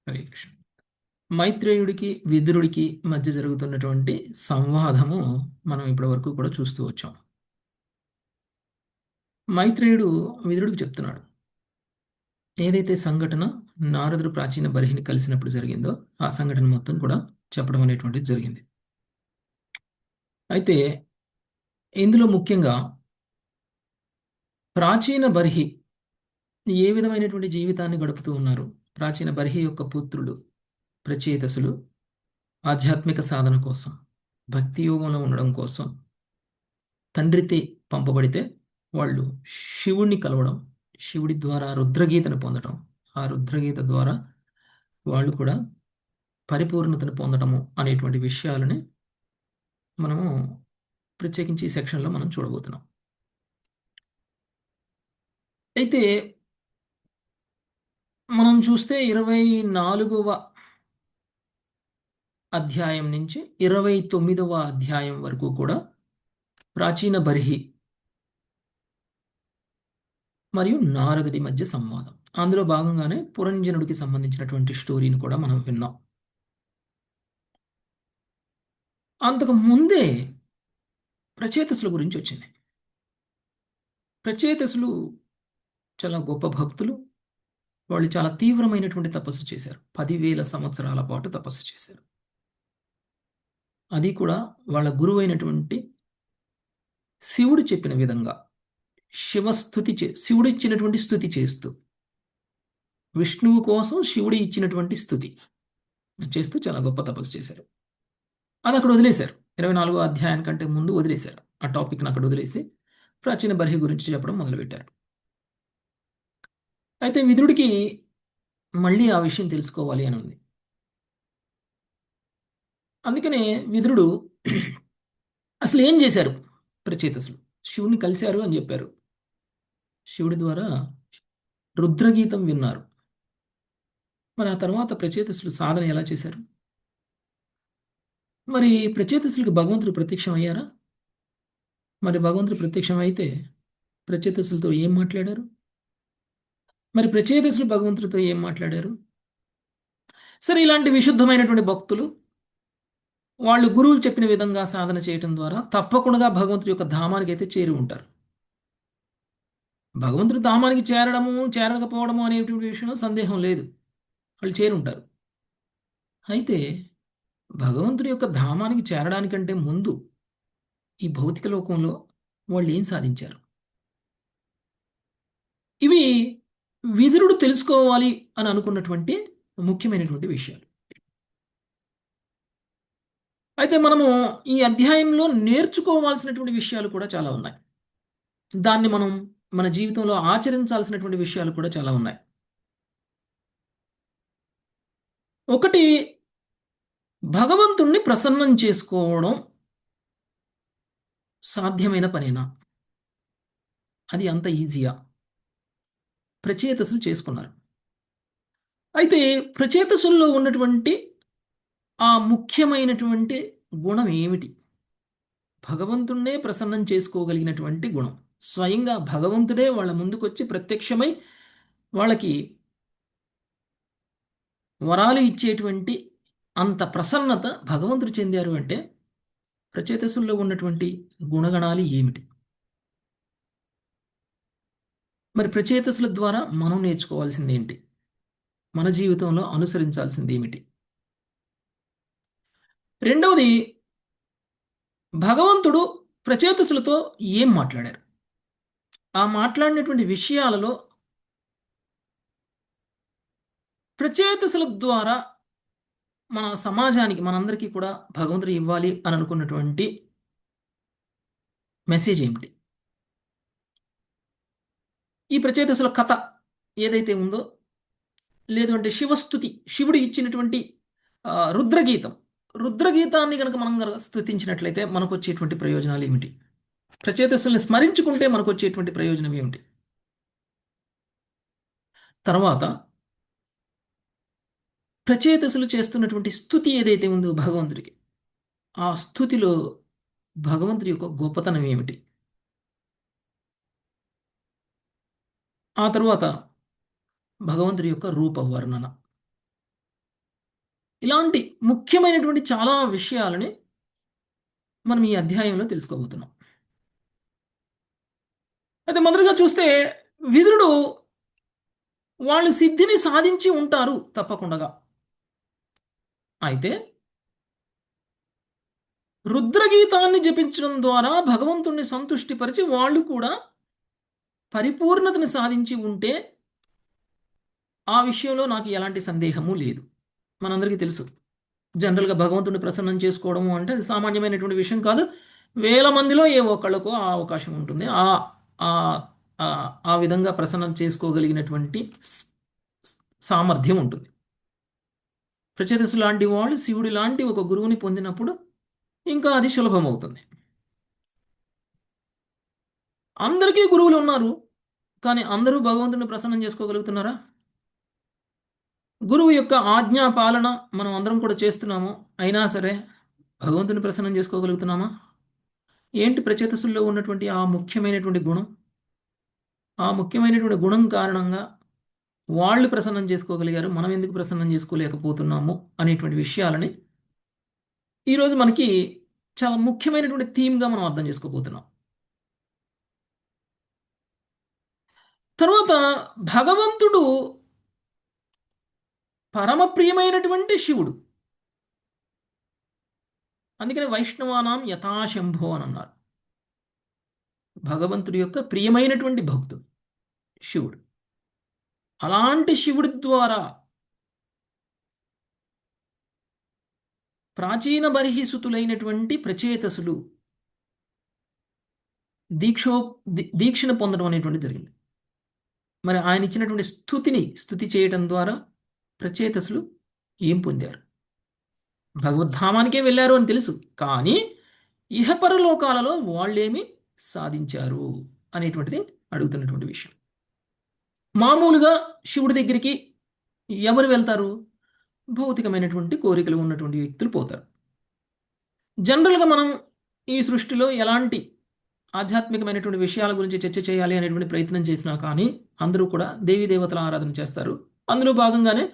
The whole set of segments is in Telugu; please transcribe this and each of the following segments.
పరీక్ష. మైత్రేయుడికి, విదురుడికి మధ్య జరుగుతున్నటువంటి సంవాదము మనం ఇప్పటివరకు కూడా చూస్తూ వచ్చాం. మైత్రేయుడు విదురుడికి చెప్తున్నాడు. ఏదైతే సంఘటన నారదుడు ప్రాచీన బర్హిని కలిసినప్పుడు జరిగిందో, ఆ సంఘటన మొత్తం కూడా చెప్పడం అనేటువంటిది జరిగింది. అయితే ఇందులో ముఖ్యంగా ప్రాచీన బర్హి ఏ విధమైనటువంటి జీవితాన్ని గడుపుతూ ఉన్నారు? ప్రాచీన బర్హి యొక్క పుత్రులు ప్రచేతసులు ఆధ్యాత్మిక సాధన కోసం, భక్తి యోగంలో ఉండడం కోసం తండ్రితే పంపబడితే వాళ్ళు శివుణ్ణి కలవడం, శివుడి ద్వారా రుద్రగీతను పొందడం, ఆ రుద్రగీత ద్వారా వాళ్ళు కూడా పరిపూర్ణతను పొందడము అనేటువంటి విషయాలని మనము ప్రత్యేకించి ఈ సెక్షన్లో మనం చూడబోతున్నాం. అయితే మనం చూస్తే 24వ అధ్యాయం నుంచి 29వ అధ్యాయం వరకు కూడా ప్రాచీన బర్హి మరియు నారదుడి మధ్య సంవాదం. అందులో భాగంగానే పురంజనుడికి సంబంధించినటువంటి స్టోరీని కూడా మనం విన్నాం. అంతకు ముందే ప్రచేతసుల గురించి వచ్చింది. ప్రచేతసులు చాలా గొప్ప భక్తులు. వాళ్ళు చాలా తీవ్రమైనటువంటి తపస్సు చేశారు. 10,000 సంవత్సరాల పాటు తపస్సు చేశారు. అది కూడా వాళ్ళ గురువైనటువంటి శివుడు చెప్పిన విధంగా శివుడు ఇచ్చినటువంటి స్తుతి చేస్తూ, విష్ణువు కోసం శివుడు ఇచ్చినటువంటి స్తుతి చేస్తూ చాలా గొప్ప తపస్సు చేశారు. అది అక్కడ వదిలేశారు. 24వ అధ్యాయం కంటే ముందు వదిలేశారు. ఆ టాపిక్ని అక్కడ వదిలేసి ప్రాచీన బర్హి గురించి చెప్పడం మొదలుపెట్టారు. అయితే విదురుడికి మళ్ళీ ఆ విషయం తెలుసుకోవాలి అని ఉంది. అందుకనే విదురుడు అసలు ఏం చేశారు ప్రచేతసులు? శివుని కలిశారు అని చెప్పారు. శివుడి ద్వారా రుద్రగీతం విన్నారు. మరి ఆ తర్వాత ప్రచేతసులు సాధన ఎలా చేశారు? మరి ప్రచేతసులకు భగవంతుడు ప్రత్యక్షం అయ్యారా? మరి భగవంతుడు ప్రత్యక్షం అయితే ప్రచేతసులతో ఏం మాట్లాడారు? మరి ప్రచేతసులు భగవంతుడితో ఏం మాట్లాడారు? సరే, ఇలాంటి విశుద్ధమైనటువంటి భక్తులు వాళ్ళు గురువులు చెప్పిన విధంగా సాధన చేయటం ద్వారా తప్పకుండా భగవంతుడి యొక్క ధామానికి అయితే చేరి ఉంటారు. భగవంతుడి ధామానికి చేరడము, చేరకపోవడము అనేటువంటి విషయంలో సందేహం లేదు. వాళ్ళు చేరి ఉంటారు. అయితే భగవంతుడి యొక్క ధామానికి చేరడానికంటే ముందు ఈ భౌతిక లోకంలో వాళ్ళు ఏం సాధించారు? ఇవి విదురుడు తెలుసుకోవాలి అని అనుకున్నటువంటి ముఖ్యమైనటువంటి విషయాలు. అయితే మనము ఈ అధ్యాయంలో నేర్చుకోవాల్సినటువంటి విషయాలు కూడా చాలా ఉన్నాయి. దాన్ని మనం మన జీవితంలో ఆచరించాల్సినటువంటి విషయాలు కూడా చాలా ఉన్నాయి. ఒకటి, భగవంతుణ్ణి ప్రసన్నం చేసుకోవడం సాధ్యమైన పనేనా? అది అంత ఈజీయా? ప్రచేతసులు చేసుకున్నారు. అయితే ప్రచేతసుల్లో ఉన్నటువంటి ఆ ముఖ్యమైనటువంటి గుణం ఏమిటి? భగవంతుణ్ణే ప్రసన్నం చేసుకోగలిగినటువంటి గుణం. స్వయంగా భగవంతుడే వాళ్ళ ముందుకొచ్చి ప్రత్యక్షమై వాళ్ళకి వరాలు ఇచ్చేటువంటి అంత ప్రసన్నత భగవంతుడు చెందారు అంటే ప్రచేతసుల్లో ఉన్నటువంటి గుణగణాలు ఏమిటి? మరి ప్రచేతసుల ద్వారా మనం నేర్చుకోవాల్సింది ఏంటి? మన జీవితంలో అనుసరించాల్సింది ఏమిటి? రెండవది, భగవంతుడు ప్రచేతసులతో ఏం మాట్లాడారు? ఆ మాట్లాడినటువంటి విషయాలలో ప్రచేతసుల ద్వారా మన సమాజానికి, మనందరికీ కూడా భగవంతుడు ఇవ్వాలి అని అనుకున్నటువంటి మెసేజ్ ఏమిటి? ఈ ప్రచేతసుల కథ ఏదైతే ఉందో, లేదు అంటే శివస్థుతి, శివుడు ఇచ్చినటువంటి రుద్రగీతం, రుద్రగీతాన్ని కనుక మనం గనక స్తుతించినట్లయితే మనకు వచ్చేటువంటి ప్రయోజనాలు ఏమిటి? ప్రచేతసుల్ని స్మరించుకుంటే మనకు వచ్చేటువంటి ప్రయోజనం ఏమిటి? తర్వాత ప్రచేతసులు చేస్తున్నటువంటి స్తుతి ఏదైతే ఉందో భగవంతుడికి, ఆ స్తుతిలో భగవంతుడి యొక్క గొప్పతనం ఏమిటి? ఆ తరువాత భగవంతుడి యొక్క రూప వర్ణన. ఇలాంటి ముఖ్యమైనటువంటి చాలా విషయాలని మనం ఈ అధ్యాయంలో తెలుసుకోబోతున్నాం. అయితే మొదటగా చూస్తే విదురుడు వాళ్ళు సిద్ధిని సాధించి ఉంటారు తప్పకుండా. అయితే రుద్రగీతాన్ని జపించడం ద్వారా భగవంతుణ్ణి సంతుష్టిపరిచి వాళ్ళు కూడా పరిపూర్ణతని సాధించి ఉంటే ఆ విషయంలో నాకు ఎలాంటి సందేహము లేదు. మనందరికీ తెలుసు, జనరల్గా భగవంతుడిని ప్రసన్నం చేసుకోవడము అంటే అది సామాన్యమైనటువంటి విషయం కాదు. వేల మందిలో ఏ ఒక్కళ్ళకో ఆ అవకాశం ఉంటుంది. ఆ ఆ ఆ ఆ విధంగా ప్రసన్నం చేసుకోగలిగినటువంటి సామర్థ్యం ఉంటుంది. ప్రచేతసు లాంటి వాళ్ళు శివుడి లాంటి ఒక గురువుని పొందినప్పుడు ఇంకా అది సులభమవుతుంది. అందరికీ గురువులు ఉన్నారు, కానీ అందరూ భగవంతుని ప్రసన్నం చేసుకోగలుగుతున్నారా? గురువు యొక్క ఆజ్ఞా పాలన మనం అందరం కూడా చేస్తున్నాము, అయినా సరే భగవంతుని ప్రసన్నం చేసుకోగలుగుతున్నామా? ఏంటి ప్రచేతసుల్లో ఉన్నటువంటి ఆ ముఖ్యమైనటువంటి గుణం? ఆ ముఖ్యమైనటువంటి గుణం కారణంగా వాళ్ళు ప్రసన్నం చేసుకోగలిగారు, మనం ఎందుకు ప్రసన్నం చేసుకోలేకపోతున్నాము అనేటువంటి విషయాలని ఈరోజు మనకి చాలా ముఖ్యమైనటువంటి థీమ్గా మనం అర్థం చేసుకోబోతున్నాం. తర్వాత భగవంతుడు పరమ ప్రియమైనటువంటి శివుడు. అందుకని వైష్ణవానాం యథాశంభో అని అన్నారు. భగవంతుడి యొక్క ప్రియమైనటువంటి భక్తుడు శివుడు. అలాంటి శివుడి ద్వారా ప్రాచీన బర్హిసుతులైనటువంటి ప్రచేతసులు దీక్షను పొందడం అనేటువంటి జరిగింది. మరి ఆయన ఇచ్చినటువంటి స్తుతి చేయటం ద్వారా ప్రచేతసులు ఏం పొందారు? భగవద్ధామానికే వెళ్ళారు అని తెలుసు, కానీ ఇహపరలోకాలలో వాళ్ళేమి సాధించారు అనేటువంటిది అడుగుతున్నటువంటి విషయం. మామూలుగా శివుడి దగ్గరికి ఎవరు వెళ్తారు? భౌతికమైనటువంటి కోరికలు ఉన్నటువంటి వ్యక్తులు పోతారు. జనరల్గా మనం ఈ సృష్టిలో ఎలాంటి ఆధ్యాత్మికమైనటువంటి విషయాల గురించి చర్చ చేయాలి అనేటువంటి ప్రయత్నం చేసినా కానీ అందరూ కూడా దేవీ దేవతల ఆరాధన చేస్తారు. అందులో భాగంగానే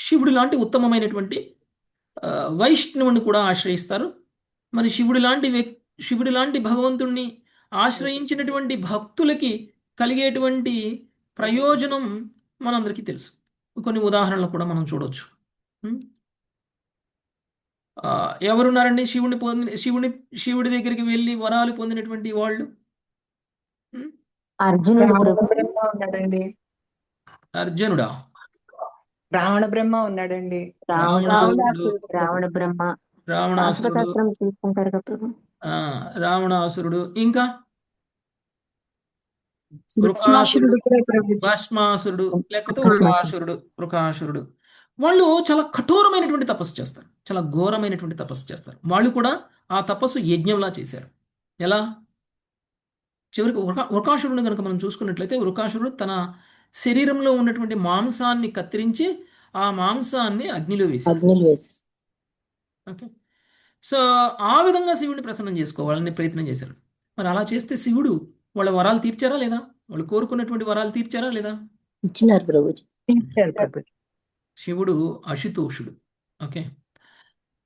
శివుడి లాంటి ఉత్తమమైనటువంటి వైష్ణవుని కూడా ఆశ్రయిస్తారు. మరి శివుడి లాంటి భగవంతుణ్ణి ఆశ్రయించినటువంటి భక్తులకి కలిగేటువంటి ప్రయోజనం మనందరికీ తెలుసు. కొన్ని ఉదాహరణలు కూడా మనం చూడవచ్చు. ఎవరున్నారండి శివుడి దగ్గరికి వెళ్ళి వరాలు పొందినటువంటి వాళ్ళు? ఉన్నాడండి. అర్జునుడా? రావణ బ్రహ్మ ఉన్నాడండి. రావణాసురుడు, తీసుకుంటారు కదా. రావణాసురుడు, ఇంకా భస్మాసురుడు లేకపోతే వృకాసురుడు. వాళ్ళు చాలా కఠోరమైనటువంటి తపస్సు చేస్తారు, చాలా ఘోరమైనటువంటి తపస్సు చేస్తారు. వాళ్ళు కూడా ఆ తపస్సు యజ్ఞంలా చేశారు. ఎలా? చివరికి వృకాసురుడిని కనుక మనం చూసుకున్నట్లయితే వృకాసురుడు తన శరీరంలో ఉన్నటువంటి మాంసాన్ని కత్తిరించి ఆ మాంసాన్ని అగ్నిలో వేశారు. ఓకే, సో ఆ విధంగా శివుడిని ప్రసన్నం చేసుకోవాలని ప్రయత్నం చేశారు. మరి అలా చేస్తే శివుడు వాళ్ళ వరాలు తీర్చారా లేదా? వాళ్ళు కోరుకున్నటువంటి వరాలు తీర్చారా లేదా? ఇచ్చినారు ప్రభుజీ. శివుడు అశుతోషుడు. ఓకే,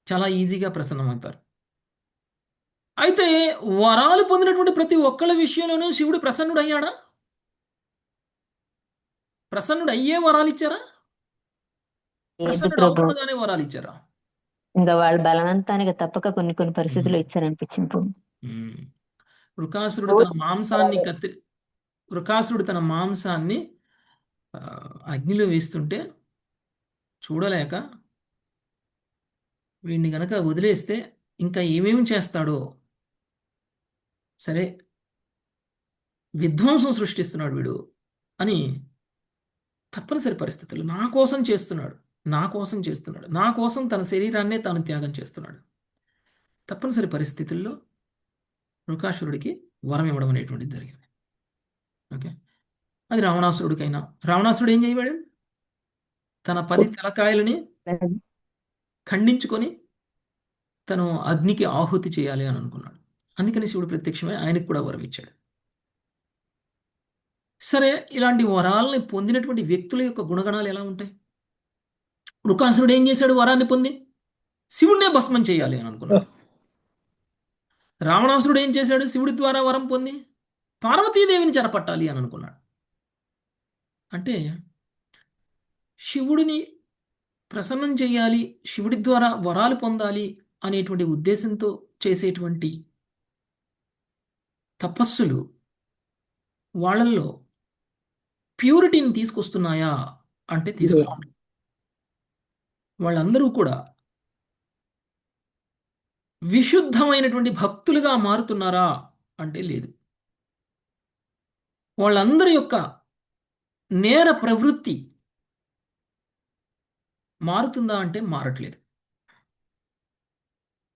చాలా ఈజీగా ప్రసన్నమవుతారు. అయితే వరాలు పొందినటువంటి ప్రతి ఒక్కళ్ళ విషయంలోనూ శివుడు ప్రసన్నుడు అయ్యాడా? ప్రసన్నుడు అయ్యే వరాలు ఇచ్చారా? ప్రసన్నుడు అవ్వగానే వరాలు ఇచ్చారా? ఇంకా వాళ్ళ బలవంతానికి తప్పక కొన్ని కొన్ని పరిస్థితులు ఇచ్చారనిపించింది. వృకాసురుడు తన మాంసాన్ని అగ్నిలో వేస్తుంటే చూడలేక వీడిని గనక వదిలేస్తే ఇంకా ఏమేమి చేస్తాడో, సరే విధ్వంసం సృష్టిస్తున్నాడు వీడు అని తప్పనిసరి పరిస్థితుల్లో నా కోసం చేస్తున్నాడు, నా కోసం తన శరీరాన్నే తాను త్యాగం చేస్తున్నాడు. తప్పనిసరి పరిస్థితుల్లో వృకాసురుడికి వరం ఇవ్వడం అనేటువంటిది జరిగింది. ఓకే, అది రావణాసురుడు ఏం చేయవాడు? తన 10 తలకాయలని ఖండించుకొని తను అగ్నికి ఆహుతి చేయాలి అని అనుకున్నాడు. అందుకని శివుడు ప్రత్యక్షమై ఆయనకు కూడా వరం ఇచ్చాడు. సరే, ఇలాంటి వరాలని పొందినటువంటి వ్యక్తుల యొక్క గుణగణాలు ఎలా ఉంటాయి? వృకాసురుడు ఏం చేశాడు? వరాన్ని పొంది శివుణ్ణే భస్మం చేయాలి అని అనుకున్నాడు. రావణాసురుడు ఏం చేశాడు? శివుడి ద్వారా వరం పొంది పార్వతీదేవిని చెరపట్టాలి అని అనుకున్నాడు. అంటే శివుడిని ప్రసన్నం చేయాలి, శివుడి ద్వారా వరాలు పొందాలి అనేటువంటి ఉద్దేశంతో చేసేటువంటి తపస్సులు వాళ్ళల్లో ప్యూరిటీని తీసుకొస్తున్నాయా అంటే తీసుకురావు. వాళ్ళందరూ కూడా విశుద్ధమైనటువంటి భక్తులుగా మారుతున్నారా అంటే లేదు. వాళ్ళందరి యొక్క నేర ప్రవృత్తి మారుతుందా అంటే మారట్లేదు.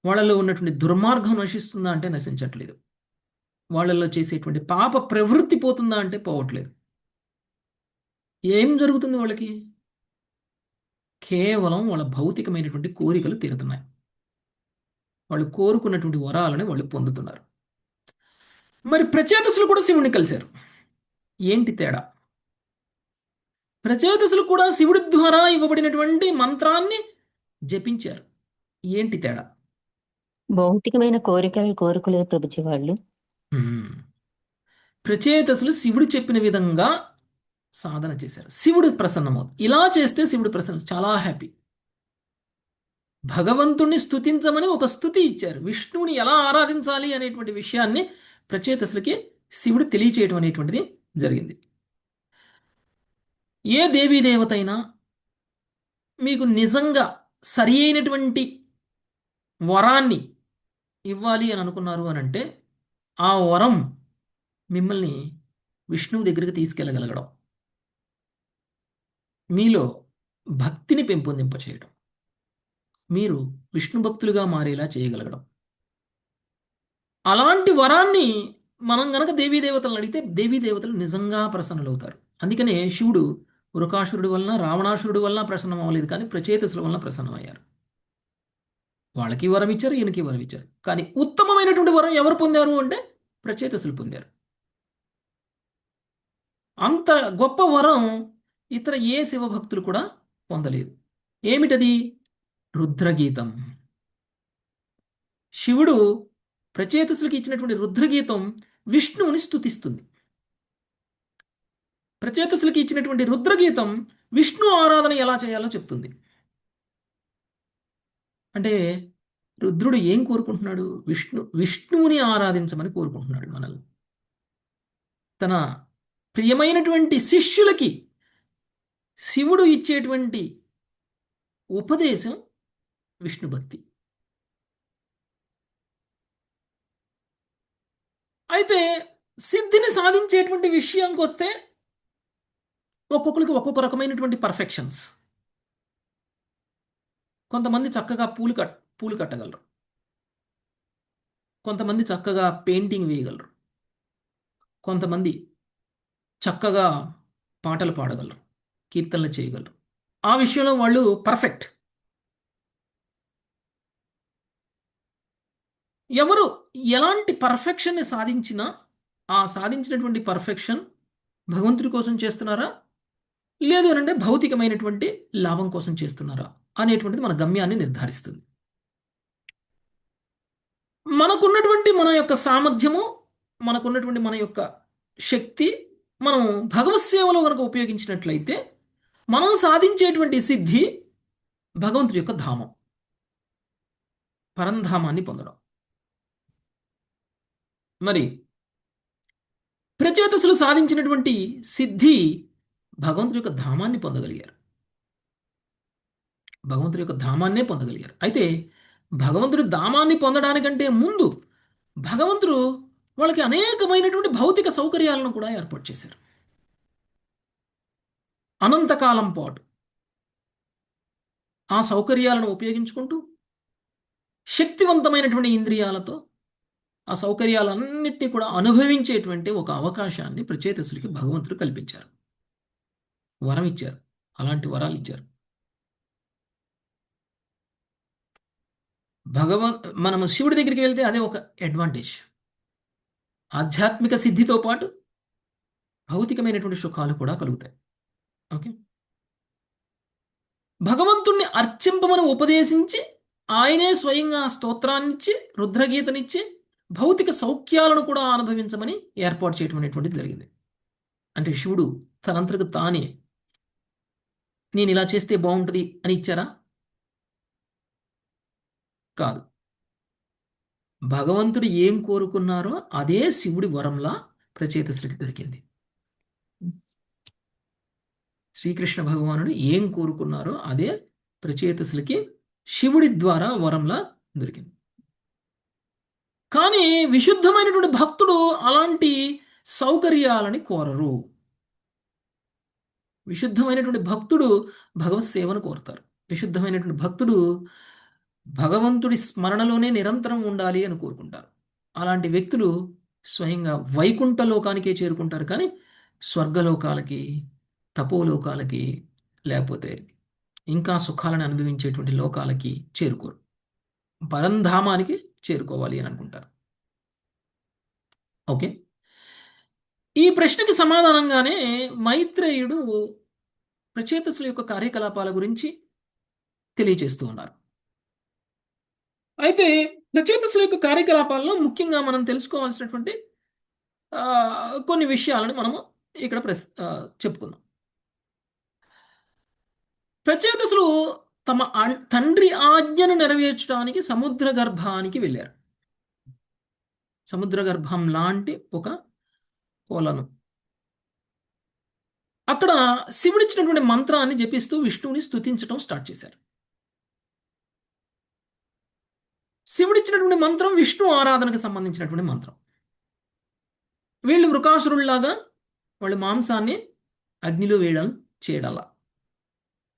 వాళ్ళలో ఉన్నటువంటి దుర్మార్గం నశిస్తుందా అంటే నశించట్లేదు. వాళ్ళలో చేసేటువంటి పాప ప్రవృత్తి పోతుందా అంటే పోవట్లేదు. ఏం జరుగుతుంది వాళ్ళకి? కేవలం వాళ్ళ భౌతికమైనటువంటి కోరికలు తీరుతున్నాయి. వాళ్ళు కోరుకున్నటువంటి వరాలని వాళ్ళు పొందుతున్నారు. మరి ప్రచేతసులు కూడా శివుణ్ణి కలిశారు. ఏంటి తేడా? ప్రచేతసులు కూడా శివుడి ద్వారా ఇవ్వబడినటువంటి మంత్రాన్ని జపించారు. ఏంటి తేడా? భౌతికమైన కోరికలు కోరుకోలేదు ప్రభుజీ వాళ్ళు. ప్రచేతసులు శివుడు చెప్పిన విధంగా సాధన చేశారు. శివుడు ప్రసన్నమవుతుంది. ఇలా చేస్తే శివుడు ప్రసన్న, చాలా హ్యాపీ. భగవంతుణ్ణి స్తుతించమని ఒక స్తుతి ఇచ్చారు. విష్ణువుని ఎలా ఆరాధించాలి అనేటువంటి విషయాన్ని ప్రచేతసులకి శివుడు తెలియచేయడం అనేటువంటిది జరిగింది. ఏ దేవీ దేవత అయినా మీకు నిజంగా సరి అయినటువంటి వరాన్ని ఇవ్వాలి అని అనుకున్నారు అని అంటే ఆ వరం మిమ్మల్ని విష్ణువు దగ్గరికి తీసుకెళ్ళగలగడం, మీలో భక్తిని పెంపొందింపచేయడం, మీరు విష్ణు భక్తులుగా మారేలా చేయగలగడం. అలాంటి వరాన్ని మనం గనక దేవీదేవతలను అడిగితే దేవీదేవతలు నిజంగా ప్రసన్నులవుతారు. అందుకనే శివుడు వృకాసురుడి వలన, రావణాసురుడి వలన ప్రసన్నం అవ్వలేదు, కానీ ప్రచేతసుల వలన ప్రసన్నమయ్యారు. వాళ్ళకి వరం ఇచ్చారు, ఈయనకి వరం ఇచ్చారు. కానీ ఉత్తమమైనటువంటి వరం ఎవరు పొందారు అంటే ప్రచేతసులు పొందారు. అంత గొప్ప వరం ఇతర ఏ శివభక్తులు కూడా పొందలేదు. ఏమిటది? రుద్రగీతం. శివుడు ప్రచేతసులకు ఇచ్చినటువంటి రుద్రగీతం విష్ణువుని స్తుతిస్తుంది. ప్రచేతసులకు ఇచ్చినటువంటి రుద్రగీతం విష్ణు ఆరాధన ఎలా చేయాలో చెప్తుంది. అంటే రుద్రుడు ఏం కోరుకుంటున్నాడు? విష్ణువుని ఆరాధించమని కోరుకుంటున్నాడు మనల్ని. తన ప్రియమైనటువంటి శిష్యులకి శివుడు ఇచ్చేటువంటి ఉపదేశం విష్ణు భక్తి. అయితే సిద్ధిని సాధించేటువంటి విషయానికి వస్తే ఒక్కొక్కరికి ఒక్కొక్క రకమైనటువంటి పర్ఫెక్షన్స్. కొంతమంది చక్కగా పూలు కట్టగలరు, కొంతమంది చక్కగా పెయింటింగ్ వేయగలరు, కొంతమంది చక్కగా పాటలు పాడగలరు, కీర్తనలు చేయగలరు. ఆ విషయంలో వాళ్ళు పర్ఫెక్ట్. ఎవరు ఎలాంటి పర్ఫెక్షన్ని సాధించినా ఆ సాధించినటువంటి పర్ఫెక్షన్ భగవంతుడి కోసం చేస్తున్నారా, లేదు అనంటే భౌతికమైనటువంటి లాభం కోసం చేస్తున్నారా అనేటువంటిది మన గమ్యాన్ని నిర్ధారిస్తుంది. మనకున్నటువంటి మన యొక్క సామర్థ్యము, మనకున్నటువంటి మన యొక్క శక్తి మనం భగవత్ సేవలో కనుక ఉపయోగించినట్లయితే మనం సాధించేటువంటి సిద్ధి భగవంతుడి యొక్క ధామం, పరంధామాన్ని పొందడం. మరి ప్రచేతసులు సాధించినటువంటి సిద్ధి భగవంతుడి యొక్క ధామాన్ని పొందగలిగారు. భగవంతుడి యొక్క ధామాన్నే పొందగలిగారు. అయితే భగవంతుడి ధామాన్ని పొందడానికంటే ముందు భగవంతుడు వాళ్ళకి అనేకమైనటువంటి భౌతిక సౌకర్యాలను కూడా ఏర్పాటు చేశారు. అనంతకాలం పాటు ఆ సౌకర్యాలను ఉపయోగించుకుంటూ శక్తివంతమైనటువంటి ఇంద్రియాలతో ఆ సౌకర్యాలన్నింటినీ కూడా అనుభవించేటువంటి ఒక అవకాశాన్ని ప్రచేతసులకి భగవంతుడు కల్పించారు, వరం ఇచ్చారు, అలాంటి వరాలు ఇచ్చారు. మనము శివుడి దగ్గరికి వెళ్తే అదే ఒక అడ్వాంటేజ్. ఆధ్యాత్మిక సిద్ధితో పాటు భౌతికమైనటువంటి సుఖాలు కూడా కలుగుతాయి. ఓకే. భగవంతుణ్ణి అర్చింపమని ఉపదేశించి ఆయనే స్వయంగా స్తోత్రాన్నిచ్చి రుద్రగీతనిచ్చి భౌతిక సౌఖ్యాలను కూడా అనుభవించమని ఏర్పాటు చేయడం అనేటువంటిది జరిగింది. అంటే శివుడు తనంతకు తానే నేను ఇలా చేస్తే బాగుంటుంది అని ఇచ్చారా? కాదు. భగవంతుడు ఏం కోరుకున్నారో అదే శివుడి వరంలా ప్రచేతసులకి దొరికింది. శ్రీకృష్ణ భగవానుడు ఏం కోరుకున్నారో అదే ప్రచేతసులకి శివుడి ద్వారా వరంలా దొరికింది. కానీ విశుద్ధమైనటువంటి భక్తుడు అలాంటి సౌకర్యాలని కోరరు. విశుద్ధమైనటువంటి భక్తుడు భగవత్ సేవను కోరుతారు. విశుద్ధమైనటువంటి భక్తుడు భగవంతుడి స్మరణలోనే నిరంతరం ఉండాలి అని కోరుకుంటారు. అలాంటి వ్యక్తులు స్వయంగా వైకుంఠ లోకానికే చేరుకుంటారు, కానీ స్వర్గలోకాలకి, తపోలోకాలకి, లేకపోతే ఇంకా సుఖాలను అనుభవించేటువంటి లోకాలకి చేరుకోరు. పరంధామానికి చేరుకోవాలి అని అనుకుంటారు. ఓకే, ఈ ప్రశ్నకి సమాధానంగానే మైత్రేయుడు ప్రచేతసుల యొక్క కార్యకలాపాల గురించి తెలియచేస్తూ ఉన్నారు. అయితే ప్రచేతసుల యొక్క కార్యకలాపాల్లో ముఖ్యంగా మనం తెలుసుకోవాల్సినటువంటి కొన్ని విషయాలను మనము ఇక్కడ చెప్పుకుందాం. ప్రచేతసులు తమ తండ్రి ఆజ్ఞను నెరవేర్చడానికి సముద్ర గర్భానికి వెళ్ళారు. సముద్ర గర్భం లాంటి ఒక కొలను. అక్కడ శివుడిచ్చినటువంటి మంత్రాన్ని జపిస్తూ విష్ణువుని స్తుతించడం స్టార్ట్ చేశారు. శివుడిచ్చినటువంటి మంత్రం విష్ణు ఆరాధనకు సంబంధించినటువంటి మంత్రం. వీళ్ళు వృకాసురుల్లాగా వాళ్ళు మాంసాన్ని అగ్నిలో వేయడం చేయడల్లా.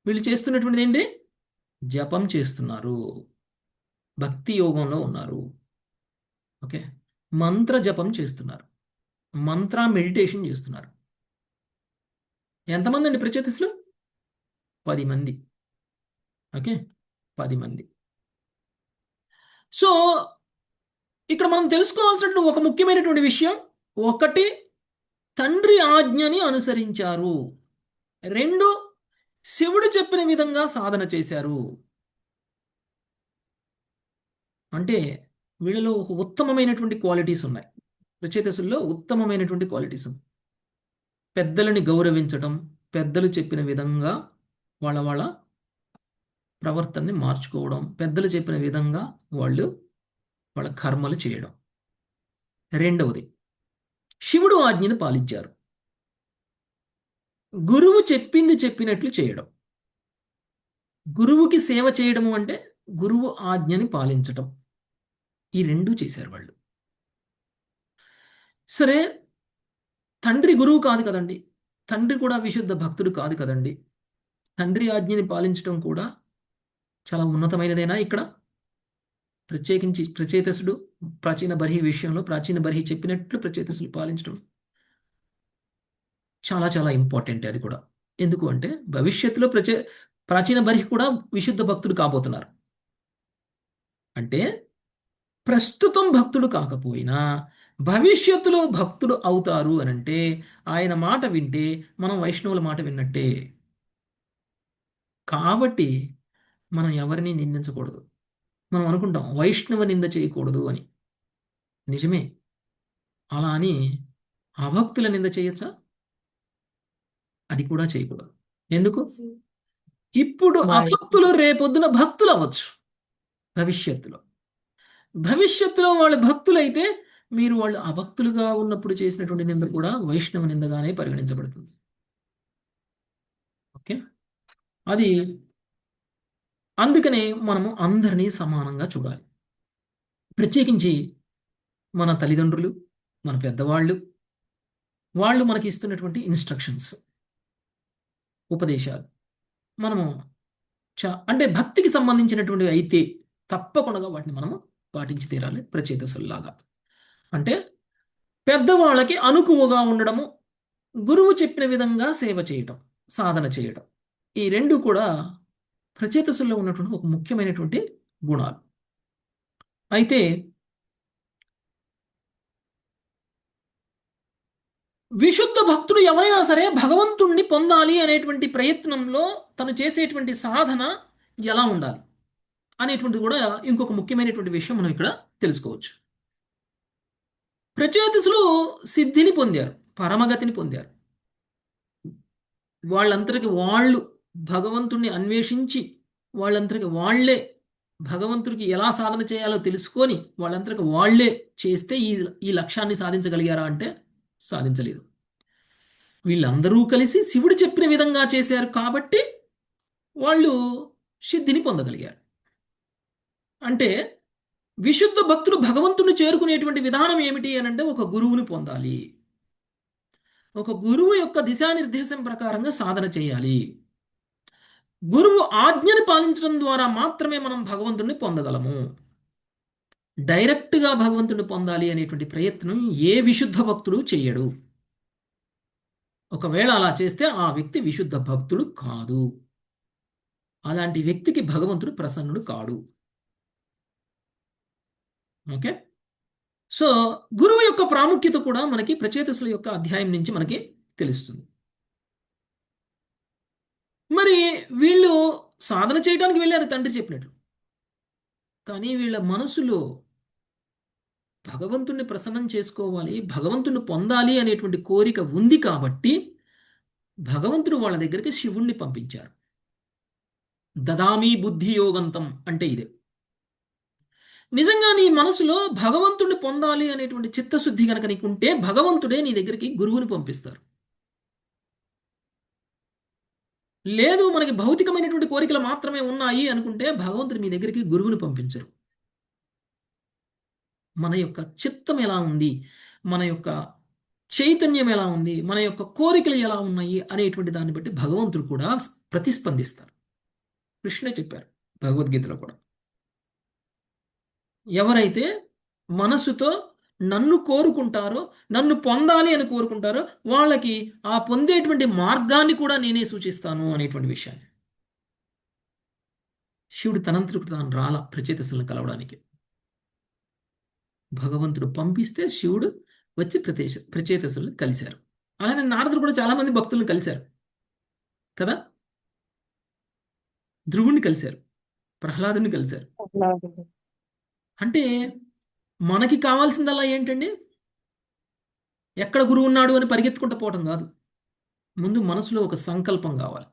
వీళ్ళు చేస్తున్నటువంటిది ఏంటి? జపం చేస్తున్నారు, భక్తి యోగంలో ఉన్నారు. ఓకే, మంత్ర జపం చేస్తున్నారు, మంత్ర మెడిటేషన్ చేస్తున్నారు. ఎంతమంది అండి ప్రచేతసులు? 10 మంది. ఓకే, 10 మంది. సో ఇక్కడ మనం తెలుసుకోవాల్సిన ఒక ముఖ్యమైనటువంటి విషయం, ఒకటి, తండ్రి ఆజ్ఞని అనుసరించారు. 2, శివుడు చెప్పిన విధంగా సాధన చేశారు. అంటే వీళ్ళలో ఒక ఉత్తమమైనటువంటి క్వాలిటీస్ ఉన్నాయి. ప్రచేతసుల్లో ఉత్తమమైనటువంటి క్వాలిటీస్ ఉన్నాయి. పెద్దలని గౌరవించడం, పెద్దలు చెప్పిన విధంగా వాళ్ళ ప్రవర్తనని మార్చుకోవడం, పెద్దలు చెప్పిన విధంగా వాళ్ళ కర్మలు చేయడం. 2వది, శివుడు ఆజ్ఞను పాలించారు. గురువు చెప్పింది చెప్పినట్లు చేయడం. గురువుకి సేవ చేయడము అంటే గురువు ఆజ్ఞని పాలించటం. ఈ 2 చేశారు వాళ్ళు. సరే, తండ్రి గురువు కాదు కదండి, తండ్రి కూడా విశుద్ధ భక్తుడు కాదు కదండి. తండ్రి ఆజ్ఞని పాలించడం కూడా చాలా ఉన్నతమైనదేనా? ఇక్కడ ప్రత్యేకించి ప్రచేతసుడు ప్రాచీన బర్హి విషయంలో ప్రాచీన బర్హి చెప్పినట్లు ప్రచేతసులు పాలించడం చాలా చాలా ఇంపార్టెంట్. అది కూడా ఎందుకు అంటే భవిష్యత్తులో ప్రాచీన బర్హి కూడా విశుద్ధ భక్తుడు కాబోతున్నారు. అంటే ప్రస్తుతం భక్తుడు కాకపోయినా భవిష్యత్తులో భక్తుడు అవుతారు అని అంటే ఆయన మాట వింటే మనం వైష్ణవుల మాట విన్నట్టే. కాబట్టి మనం ఎవరిని నిందించకూడదు. మనం అనుకుంటాం వైష్ణవ నింద చేయకూడదు అని. నిజమే, అలా అని అభక్తుల నింద చేయొచ్చా? అది కూడా చేయకూడదు. ఎందుకు? ఇప్పుడు అభక్తులు రేపొద్దున భక్తులు అవ్వచ్చు. భవిష్యత్తులో వాళ్ళు భక్తులైతే మీరు వాళ్ళు అభక్తులుగా ఉన్నప్పుడు చేసినటువంటి నింద కూడా వైష్ణవ నిందగానే పరిగణించబడుతుంది. ఓకే, అది అందుకనే మనము అందరినీ సమానంగా చూడాలి. ప్రత్యేకించి మన తల్లిదండ్రులు, మన పెద్దవాళ్ళు, వాళ్ళు మనకి ఇస్తున్నటువంటి ఇన్స్ట్రక్షన్స్, ఉపదేశాలు మనము అంటే భక్తికి సంబంధించినటువంటివి అయితే తప్పకుండా వాటిని మనము పాటించి తీరాలి. ప్రచేతసుల్లాగా అంటే పెద్దవాళ్ళకి అనుకువగా ఉండడము, గురువు చెప్పిన విధంగా సేవ చేయటం, సాధన చేయటం, ఈ 2 కూడా ప్రచేతసుల్లో ఉన్నటువంటి ఒక ముఖ్యమైనటువంటి గుణాలు. అయితే విశుద్ధ భక్తుడు ఎవరైనా సరే భగవంతుణ్ణి పొందాలి అనేటువంటి ప్రయత్నంలో తను చేసేటువంటి సాధన ఎలా ఉండాలి అనేటువంటిది కూడా ఇంకొక ముఖ్యమైనటువంటి విషయం మనం ఇక్కడ తెలుసుకోవచ్చు. ప్రచేతసులు సిద్ధిని పొందారు, పరమగతిని పొందారు. వాళ్ళంతరికి వాళ్ళు భగవంతుణ్ణి అన్వేషించి వాళ్ళంతరికి వాళ్ళే భగవంతుడికి ఎలా సాధన చేయాలో తెలుసుకొని వాళ్ళంతరికి వాళ్ళే చేస్తే ఈ లక్ష్యాన్ని సాధించగలిగారా అంటే సాధించలేదు. వీళ్ళందరూ కలిసి శివుడు చెప్పిన విధంగా చేశారు కాబట్టి వాళ్ళు సిద్ధిని పొందగలిగారు. అంటే విశుద్ధ భక్తుడు భగవంతుని చేరుకునేటువంటి విధానం ఏమిటి అని అంటే ఒక గురువుని పొందాలి. ఒక గురువు యొక్క దిశానిర్దేశం ప్రకారంగా సాధన చేయాలి. గురువు ఆజ్ఞని పాలించడం ద్వారా మాత్రమే మనం భగవంతుణ్ణి పొందగలము. డైరెక్ట్గా భగవంతుణ్ణి పొందాలి అనేటువంటి ప్రయత్నం ఏ విశుద్ధ భక్తుడు చెయ్యడు. ఒకవేళ అలా చేస్తే ఆ వ్యక్తి విశుద్ధ భక్తుడు కాదు. అలాంటి వ్యక్తికి భగవంతుడు ప్రసన్నుడు కాడు. ఓకే, సో గురువు యొక్క ప్రాముఖ్యత కూడా మనకి ప్రచేతసుల యొక్క అధ్యాయం నుంచి మనకి తెలుస్తుంది. మరి వీళ్ళు సాధన చేయడానికి వెళ్ళారు తండ్రి చెప్పినట్లు, కానీ వీళ్ళ మనసులో భగవంతుణ్ణి ప్రసన్నం చేసుకోవాలి, భగవంతుణ్ణి పొందాలి అనేటువంటి కోరిక ఉంది కాబట్టి భగవంతుడు వాళ్ళ దగ్గరికి శివుణ్ణి పంపించారు. దదామి బుద్ధి యోగంతం అంటే ఇదే. నిజంగా నీ మనసులో భగవంతుణ్ణి పొందాలి అనేటువంటి చిత్తశుద్ధి కనుక నీకుంటే భగవంతుడే నీ దగ్గరికి గురువుని పంపిస్తారు. లేదు మనకి భౌతికమైనటువంటి కోరికలు మాత్రమే ఉన్నాయి అనుకుంటే భగవంతుడు మీ దగ్గరికి గురువుని పంపించరు. మన యొక్క చిత్తం ఎలా ఉంది, మన యొక్క చైతన్యం ఎలా ఉంది, మన యొక్క కోరికలు ఎలా ఉన్నాయి అనేటువంటి దాన్ని బట్టి భగవంతుడు కూడా ప్రతిస్పందిస్తారు. కృష్ణే చెప్పారు భగవద్గీతలో కూడా, ఎవరైతే మనసుతో నన్ను కోరుకుంటారో, నన్ను పొందాలి అని కోరుకుంటారో వాళ్ళకి ఆ పొందేటువంటి మార్గాన్ని కూడా నేనే సూచిస్తాను అనేటువంటి విషయాన్ని. శివుడు తనంతకు తాను రాల ప్రచేతసులను కలవడానికి. భగవంతుడు పంపిస్తే శివుడు వచ్చి ప్రచేతసులను కలిశారు. అలానే నారదుడు కూడా చాలా మంది భక్తులను కలిశారు కదా. ధ్రువుణ్ణి కలిశారు, ప్రహ్లాదుని కలిశారు. అంటే మనకి కావాల్సిందల్లా ఏంటండి, ఎక్కడ గురువు ఉన్నాడు అని పరిగెత్తుకుంటూ పోవటం కాదు. ముందు మనసులో ఒక సంకల్పం కావాలి.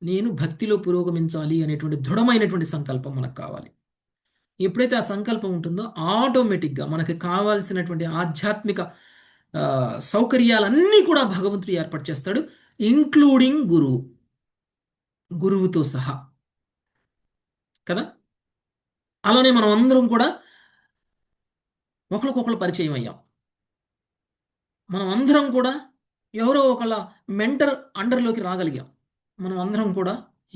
నేను భక్తిలో పురోగమించాలి అనేటువంటి దృఢమైనటువంటి సంకల్పం మనకు కావాలి. ఎప్పుడైతే ఆ సంకల్పం ఉంటుందో ఆటోమేటిక్గా మనకి కావాల్సినటువంటి ఆధ్యాత్మిక సౌకర్యాలన్నీ కూడా భగవంతుడు ఏర్పాటు చేస్తాడు, ఇంక్లూడింగ్ గురువుతో సహా కదా. అలానే మనం అందరం కూడా ఒకరికొకరు పరిచయం అయ్యాం. మనం అందరం కూడా ఎవరో ఒకళ్ళ మెంటర్ అండర్లోకి రాగలిగాం. మనం అందరం కూడా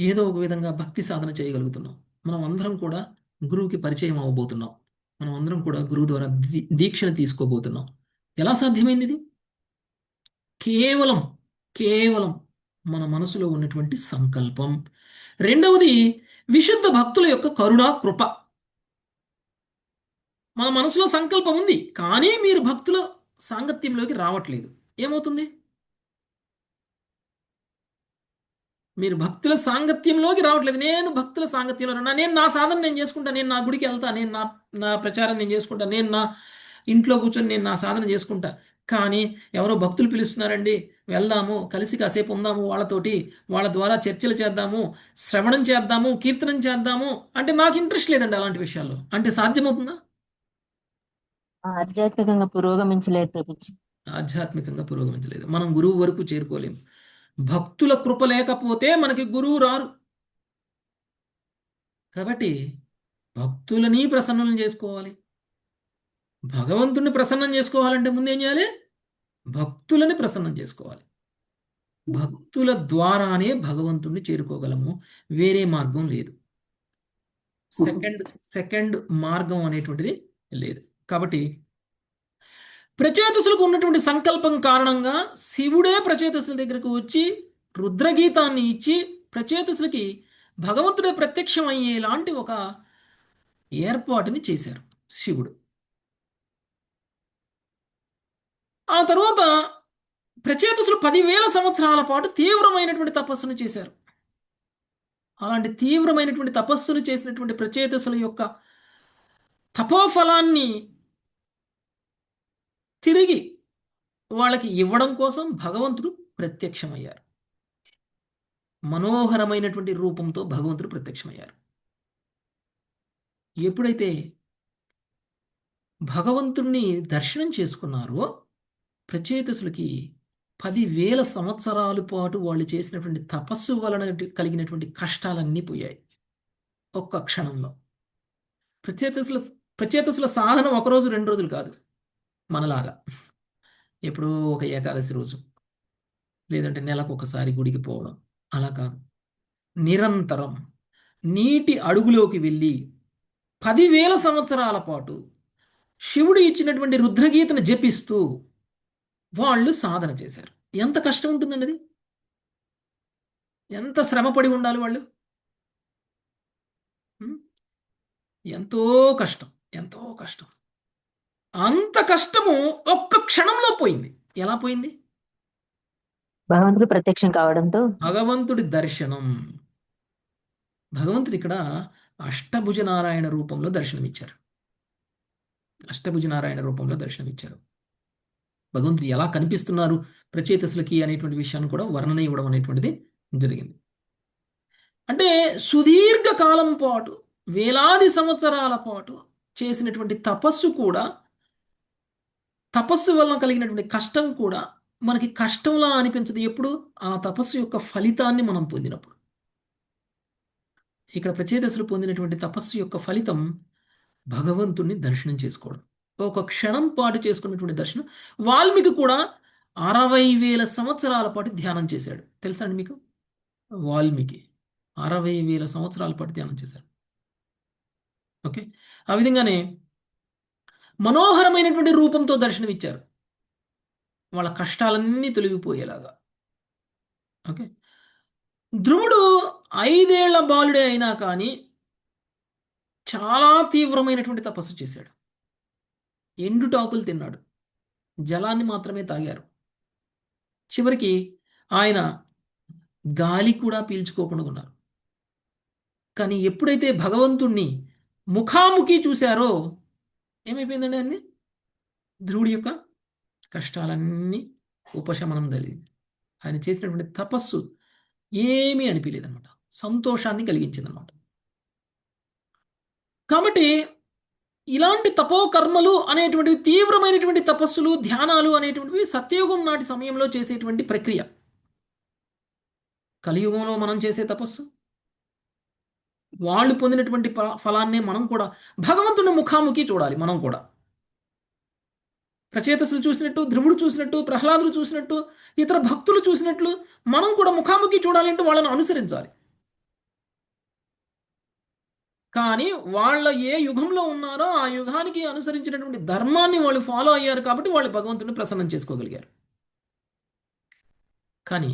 ఏదో ఒక విధంగా భక్తి సాధన చేయగలుగుతున్నాం. మనం అందరం కూడా గురువుకి పరిచయం అవ్వబోతున్నాం. మనం అందరం కూడా గురువు ద్వారా దీక్షను తీసుకోబోతున్నాం. ఎలా సాధ్యమైంది ఇది? కేవలం కేవలం మన మనసులో ఉన్నటువంటి సంకల్పం. రెండవది విశుద్ధ భక్తుల యొక్క కరుణా కృప. మన మనసులో సంకల్పం ఉంది, కానీ మీరు భక్తుల సాంగత్యంలోకి రావట్లేదు. ఏమవుతుంది? మీరు భక్తుల సాంగత్యంలోకి రావట్లేదు. నేను భక్తుల సాంగత్యంలో ఉన్నా, నేను నా సాధన నేను చేసుకుంటా, నేను నా గుడికి వెళ్తా, నేను నా ప్రచారం నేను చేసుకుంటా, నేను నా ఇంట్లో కూర్చొని నేను నా సాధన చేసుకుంటా. కానీ ఎవరో భక్తులు పిలుస్తున్నారండి, వెళ్దాము, కలిసి కాసేపు ఉందాము, వాళ్ళ ద్వారా చర్చలు చేద్దాము, శ్రవణం చేద్దాము, కీర్తనం చేద్దాము అంటే నాకు ఇంట్రెస్ట్ లేదండి అలాంటి విషయాల్లో. అంటే సాధ్యమవుతుందా? ఆధ్యాత్మికంగా పురోగమించలేదు ప్రపంచం. ఆధ్యాత్మికంగా పురోగమించలేదు. మనం గురువు వరకు చేరుకోలేము. భక్తుల కృప లేకపోతే మనకి గురువు రారు. కాబట్టి భక్తులని ప్రసన్నం చేసుకోవాలి. భగవంతుని ప్రసన్నం చేసుకోవాలంటే ముందేం చేయాలి? భక్తులని ప్రసన్నం చేసుకోవాలి. భక్తుల ద్వారానే భగవంతుణ్ణి చేరుకోగలము, వేరే మార్గం లేదు. సెకండ్ మార్గం అనేటువంటిది లేదు. కాబట్టి ప్రచేతసులకు ఉన్నటువంటి సంకల్పం కారణంగా శివుడే ప్రచేతసుల దగ్గరకు వచ్చి రుద్రగీతాన్ని ఇచ్చి ప్రచేతసులకి భగవంతుడే ప్రత్యక్షం అయ్యేలాంటి ఒక ఏర్పాటుని చేశారు శివుడు. ఆ తర్వాత ప్రచేతసులు 10,000 సంవత్సరాల పాటు తీవ్రమైనటువంటి తపస్సును చేశారు. అలాంటి తీవ్రమైనటువంటి తపస్సును చేసినటువంటి ప్రచేతసుల యొక్క తపోఫలాన్ని తిరిగి వాళ్ళకి ఇవ్వడం కోసం భగవంతుడు ప్రత్యక్షమయ్యారు. మనోహరమైనటువంటి రూపంతో భగవంతుడు ప్రత్యక్షమయ్యారు. ఎప్పుడైతే భగవంతుణ్ణి దర్శనం చేసుకున్నారో ప్రచేతసులకి 10,000 సంవత్సరాల పాటు వాళ్ళు చేసినటువంటి తపస్సు వలన కలిగినటువంటి కష్టాలన్నీ పోయాయి ఒక్క క్షణంలో. ప్రచేతసుల ప్రచేతసుల సాధన ఒకరోజు 2 రోజులు కాదు మనలాగా. ఎప్పుడో ఒక ఏకాదశి రోజు, లేదంటే నెలకు ఒకసారి గుడికి పోవడం, అలా కాదు. నిరంతరం నీటి అడుగులోకి వెళ్ళి 10,000 సంవత్సరాల పాటు శివుడు ఇచ్చినటువంటి రుద్రగీతను జపిస్తూ వాళ్ళు సాధన చేశారు. ఎంత కష్టం ఉంటుందండి అది? ఎంత శ్రమపడి ఉండాలి వాళ్ళు? ఎంతో కష్టం, ఎంతో కష్టం. అంత కష్టము ఒక్క క్షణంలో పోయింది. ఎలా పోయింది? భగవంతుడు ప్రత్యక్షం కావడంతో. భగవంతుడి దర్శనం. భగవంతుడు ఇక్కడ అష్టభుజ నారాయణ రూపంలో దర్శనమిచ్చారు. అష్టభుజ నారాయణ రూపంలో దర్శనమిచ్చారు. భగవంతుడు ఎలా కనిపిస్తున్నారు ప్రచేతసులకి అనేటువంటి విషయాన్ని కూడా వర్ణన ఇవ్వడం అనేటువంటిది జరిగింది. అంటే సుదీర్ఘ కాలం పాటు, వేలాది సంవత్సరాల పాటు చేసినటువంటి తపస్సు కూడా, తపస్సు వలన కలిగినటువంటి కష్టం కూడా మనకి కష్టంలా అనిపించదు ఎప్పుడు? ఆ తపస్సు యొక్క ఫలితాన్ని మనం పొందినప్పుడు. ఇక్కడ ప్రచేతసులు పొందినటువంటి తపస్సు యొక్క ఫలితం భగవంతుణ్ణి దర్శనం చేసుకోవడం. ఒక క్షణం పాటు చేసుకున్నటువంటి దర్శనం. వాల్మీకి కూడా 60,000 సంవత్సరాల పాటు ధ్యానం చేశాడు. తెలుసా అండి మీకు? వాల్మీకి 60,000 సంవత్సరాల పాటు ధ్యానం చేశారు. ఓకే, ఆ విధంగానే మనోహరమైనటువంటి రూపంతో దర్శనమిచ్చారు, వాళ్ళ కష్టాలన్నీ తొలగిపోయేలాగా. ఓకే, ధ్రువుడు 5 ఏళ్ల బాలుడే అయినా కానీ చాలా తీవ్రమైనటువంటి తపస్సు చేశాడు. ఎండుటాకులు తిన్నాడు, జలాన్ని మాత్రమే తాగారు. చివరికి ఆయన గాలి కూడా పీల్చుకోకుండా ఉన్నారు. కానీ ఎప్పుడైతే భగవంతుణ్ణి ముఖాముఖి చూశారో ఏమైపోయిందండి? అన్ని ధ్రువుడి యొక్క కష్టాలన్నీ ఉపశమనం కలిగింది. ఆయన చేసినటువంటి తపస్సు ఏమీ అనిపించలేదన్నమాట, సంతోషాన్ని కలిగించిందన్నమాట. కాబట్టి ఇలాంటి తపోకర్మలు అనేటువంటివి, తీవ్రమైనటువంటి తపస్సులు, ధ్యానాలు అనేటువంటివి సత్యయుగం నాటి సమయంలో చేసేటువంటి ప్రక్రియ. కలియుగంలో మనం చేసే తపస్సు, వాళ్ళు పొందినటువంటి ఫలాన్నే మనం కూడా భగవంతుని ముఖాముఖి చూడాలి. మనం కూడా ప్రచేతసులు చూసినట్టు, ధ్రువుడు చూసినట్టు, ప్రహ్లాదులు చూసినట్టు, ఇతర భక్తులు చూసినట్లు మనం కూడా ముఖాముఖి చూడాలి అంటే వాళ్ళని అనుసరించాలి. కానీ వాళ్ళ ఏ యుగంలో ఉన్నారో ఆ యుగానికి అనుసరించినటువంటి ధర్మాన్ని వాళ్ళు ఫాలో అయ్యారు కాబట్టి వాళ్ళు భగవంతుని ప్రసన్నం చేసుకోగలిగారు. కానీ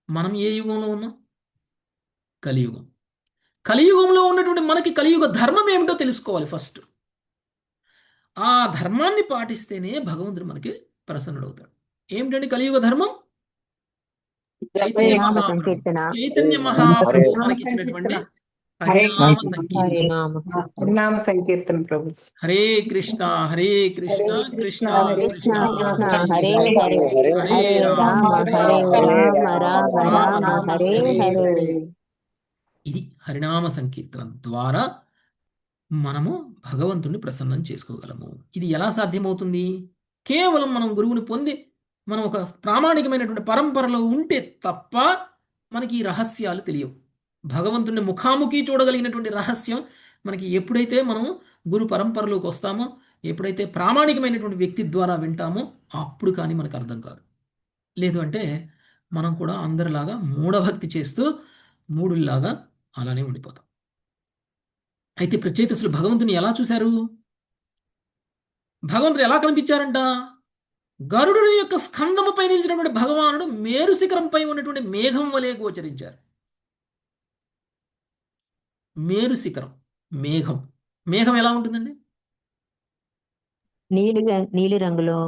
మనం ఏ యుగంలో ఉన్నాం? కలియుగం. కలియుగంలో ఉన్నటువంటి మనకి కలియుగ ధర్మం ఏమిటో తెలుసుకోవాలి ఫస్ట్. ఆ ధర్మాన్ని పాటిస్తేనే భగవంతుడు మనకి ప్రసన్నుడవుతాడు. ఏమిటండి కలియుగ ధర్మం? చైతన్య నామ మహాప్రభు, సంకీర్తన. చైతన్య మహాప్రభు మనకి ఇచ్చినటువంటి హరినామ సంకీర్తన. హరినామ. హరినామ సంకీర్తన ప్రభు. హరే కృష్ణ హరే కృష్ణ కృష్ణ కృష్ణ కృష్ణ కృష్ణ హరే హరే, హరే రామ హరే రామ రామ రామ హరే హరే. ఇది హరినామ సంకీర్తన ద్వారా మనము భగవంతుని ప్రసన్నం చేసుకోగలము. ఇది ఎలా సాధ్యమవుతుంది? కేవలం మనం గురువుని పొంది మనం ఒక ప్రామాణికమైనటువంటి పరంపరలో ఉంటే తప్ప మనకి ఈ రహస్యాలు తెలియవు. భగవంతుని ముఖాముఖి చూడగలిగినటువంటి రహస్యం మనకి ఎప్పుడైతే మనం గురు పరంపరలోకి వస్తామో, ఎప్పుడైతే ప్రామాణికమైనటువంటి వ్యక్తి ద్వారా వింటామో అప్పుడు కానీ మనకు అర్థం కాదు. లేదు అంటే మనం కూడా అందరిలాగా మూఢభక్తి చేస్తూ మూడుల్లాగా అలానే ఉండిపోతాం. అయితే ప్రచేతసులు భగవంతుని ఎలా చూశారు? భగవంతుడు ఎలా కనిపించారంట? గరుడుని యొక్క స్కందముపై నిలిచినటువంటి భగవానుడు మేరు శిఖరంపై ఉన్నటువంటి మేఘం వలె గోచరించారు. మేరు శిఖరం, మేఘం. మేఘం ఎలా ఉంటుందండి? నీలి నీలి రంగులో,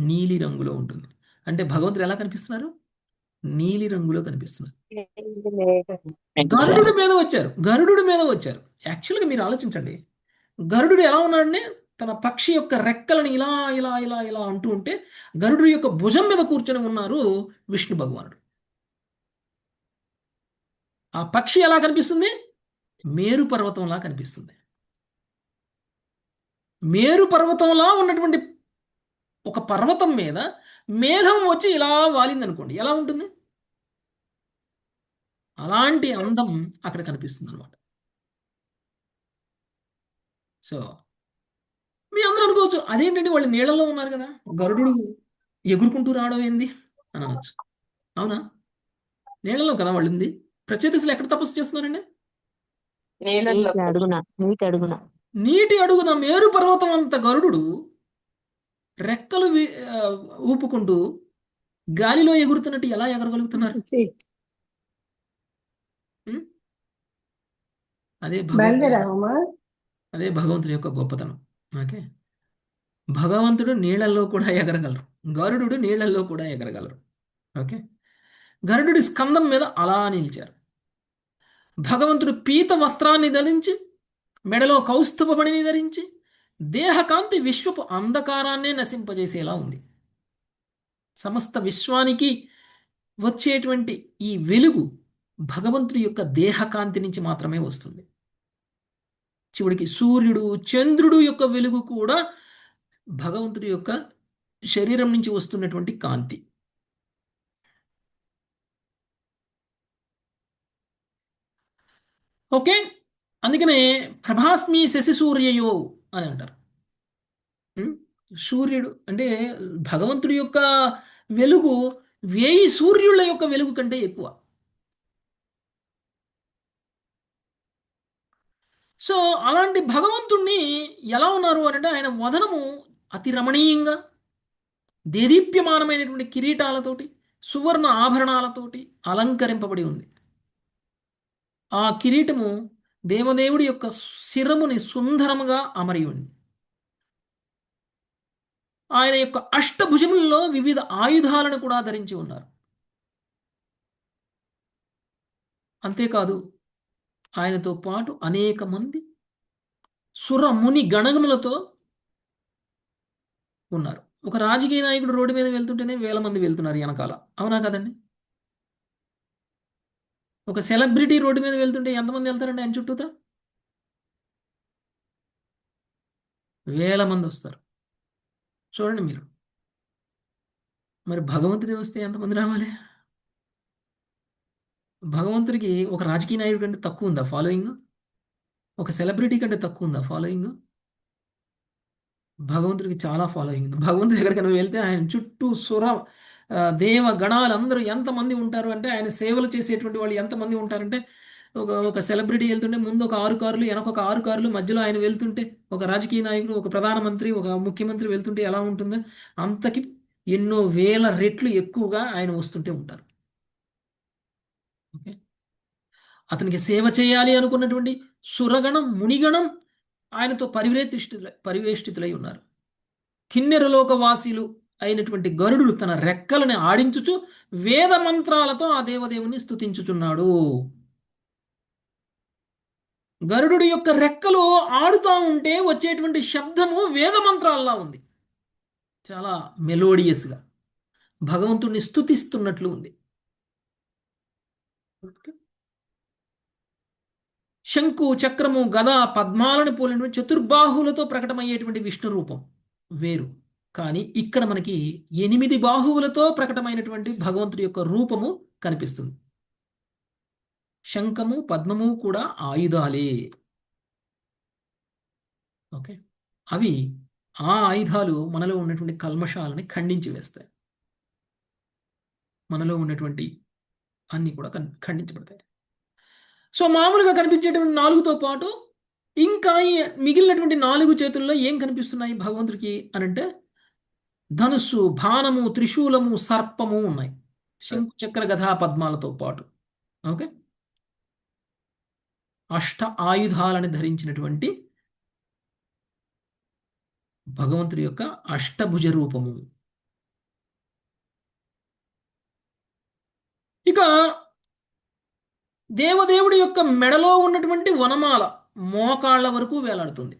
నీలి రంగులో ఉంటుంది. అంటే భగవంతుడు ఎలా కనిపిస్తున్నారు? నీలి రంగులో కనిపిస్తున్నారు. గరుడుడి మీద వచ్చారు, గరుడుడి మీద వచ్చారు. యాక్చువల్గా మీరు ఆలోచించండి, గరుడు ఎలా ఉన్నాడంటే తన పక్షి యొక్క రెక్కలను ఇలా ఇలా ఇలా ఇలా అంటూ ఉంటే గరుడు యొక్క భుజం మీద కూర్చొని ఉన్నారు విష్ణు భగవానుడు. ఆ పక్షి ఎలా కనిపిస్తుంది? మేరు పర్వతంలా కనిపిస్తుంది. మేరు పర్వతంలా ఉన్నటువంటి ఒక పర్వతం మీద మేఘం వచ్చి ఇలా వాలింది అనుకోండి, ఎలా ఉంటుంది? అలాంటి అందం అక్కడ కనిపిస్తుంది అనమాట. సో మీ అందరూ అనుకోవచ్చు, అదేంటంటే వాళ్ళు నీళ్ళల్లో ఉన్నారు కదా, గరుడు ఎగురుకుంటూ రావడం ఏంది అని అనొచ్చు. అవునా? నీళ్ళలో కదా వాళ్ళు ఉంది. ప్రచేతసులు ఎక్కడ తపస్సు చేస్తున్నారండి? నీళ్ళల్లో నీటి అడుగున నీటి అడుగున మేరు పర్వతం అంత గరుడు రెక్కలు ఊపుకుంటూ గాలిలో ఎగురుతున్నట్టు ఎలా ఎగరగలుగుతున్నారు? ఉం? అదే అదే భగవంతుడి యొక్క గొప్పతనం. ఓకే, భగవంతుడు నీళ్ళల్లో కూడా ఎగరగలరు, గరుడు నీళ్ళల్లో కూడా ఎగరగలరు. ఓకే, గరుడు స్కందం మీద అలా నిలిచారు. భగవంతుడు పీత వస్త్రాన్ని ధరించి, మెడలో కౌస్తుభమణిని ధరించి, దేహకాంతి విశ్వపు అంధకారాన్నే నశింపజేసేలా ఉంది. సమస్త విశ్వానికి వచ్చేటువంటి ఈ వెలుగు భగవంతుడి యొక్క దేహకాంతి నుంచి మాత్రమే వస్తుంది. చివరికి సూర్యుడు, చంద్రుడు యొక్క వెలుగు కూడా భగవంతుడి యొక్క శరీరం నుంచి వస్తున్నటువంటి కాంతి. ఓకే, అందుకనే ప్రభాస్మి శశి సూర్యయో అని అంటారు. సూర్యుడు అంటే భగవంతుడి యొక్క వెలుగు 1000 సూర్యుల యొక్క వెలుగు కంటే ఎక్కువ. సో అలాంటి భగవంతుణ్ణి ఎలా ఉన్నారు అని అంటే ఆయన వదనము అతి రమణీయంగా దేదీప్యమానమైనటువంటి కిరీటాలతోటి, సువర్ణ ఆభరణాలతోటి అలంకరింపబడి ఉంది. ఆ కిరీటము దేవదేవుడి యొక్క శిరముని సుందరముగా అమరి ఉంది. ఆయన యొక్క అష్టభుజములలో వివిధ ఆయుధాలను కూడా ధరించి ఉన్నారు. అంతేకాదు, ఆయనతో పాటు అనేక మంది సుర ముని గణగములతో ఉన్నారు. ఒక రాజకీయ నాయకుడు రోడ్డు మీద వెళ్తుంటేనే వేల మంది వెళ్తున్నారు వెనకాల, అవునా కదండి? ఒక సెలబ్రిటీ రోడ్డు మీద వెళ్తుంటే ఎంతమంది వెళ్తారండి ఆయన చుట్టూతో? వేల మంది వస్తారు. చూడండి మీరు, మరి భగవంతుడి వస్తే ఎంతమంది రావాలి? భగవంతుడికి ఒక రాజకీయ నాయకుడి కంటే తక్కువ ఉందా ఫాలోయింగ్? ఒక సెలబ్రిటీ కంటే తక్కువ ఉందా ఫాలోయింగ్? భగవంతుడికి చాలా ఫాలోయింగ్ ఉంది. భగవంతుడు ఎక్కడికైనా వెళ్తే ఆయన చుట్టూ దేవ గణాలు అందరూ ఎంతమంది ఉంటారు అంటే, ఆయన సేవలు చేసేటువంటి వాళ్ళు ఎంతమంది ఉంటారంటే, ఒక సెలబ్రిటీ వెళ్తుంటే ముందు ఒక 6 కార్లు, వెనక ఒక 6 కార్లు, మధ్యలో ఆయన వెళ్తుంటే ఒక రాజకీయ నాయకుడు, ఒక ప్రధానమంత్రి, ఒక ముఖ్యమంత్రి వెళ్తుంటే ఎలా ఉంటుందో అంతకి ఎన్నో వేల రెట్లు ఎక్కువగా ఆయన వస్తుంటే ఉంటారు. ఓకే, అతనికి సేవ చేయాలి అనుకున్నటువంటి సురగణం, మునిగణం ఆయనతో పరివేష్టితులై ఉన్నారు. కిన్నెరలోకవాసీలు అయినటువంటి గరుడు తన రెక్కలని ఆడించుచు వేద మంత్రాలతో ఆ దేవదేవుని స్తుతించుచున్నాడు. గరుడు యొక్క రెక్కలు ఆడుతూ ఉంటే వచ్చేటువంటి శబ్దము వేద మంత్రాల్లా ఉంది. చాలా మెలోడియస్గా భగవంతుణ్ణి స్తుతిస్తున్నట్లు ఉంది. శంకు, చక్రము, గద, పద్మాలను పోలినటువంటి చతుర్బాహువులతో ప్రకటమయ్యేటువంటి విష్ణు రూపం వేరు. కానీ ఇక్కడ మనకి 8 బాహువులతో ప్రకటమైనటువంటి భగవంతుడి యొక్క రూపము కనిపిస్తుంది. శంఖము, పద్మము కూడా ఆయుధాలే. ఓకే, అవి ఆ ఆయుధాలు మనలో ఉన్నటువంటి కల్మషాలని ఖండించి వేస్తాయి. మనలో ఉన్నటువంటి అన్నీ కూడా ఖండించబడతాయి. సో మామూలుగా కనిపించేటువంటి 4తో పాటు ఇంకా మిగిలినటువంటి 4 చేతుల్లో ఏం కనిపిస్తున్నాయి భగవంతుడికి అనంటే, ధనుస్సు, బాణము, త్రిశూలము, సర్పము ఉన్నాయి, శంకు, చక్ర, గదా, పద్మాలతో పాటు. ఓకే, అష్ట ఆయుధాలను ధరించినటువంటి భగవంతుడి యొక్క అష్టభుజ రూపము. ఇక దేవదేవుడి యొక్క మెడలో ఉన్నటువంటి వనమాల మోకాళ్ళ వరకు వేలాడుతుంది.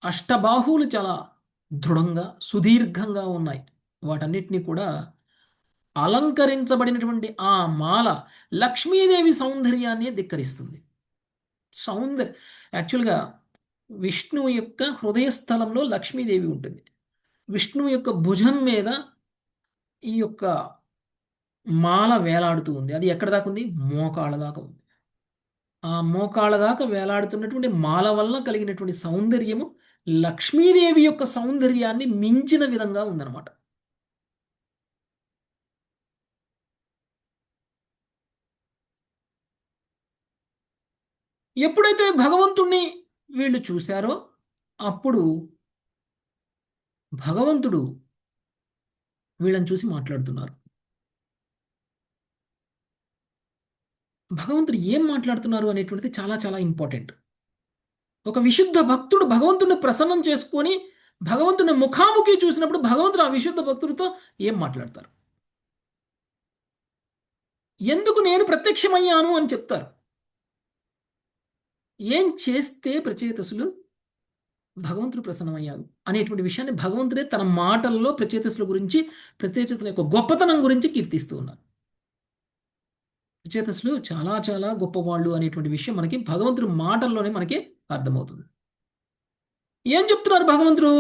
అష్టబాహువులు చాలా దృఢంగా సుదీర్ఘంగా ఉన్నాయి. వాటన్నిటినీ కూడా అలంకరించబడినటువంటి ఆ మాల లక్ష్మీదేవి సౌందర్యాన్ని ధిక్కరిస్తుంది. యాక్చువల్గా విష్ణువు యొక్క హృదయ స్థలంలో లక్ష్మీదేవి ఉంటుంది. విష్ణువు యొక్క భుజం మీద ఈ యొక్క మాల వేలాడుతూ ఉంది. అది ఎక్కడ దాకా ఉంది? మోకాళ్ళ దాకా ఉంది. ఆ మోకాళ్ళ దాకా వేలాడుతున్నటువంటి మాల వలన కలిగినటువంటి సౌందర్యము లక్ష్మీదేవి యొక్క సౌందర్యాన్ని మించిన విధంగా ఉందన్నమాట. ఎప్పుడైతే భగవంతుణ్ణి వీళ్ళు చూశారో అప్పుడు భగవంతుడు వీళ్ళని చూసి మాట్లాడుతున్నారు. భగవంతుడు ఏం మాట్లాడుతున్నారు అనేటువంటిది చాలా చాలా ఇంపార్టెంట్. ఒక విశుద్ధ భక్తుడు భగవంతుడిని ప్రసన్నం చేసుకొని భగవంతుని ముఖాముఖి చూసినప్పుడు భగవంతుడు ఆ విశుద్ధ భక్తుడితో ఏం మాట్లాడతారు? ఎందుకు నేను ప్రత్యక్షమయ్యాను అని చెప్తారు. ఏం చేస్తే ప్రచేతసులు భగవంతుడు ప్రసన్నమయ్యారు అనేటువంటి విషయాన్ని భగవంతుడే తన మాటల్లో ప్రచేతసుల గురించి, ప్రచేతసుల యొక్క గొప్పతనం గురించి కీర్తిస్తూ ఉన్నారు. ప్రచేతసులు చాలా చాలా గొప్పవాళ్ళు అనేటువంటి విషయం మనకి భగవంతుడి మాటల్లోనే మనకి అర్థమవుతుంది. ఏం చెప్తున్నారు భగవంతుడు?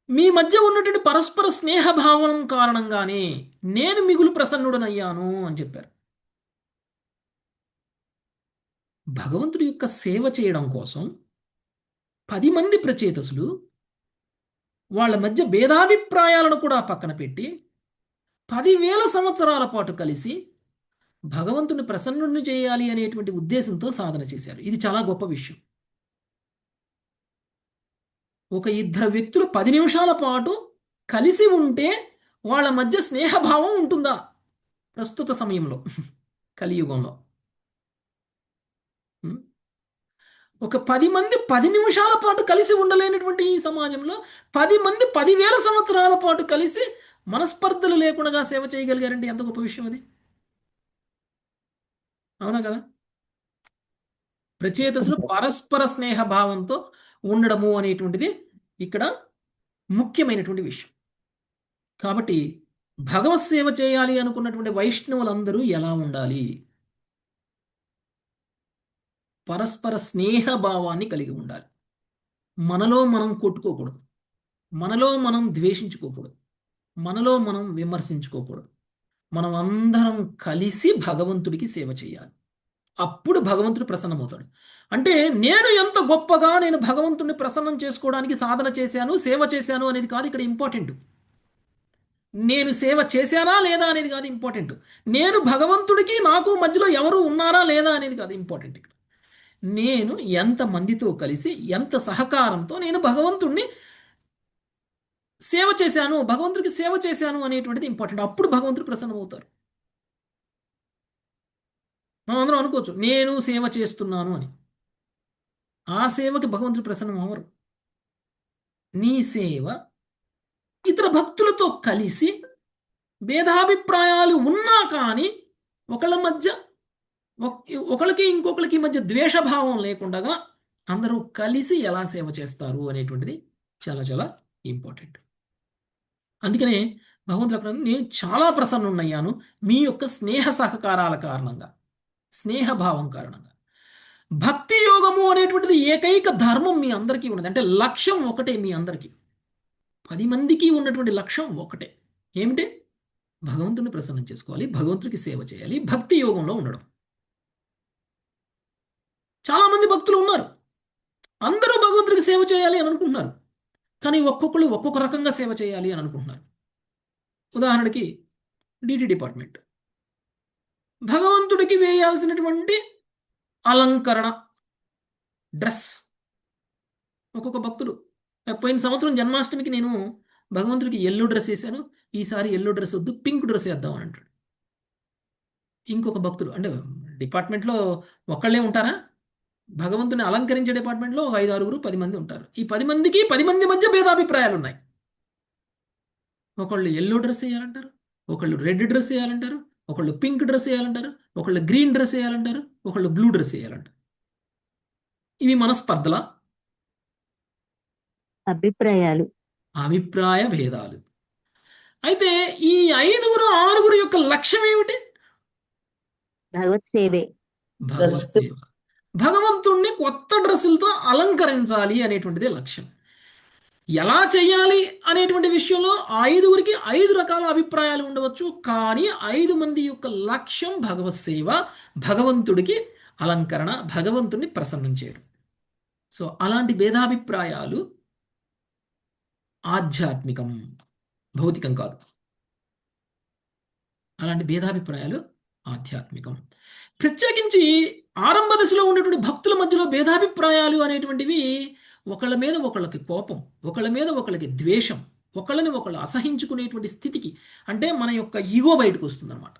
మీ మధ్య ఉన్నటువంటి పరస్పర స్నేహభావం కారణంగానే నేను మిగులు ప్రసన్నుడనయ్యాను అని చెప్పారు. భగవంతుడి యొక్క సేవ చేయడం కోసం 10 మంది ప్రచేతసులు వాళ్ళ మధ్య భేదాభిప్రాయాలను కూడా పక్కన పెట్టి 10,000 సంవత్సరాల పాటు కలిసి భగవంతుని ప్రసన్నుడిని చేయాలి అనేటువంటి ఉద్దేశంతో సాధన చేశారు. ఇది చాలా గొప్ప విషయం. ఒక ఇద్దరు వ్యక్తులు 10 నిమిషాల పాటు కలిసి ఉంటే వాళ్ళ మధ్య స్నేహభావం ఉంటుందా ప్రస్తుత సమయంలో కలియుగంలో? ఒక 10 మంది 10 నిమిషాల పాటు కలిసి ఉండలేనటువంటి ఈ సమాజంలో 10 మంది 10,000 సంవత్సరాల పాటు కలిసి మనస్పర్ధలు లేకుండా సేవ చేయగలిగారంటే ఎంత గొప్ప విషయం అది. అవునా కదా? ప్రచేతసులు పరస్పర స్నేహ భావంతో ఉండడము అనేటువంటిది ఇక్కడ ముఖ్యమైనటువంటి విషయం. కాబట్టి భగవత్ సేవ చేయాలి అనుకున్నటువంటి వైష్ణవులందరూ ఎలా ఉండాలి? పరస్పర స్నేహ భావాన్ని కలిగి ఉండాలి. మనలో మనం కొట్టుకోకూడదు, మనలో మనం ద్వేషించుకోకూడదు, మనలో మనం విమర్శించుకోకూడదు. మనం అందరం కలిసి భగవంతుడికి సేవ చేయాలి. అప్పుడు భగవంతుడు ప్రసన్నమవుతాడు. అంటే నేను ఎంత గొప్పగా నేను భగవంతుడిని ప్రసన్నం చేసుకోవడానికి సాధన చేశాను, సేవ చేశాను అనేది కాదు ఇక్కడ ఇంపార్టెంట్. నేను సేవ చేశానా లేదా అనేది కాదు ఇంపార్టెంట్. నేను భగవంతుడికి నాకు మధ్యలో ఎవరు ఉన్నారా లేదా అనేది కాదు ఇంపార్టెంట్. ఇక్కడ నేను ఎంత మందితో కలిసి ఎంత సహకారంతో నేను భగవంతుడిని సేవ చేశాను, భగవంతుడికి సేవ చేశాను అనేటువంటిది ఇంపార్టెంట్. అప్పుడు భగవంతుడు ప్రసన్నమవుతారు. మనం అందరం అనుకోవచ్చు నేను సేవ చేస్తున్నాను అని. ఆ సేవకి భగవంతుడు ప్రసన్నం అవ్వరు. నీ సేవ ఇతర భక్తులతో కలిసి భేదాభిప్రాయాలు ఉన్నా కానీ ఒకళ్ళకి ఇంకొకరికి మధ్య ద్వేషభావం లేకుండా అందరూ కలిసి ఎలా సేవ చేస్తారు అనేటువంటిది చాలా చాలా ఇంపార్టెంట్. అందుకనే భగవంతుడు అక్కడ నేను చాలా ప్రసన్నున్నయ్యాను మీ యొక్క స్నేహ సహకారాల కారణంగా, స్నేహభావం కారణంగా. భక్తి యోగము అనేటువంటిది ఏకైక ధర్మం మీ అందరికీ ఉన్నది. అంటే లక్ష్యం ఒకటే మీ అందరికీ, 10 మందికి ఉన్నటువంటి లక్ష్యం ఒకటే. ఏమిటి? భగవంతుని ప్రసన్నం చేసుకోవాలి, భగవంతుడికి సేవ చేయాలి, భక్తి యోగంలో ఉండడం. చాలా మంది భక్తులు ఉన్నారు, అందరూ భగవంతుడికి సేవ చేయాలి అని అనుకుంటున్నారు, కానీ ఒక్కొక్కరు ఒక్కొక్క రకంగా సేవ చేయాలి అని అనుకుంటున్నారు. ఉదాహరణకి డిటి డిపార్ట్మెంట్ భగవంతుడికి వేయాల్సినటువంటి అలంకరణ డ్రెస్ ఒక్కొక్క భక్తుడు, పోయిన సంవత్సరం జన్మాష్టమికి నేను భగవంతుడికి ఎల్లో డ్రెస్ వేసాను, ఈసారి ఎల్లో డ్రెస్ వద్దు పింక్ డ్రెస్ వేద్దాం అని అంటాడు. ఇంకొక భక్తుడు, అంటే డిపార్ట్మెంట్లో ఒక్కళ్ళే ఉంటారా? భగవంతుని అలంకరించే డిపార్ట్మెంట్లో ఒక 5-6, 10 మంది ఉంటారు. ఈ 10 మందికి 10 మంది మధ్య భేదాభిప్రాయాలు ఉన్నాయి. ఒకళ్ళు ఎల్లో డ్రెస్ వేయాలంటారు, ఒకళ్ళు రెడ్ డ్రెస్ వేయాలంటారు, ఒకళ్ళు పింక్ డ్రెస్ వేయాలంటారు, ఒకళ్ళు గ్రీన్ డ్రెస్ వేయాలంటారు, ఒకళ్ళు బ్లూ డ్రెస్ వేయాలంటారు. ఇవి మన స్పర్ధల, అభిప్రాయాలు. అభిప్రాయ భేదాలు. అయితే ఈ 5-6 యొక్క లక్ష్యం ఏమిటి? భగవత్ సేవే. భగవత్ సేవ. భగవంతుణ్ణి కొత్త డ్రెస్సులతో అలంకరించాలి అనేటువంటిదే లక్ష్యం. ఎలా చేయాలి అనేటువంటి విషయంలో 5 5 రకాల అభిప్రాయాలు ఉండవచ్చు. కానీ 5 యొక్క లక్ష్యం భగవత్ సేవ, భగవంతుడికి అలంకరణ, భగవంతుడిని ప్రసన్నం చేయడం. సో అలాంటి భేదాభిప్రాయాలు ఆధ్యాత్మికం, భౌతికం కాదు. అలాంటి భేదాభిప్రాయాలు ఆధ్యాత్మికం. ప్రత్యేకించి ఆరంభ దశలో ఉన్నటువంటి భక్తుల మధ్యలో భేదాభిప్రాయాలు అనేటువంటివి ఒకళ్ళ మీద ఒకళ్ళకి కోపం, ఒకళ్ళ మీద ఒకళ్ళకి ద్వేషం, ఒకళ్ళని ఒకళ్ళు అసహించుకునేటువంటి స్థితికి, అంటే మన యొక్క ఈగో బయటకు వస్తుందన్నమాట.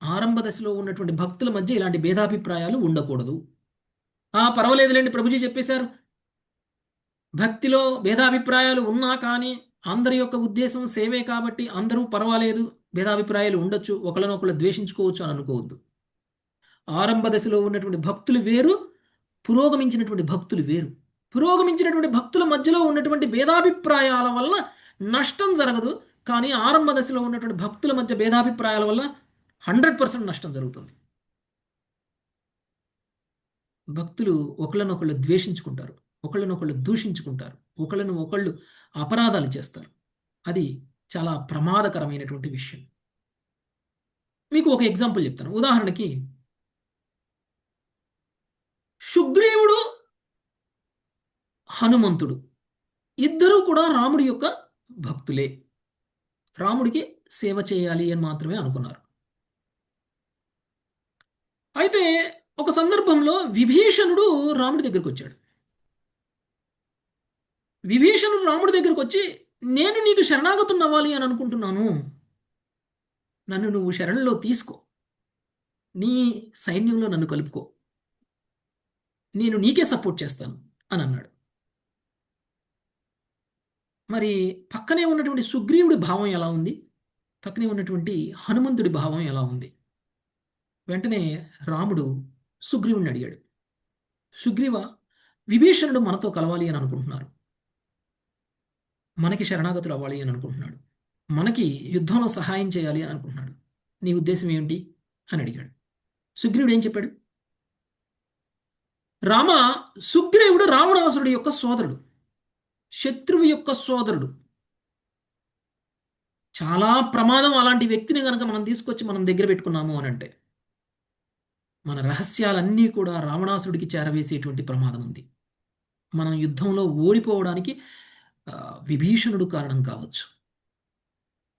ఆరంభ దశలో ఉన్నటువంటి భక్తుల మధ్య ఇలాంటి భేదాభిప్రాయాలు ఉండకూడదు. పర్వాలేదులేండి, ప్రభుజీ చెప్పేశారు, భక్తిలో భేదాభిప్రాయాలు ఉన్నా కానీ అందరి యొక్క ఉద్దేశం సేవే కాబట్టి అందరూ పర్వాలేదు, భేదాభిప్రాయాలు ఉండొచ్చు, ఒకళ్ళనొకళ్ళు ద్వేషించుకోవచ్చు అని అనుకోవద్దు. ఆరంభ దశలో ఉన్నటువంటి భక్తులు వేరు, పురోగమించినటువంటి భక్తులు వేరు. పురోగమించినటువంటి భక్తుల మధ్యలో ఉన్నటువంటి భేదాభిప్రాయాల వల్ల నష్టం జరగదు, కానీ ఆరంభ దశలో ఉన్నటువంటి భక్తుల మధ్య భేదాభిప్రాయాల వల్ల 100% నష్టం జరుగుతుంది. భక్తులు ఒకళ్ళనొకళ్ళు ద్వేషించుకుంటారు, ఒకళ్ళనొకళ్ళు దూషించుకుంటారు, ఒకళ్ళను ఒకళ్ళు అపరాధాలు చేస్తారు. అది చాలా ప్రమాదకరమైనటువంటి విషయం. మీకు ఒక ఎగ్జాంపుల్ చెప్తాను. ఉదాహరణకి సుగ్రీవుడు, హనుమంతుడు ఇద్దరూ కూడా రాముడి యొక్క భక్తులే. రాముడికి సేవ చేయాలి అని మాత్రమే అనుకున్నారు. అయితే ఒక సందర్భంలో విభీషణుడు రాముడి దగ్గరికి వచ్చాడు. విభీషణుడు రాముడి దగ్గరికి వచ్చి, నేను నీకు శరణాగతుని అవ్వాలి అని అనుకుంటున్నాను, నన్ను నువ్వు శరణులో తీసుకో, నీ సైన్యంలో నన్ను కలుపుకో, నేను నీకే సపోర్ట్ చేస్తాను అని అన్నాడు. మరి పక్కనే ఉన్నటువంటి సుగ్రీవుడి భావం ఎలా ఉంది, పక్కనే ఉన్నటువంటి హనుమంతుడి భావం ఎలా ఉంది? వెంటనే రాముడు సుగ్రీవుడిని అడిగాడు, సుగ్రీవ, విభీషణుడు మనతో కలవాలి అని అనుకుంటున్నారు, మనకి శరణాగతులు అవ్వాలి అని అనుకుంటున్నాడు, మనకి యుద్ధంలో సహాయం చేయాలి అని అనుకుంటున్నాడు, నీ ఉద్దేశం ఏమిటి అని అడిగాడు. సుగ్రీవుడు ఏం చెప్పాడు? రామ, సుగ్రీవుడు రావణాసురుడి యొక్క సోదరుడు, శత్రువు యొక్క సోదరుడు. చాలా ప్రమాదం అలాంటి వ్యక్తిని కనుక మనం తీసుకొచ్చి మనం దగ్గర పెట్టుకున్నాము అని అంటే మన రహస్యాలన్నీ కూడా రావణాసురుడికి చేరవేసేటువంటి ప్రమాదం ఉంది. మనం యుద్ధంలో ఓడిపోవడానికి విభీషణుడు కారణం కావచ్చు.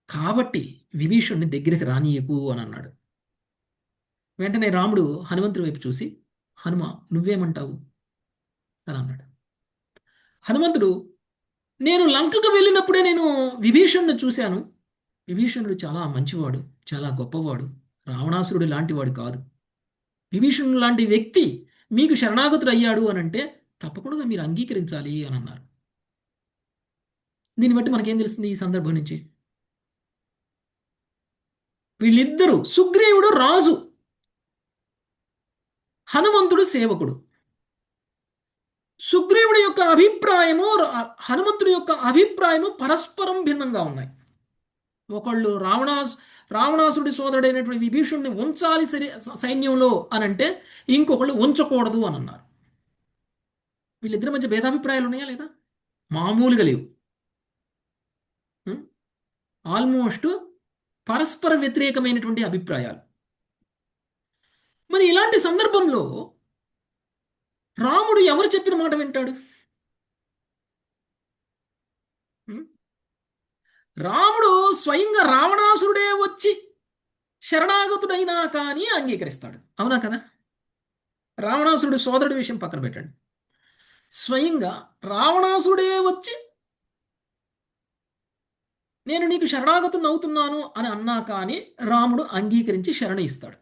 కాబట్టి విభీషణుని దగ్గరికి రానియకు అని అన్నాడు. వెంటనే రాముడు హనుమంతుడి వైపు చూసి, హనుమ, నువ్వేమంటావు అని అన్నాడు. హనుమంతుడు, నేను లంకకు వెళ్ళినప్పుడే నేను విభీషణుని చూశాను. విభీషణుడు చాలా మంచివాడు, చాలా గొప్పవాడు, రావణాసురుడు లాంటివాడు కాదు. విభీషణుడు లాంటి వ్యక్తి మీకు శరణాగతుడు అయ్యాడు అని అంటే తప్పకుండా మీరు అంగీకరించాలి అని అన్నారు. దీన్ని బట్టి మనకేం తెలుస్తుంది ఈ సందర్భం నుంచి? వీళ్ళిద్దరూ, సుగ్రీవుడు రాజు, హనుమంతుడు సేవకుడు. సుగ్రీవుడి యొక్క అభిప్రాయము, హనుమంతుడి యొక్క అభిప్రాయము పరస్పరం భిన్నంగా ఉన్నాయి. ఒకళ్ళు రావణాసురుడి సోదరుడైనటువంటి విభీషణుడిని ఉంచాలి సైన్యంలో అని అంటే, ఇంకొకళ్ళు ఉంచకూడదు అని అన్నారు. వీళ్ళిద్దరి మధ్య భేదాభిప్రాయాలు ఉన్నాయా లేదా? మామూలుగా లేవు. ఆల్మోస్ట్ పరస్పర వ్యతిరేకమైనటువంటి అభిప్రాయాలు. మరి ఇలాంటి సందర్భంలో రాముడు ఎవరు చెప్పిన మాట వింటాడు? రాముడు స్వయంగా రావణాసురుడే వచ్చి శరణాగతుడైనా కానీ అంగీకరిస్తాడు. అవునా కదా? రావణాసురుడు సోదరుడి విషయం పక్కన పెట్టండి. స్వయంగా రావణాసురుడే వచ్చి నేను నీకు శరణాగతుని అవుతున్నాను అని అన్నా కానీ రాముడు అంగీకరించి శరణ ఇస్తాడు.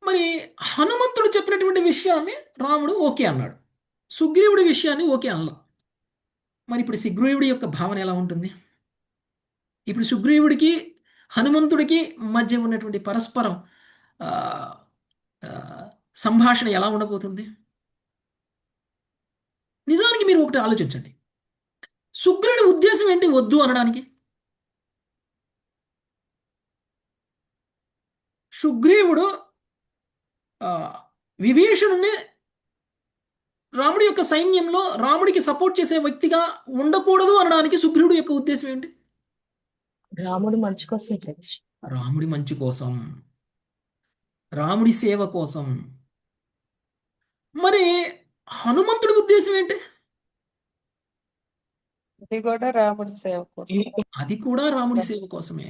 మరి హనుమంతుడు చెప్పినటువంటి విషయాన్ని రాముడు ఓకే అన్నాడు, సుగ్రీవుడి విషయాన్ని ఓకే అన్నా. మరి ఇప్పుడు సుగ్రీవుడి యొక్క భావన ఎలా ఉంటుంది? ఇప్పుడు సుగ్రీవుడికి హనుమంతుడికి మధ్య ఉన్నటువంటి పరస్పరం ఆ, ఆ, సంభాషణ ఎలా ఉండబోతుంది? నిజానికి మీరు ఒకటి ఆలోచించండి. సుగ్రీవుడి ఉద్దేశం ఏంటి వద్దు అనడానికి? సుగ్రీవుడు ఆ, విభీషణుని రాముడి యొక్క సైన్యంలో రాముడికి సపోర్ట్ చేసే వ్యక్తిగా ఉండకూడదు అనడానికి సుగ్రీవుడి యొక్క ఉద్దేశం ఏంటి? రాముడు మంచి కోసం రాముడి మంచి కోసం, రాముడి సేవ కోసం. మరి హనుమంతుడి ఉద్దేశం ఏంటి? ఇది కూడా రాముడి సేవ కోసం. అది కూడా రాముడి సేవ కోసమే.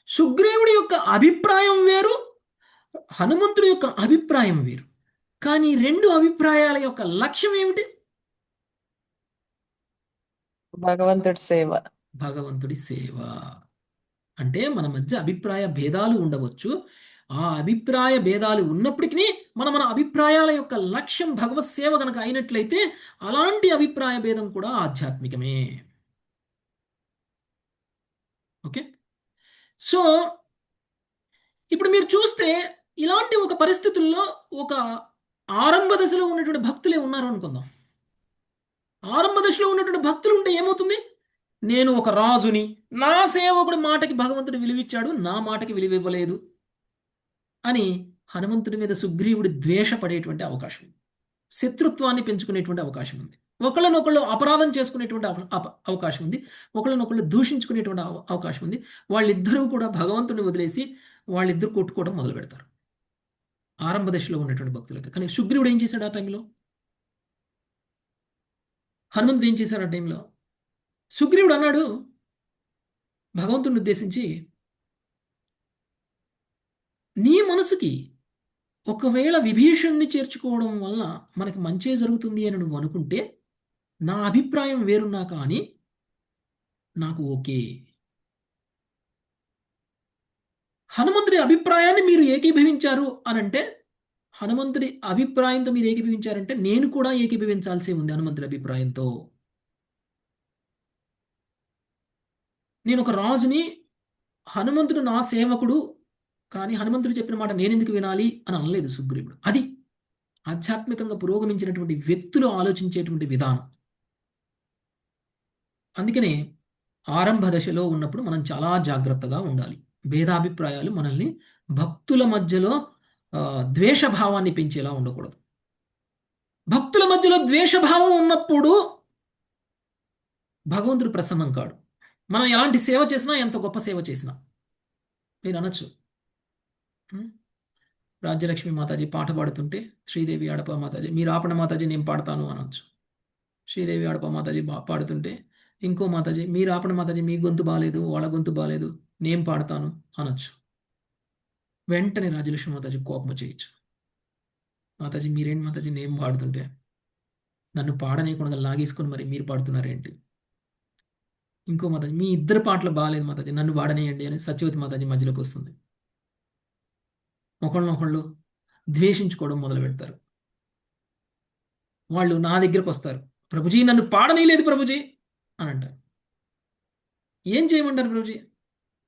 సుగ్రీవుడి యొక్క అభిప్రాయం వేరు, హనుమంతుడి యొక్క అభిప్రాయం వేరు. కానీ రెండు అభిప్రాయాల యొక్క లక్ష్యం ఏమిటి? భగవంతుడి సేవ. భగవంతుడి సేవ. అంటే మన మధ్య అభిప్రాయ భేదాలు ఉండవచ్చు. ఆ అభిప్రాయ భేదాలు ఉన్నప్పటికీ మన అభిప్రాయాల యొక్క లక్ష్యం భగవత్ సేవ కనుక అయినట్లయితే అలాంటి అభిప్రాయ భేదం కూడా ఆధ్యాత్మికమే. ఓకే, సో ఇప్పుడు మీరు చూస్తే ఇలాంటి ఒక పరిస్థితుల్లో ఒక ఆరంభ దశలో ఉన్నటువంటి భక్తులే ఉన్నారు అనుకుందాం. ఆరంభ దశలో ఉన్నటువంటి భక్తులు ఉంటే ఏమవుతుంది? నేను ఒక రాజుని, నా సేవకుడి మాటకి భగవంతుడు విలువిచ్చాడు, నా మాటకి విలువ ఇవ్వలేదు అని హనుమంతుడి మీద సుగ్రీవుడు ద్వేషపడేటువంటి అవకాశం ఉంది. శత్రుత్వాన్ని పెంచుకునేటువంటి అవకాశం ఉంది. ఒకళ్ళనొకళ్ళు అపరాధం చేసుకునేటువంటి అవకాశం ఉంది. ఒకళ్ళనొకళ్ళు దూషించుకునేటువంటి అవకాశం ఉంది. వాళ్ళిద్దరూ కూడా భగవంతుడిని వదిలేసి వాళ్ళిద్దరు కొట్టుకోవడం మొదలు పెడతారు, ఆరంభ దశలో ఉన్నటువంటి భక్తులైతే. కానీ సుగ్రీవుడు ఏం చేశాడు ఆ టైంలో? హనుమంతుడు ఏం చేశాడు ఆ టైంలో? సుగ్రీవుడు అన్నాడు భగవంతుడిని ఉద్దేశించి, నీ మనసుకి ఒకవేళ విభీషణ్ణి చేర్చుకోవడం వల్ల మనకి మంచే జరుగుతుంది అని నువ్వు అనుకుంటే, నా అభిప్రాయం వేరున్నా కానీ నాకు ఓకే. హనుమంతుడి అభిప్రాయాన్ని మీరు ఏకీభవించారు అనంటే, హనుమంతుడి అభిప్రాయంతో మీరు ఏకీభవించారంటే నేను కూడా ఏకీభవించాల్సి ఉంది హనుమంతుడి అభిప్రాయంతో. నేను ఒక రాజుని, హనుమంతుడు నా సేవకుడు, కానీ హనుమంతుడు చెప్పిన మాట నేనెందుకు వినాలి అని అనలేదు సుగ్రీవుడు. అది ఆధ్యాత్మికంగా పురోగమించినటువంటి వ్యక్తులు ఆలోచించేటువంటి విధానం. అందుకనే ఆరంభ దశలో ఉన్నప్పుడు మనం చాలా జాగ్రత్తగా ఉండాలి. భేదాభిప్రాయాలు మనల్ని భక్తుల మధ్యలో ద్వేషభావాన్ని పెంచేలా ఉండకూడదు. భక్తుల మధ్యలో ద్వేషభావం ఉన్నప్పుడు భగవంతుడు ప్రసన్నం కాడు. మనం ఎలాంటి సేవ చేసినా, ఎంత గొప్ప సేవ చేసినా. మీరు అనొచ్చు, రాజ్యలక్ష్మి మాతాజీ పాట పాడుతుంటే శ్రీదేవి ఆడప మాతాజీ మీరు ఆపణ మాతాజీ నేను పాడతాను అనొచ్చు. శ్రీదేవి ఆడప మాతాజీ పాడుతుంటే ఇంకో మాతాజీ మీరు ఆపణ మాతాజీ మీ గొంతు బాగాలేదు, వాళ్ళ గొంతు బాగాలేదు, నేను పాడతాను అనొచ్చు. వెంటనే రాజ్యలక్ష్మి మాతాజీ కోపం చేయొచ్చు. మాతాజీ మీరేంటి మాతాజీ నేను పాడుతుంటే నన్ను పాడనేకుండా లాగేసుకొని మరి మీరు పాడుతున్నారేంటి? ఇంకో మాతాజీ మీ ఇద్దరు పాటలు బాగాలేదు మాతాజీ నన్ను పాడనేయండి అని సత్యవతి మాతాజీ మధ్యలోకి వస్తుంది. ఒకళ్ళనొకళ్ళు ద్వేషించుకోవడం మొదలు పెడతారు. వాళ్ళు నా దగ్గరకు వస్తారు, ప్రభుజీ నన్ను పాడనేయలేదు ప్రభుజీ అని అంటారు. ఏం చేయమంటారు ప్రభుజీ?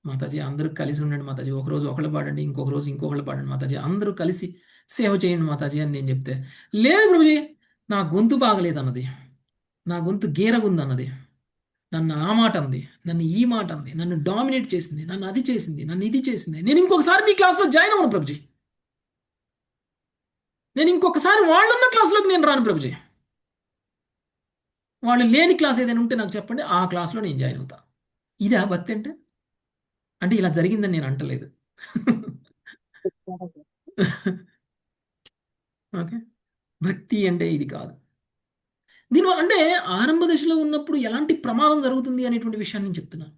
మాతాజీ అందరూ కలిసి ఉండండి మాతాజీ, ఒకరోజు ఒకళ్ళు పాడండి, ఇంకొక రోజు ఇంకొకళ్ళు పాడండి మాతాజీ, అందరూ కలిసి సేవ చేయండి మాతాజీ అని నేను చెప్తే, లేదు ప్రభుజీ నా గొంతు బాగలేదు అన్నది, నా గొంతు గీరగుంది అన్నది, నన్ను ఆ మాట అంది, నన్ను ఈ మాట అంది, నన్ను డామినేట్ చేసింది, నన్ను అది చేసింది, నన్ను ఇది చేసింది, నేను ఇంకొకసారి మీ క్లాస్లో జాయిన్ అవ్వను ప్రభుజీ, నేను ఇంకొకసారి వాళ్ళున్న క్లాస్లోకి నేను రాను ప్రభుజీ, వాళ్ళు లేని క్లాస్ ఏదైనా ఉంటే నాకు చెప్పండి, ఆ క్లాస్లో నేను జాయిన్ అవుతా. ఇదా భక్తి అంటే? అంటే ఇలా జరిగిందని నేను అంటలేదు. ఓకే, భక్తి అంటే ఇది కాదు. దీనివల్ల అంటే ఆరంభ దశలో ఉన్నప్పుడు ఎలాంటి ప్రమాదం జరుగుతుంది అనేటువంటి విషయాన్ని నేను చెప్తున్నాను.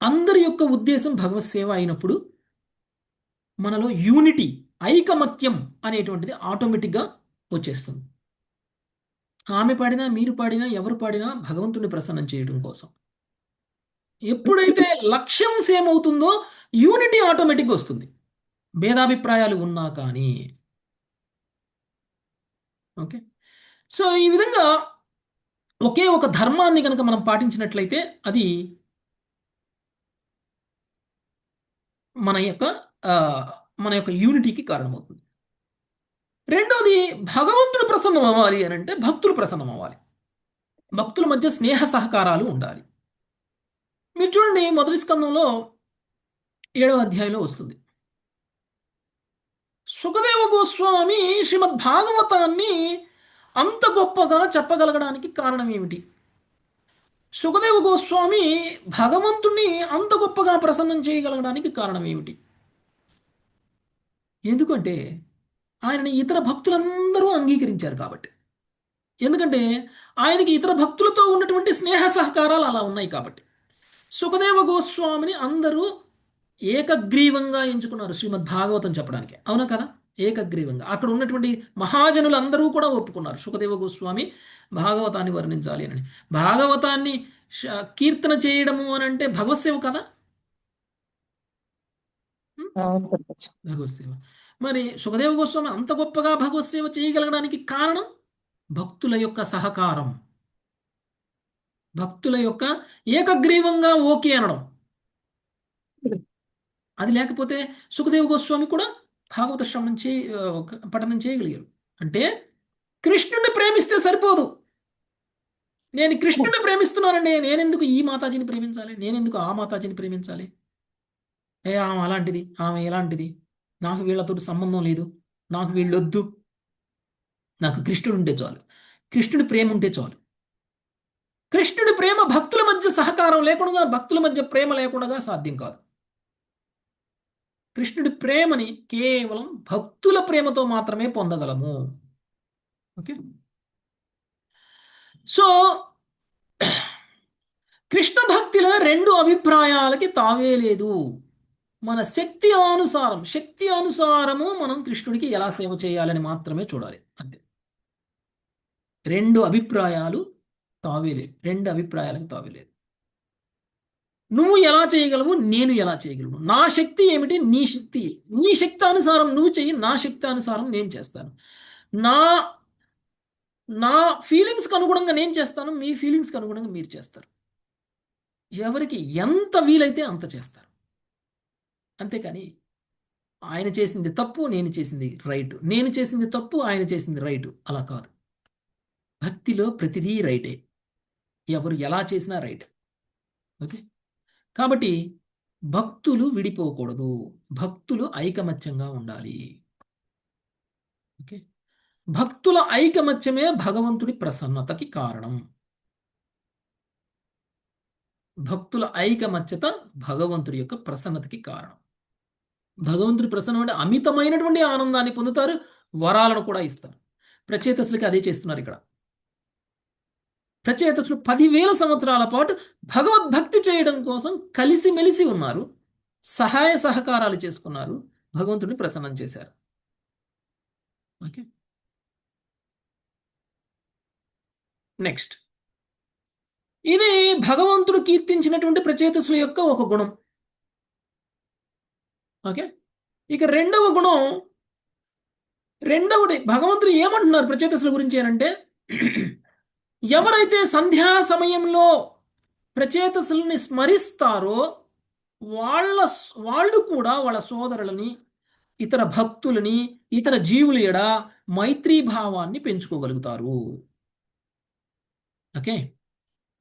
అందరి యొక్క ఉద్దేశం భగవత్ సేవ అయినప్పుడు మనలో యూనిటీ, ఐకమత్యం అనేటువంటిది ఆటోమేటిక్గా వచ్చేస్తుంది. ఆమె పాడినా, మీరు పాడినా, ఎవరు పాడినా భగవంతుని ప్రసన్నం చేయడం కోసం. ఎప్పుడైతే లక్ష్యం సేమ్ అవుతుందో యూనిటీ ఆటోమేటిక్గా వస్తుంది, భేదాభిప్రాయాలు ఉన్నా కానీ. ఓకే, సో ఈ విధంగా ఒకే ఒక ధర్మాన్ని కనుక మనం పాటించినట్లయితే అది మన యొక్క ఆ, మన యొక్క యూనిటీకి కారణమవుతుంది. రెండోది, భగవంతుడు ప్రసన్నం అవ్వాలి అని అంటే భక్తులు ప్రసన్నం అవ్వాలి. భక్తుల మధ్య స్నేహ సహకారాలు ఉండాలి. మీరు చూడండి, మొదటి స్కందంలో 7వ అధ్యాయంలో వస్తుంది. సుఖదేవ గోస్వామి శ్రీమద్ భాగవతాన్ని అంత గొప్పగా చెప్పగలగడానికి కారణం ఏమిటి? సుఖదేవ గోస్వామి భగవంతుణ్ణి అంత గొప్పగా ప్రసన్నం చేయగలగడానికి కారణం ఏమిటి? ఎందుకంటే ఆయనని ఇతర భక్తులందరూ అంగీకరించారు కాబట్టి. ఎందుకంటే ఆయనకి ఇతర భక్తులతో ఉన్నటువంటి స్నేహ సహకారాలు అలా ఉన్నాయి కాబట్టి. సుఖదేవ గోస్వామిని అందరూ ఏకగ్రీవంగా ఎంచుకున్నారు శ్రీమద్ భాగవతం చెప్పడానికి. అవునా కదా? ఏకగ్రీవంగా అక్కడ ఉన్నటువంటి మహాజనులు అందరూ కూడా ఒప్పుకున్నారు సుఖదేవ గోస్వామి భాగవతాన్ని వర్ణించాలి అని. భాగవతాన్ని కీర్తన చేయడము అని అంటే భగవత్ సేవ కదా. అవును గురుజీ. భగవత్ సేవ. మరి సుఖదేవ గోస్వామి అంత గొప్పగా భగవత్ సేవ చేయగలగడానికి కారణం భక్తుల యొక్క సహకారం, భక్తుల యొక్క ఏకగ్రీవంగా ఓకే అనడం. అది లేకపోతే సుఖదేవ గోస్వామి కూడా భాగవత శ్రవణం పఠనం చేయగలిగారు. అంటే కృష్ణుడిని ప్రేమిస్తే సరిపోదు. నేను కృష్ణుడిని ప్రేమిస్తున్నానండి, నేనెందుకు ఈ మాతాజీని ప్రేమించాలి, నేనెందుకు ఆ మాతాజీని ప్రేమించాలి, ఆమె అలాంటిది, ఆమె ఎలాంటిది, నాకు వీళ్ళతో సంబంధం లేదు, నాకు వీళ్ళొద్దు, నాకు కృష్ణుడు ఉంటే చాలు, కృష్ణుడి ప్రేమ ఉంటే చాలు. కృష్ణుడి ప్రేమ భక్తుల మధ్య సహకారం లేకుండా, భక్తుల మధ్య ప్రేమ లేకుండా సాధ్యం కాదు. కృష్ణుడి ప్రేమని కేవలం భక్తుల ప్రేమతో మాత్రమే పొందగలము. ఓకే. సో కృష్ణ భక్తిలో రెండు అభిప్రాయాలకి తావే లేదు. మన శక్తి అనుసారము మనం కృష్ణుడికి ఎలా సేవ చేయాలని మాత్రమే చూడాలి, అంతే. రెండు అభిప్రాయాలకు తావేలేదు. నువ్వు ఎలా చేయగలవు, నేను ఎలా చేయగలను, నా శక్తి ఏమిటి, నీ శక్తి అనుసారం నువ్వు చెయ్యి, నా శక్తి అనుసారం నేను చేస్తాను, నా నా ఫీలింగ్స్కి అనుగుణంగా నేను చేస్తాను, మీ ఫీలింగ్స్కి అనుగుణంగా మీరు చేస్తారు. ఎవరికి ఎంత వీలైతే అంత చేస్తారు. అంతేకాని ఆయన చేసింది తప్పు, నేను చేసింది రైట్, నేను చేసింది తప్పు, ఆయన చేసింది రైట్, అలా కాదు. భక్తిలో ప్రతిదీ రైటే, ఎవరు ఎలా చేసినా రైట్. ఓకే. కాబట్టి భక్తులు విడిపోకూడదు, భక్తులు ఐకమత్యంగా ఉండాలి. ఓకే. భక్తుల ఐకమత్యమే భగవంతుడి ప్రసన్నతకి కారణం. భక్తుల ఐకమత్యత భగవంతుడి యొక్క ప్రసన్నతకి కారణం. భగవంతుడి ప్రసన్నం అంటే అమితమైనటువంటి ఆనందాన్ని పొందుతారు, వరాలను కూడా ఇస్తారు. ప్రచేతసులకి అదే చేస్తున్నారు ఇక్కడ. ప్రచేతసులు 10,000 సంవత్సరాల పాటు భగవద్భక్తి చేయడం కోసం కలిసిమెలిసి ఉన్నారు, సహాయ సహకారాలు చేసుకున్నారు, భగవంతుడిని ప్రసన్నం చేశారు. ఓకే. నెక్స్ట్, ఇది భగవంతుడు కీర్తించినటువంటి ప్రచేతసుల యొక్క ఒక గుణం. ఓకే. ఇక రెండవది భగవంతుడు ఏమంటున్నారు ప్రచేతసుల గురించి అంటే, ఎవరైతే సంధ్యా సమయంలో ప్రచేతసుల్ని స్మరిస్తారో వాళ్ళు కూడా వాళ్ళ సోదరులని, ఇతర భక్తులని, ఇతర జీవుల ఎడ మైత్రీభావాన్ని పెంచుకోగలుగుతారు. ఓకే.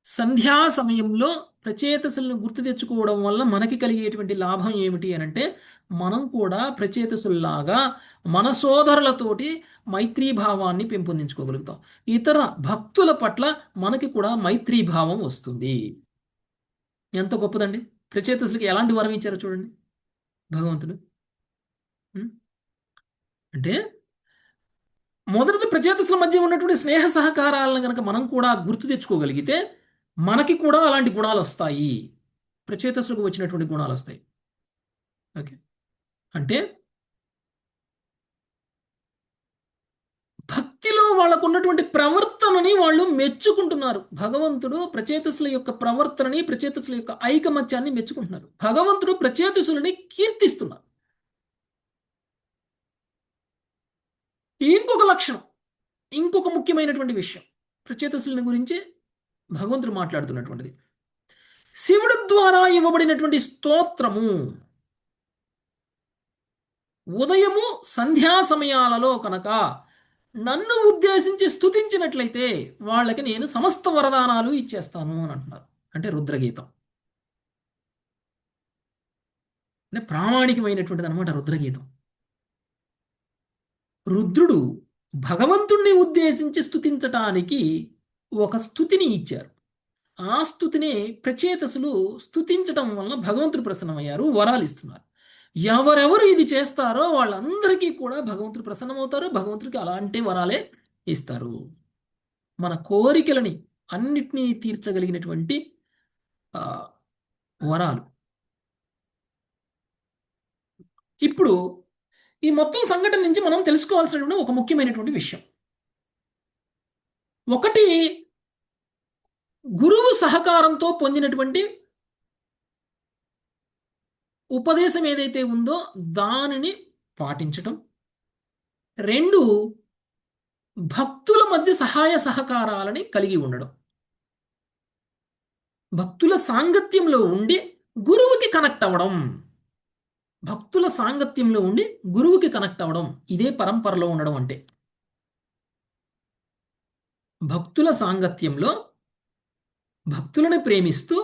సంధ్యా సమయంలో ప్రచేతసులను గుర్తు తెచ్చుకోవడం వల్ల మనకి కలిగేటువంటి లాభం ఏమిటి అని అంటే, మనం కూడా ప్రచేతసుల్లాగా మన సోదరులతోటి మైత్రీభావాన్ని పెంపొందించుకోగలుగుతాం. ఇతర భక్తుల పట్ల మనకి కూడా మైత్రీభావం వస్తుంది. ఎంత గొప్పదండి! ప్రచేతసులకి ఎలాంటి వరం ఇచ్చారో చూడండి భగవంతుడు. అంటే మొదటిది, ప్రచేతసుల మధ్య ఉన్నటువంటి స్నేహ సహకారాలను కనుక మనం కూడా గుర్తు తెచ్చుకోగలిగితే మనకి కూడా అలాంటి గుణాలు వస్తాయి, ప్రచేతసులకు వచ్చినటువంటి గుణాలు వస్తాయి. ఓకే. అంటే భక్తిలో వాళ్ళకు ఉన్నటువంటి ప్రవర్తనని వాళ్ళు మెచ్చుకుంటున్నారు. భగవంతుడు ప్రచేతసుల యొక్క ప్రవర్తనని, ప్రచేతసుల యొక్క ఐకమత్యాన్ని మెచ్చుకుంటున్నారు. భగవంతుడు ప్రచేతసులని కీర్తిస్తున్నారు. ఇంకొక లక్షణం, ఇంకొక ముఖ్యమైనటువంటి విషయం ప్రచేతసుల గురించి భగవంతుడు మాట్లాడుతున్నటువంటిది. శివుడు ద్వారా ఇవ్వబడినటువంటి స్తోత్రము ఉదయము సంధ్యా సమయాలలో కనుక నన్ను ఉద్దేశించి స్తుతించినట్లయితే వాళ్ళకి నేను సమస్త వరదానాలు ఇచ్చేస్తాను అని అంటున్నారు. అంటే రుద్రగీతం అంటే ప్రామాణికమైనటువంటిది అనమాట రుద్రగీతం. రుద్రుడు భగవంతుణ్ణి ఉద్దేశించి స్తుతించటానికి ఒక స్తుతిని ఇచ్చారు. ఆ స్తుతిని ప్రచేతసులు స్తుతించటం వలన భగవంతుడు ప్రసన్నమయ్యారు, వరాలు ఇస్తున్నారు. ఎవరెవరు ఇది చేస్తారో వాళ్ళందరికీ కూడా భగవంతుడు ప్రసన్నమవుతారు, భగవంతుడికి అలాంటి వరాలే ఇస్తారు. మన కోరికలని అన్నిటినీ తీర్చగలిగినటువంటి వరాలు. ఇప్పుడు ఈ మొత్తం సంఘటన నుంచి మనం తెలుసుకోవాల్సినటువంటి ఒక ముఖ్యమైనటువంటి విషయం, ఒకటి గురువు సహకారంతో పొందినటువంటి ఉపదేశం ఏదైతే ఉందో దానిని పాటించటం, రెండు భక్తుల మధ్య సహాయ సహకారాలని కలిగి ఉండడం. భక్తుల సాంగత్యంలో ఉండి గురువుకి కనెక్ట్ అవ్వడం, భక్తుల సాంగత్యంలో ఉండి గురువుకి కనెక్ట్ అవ్వడం, ఇదే పరంపరలో ఉండడం అంటే. భక్తుల సాంగత్యంలో భక్తులను ప్రేమిస్తూ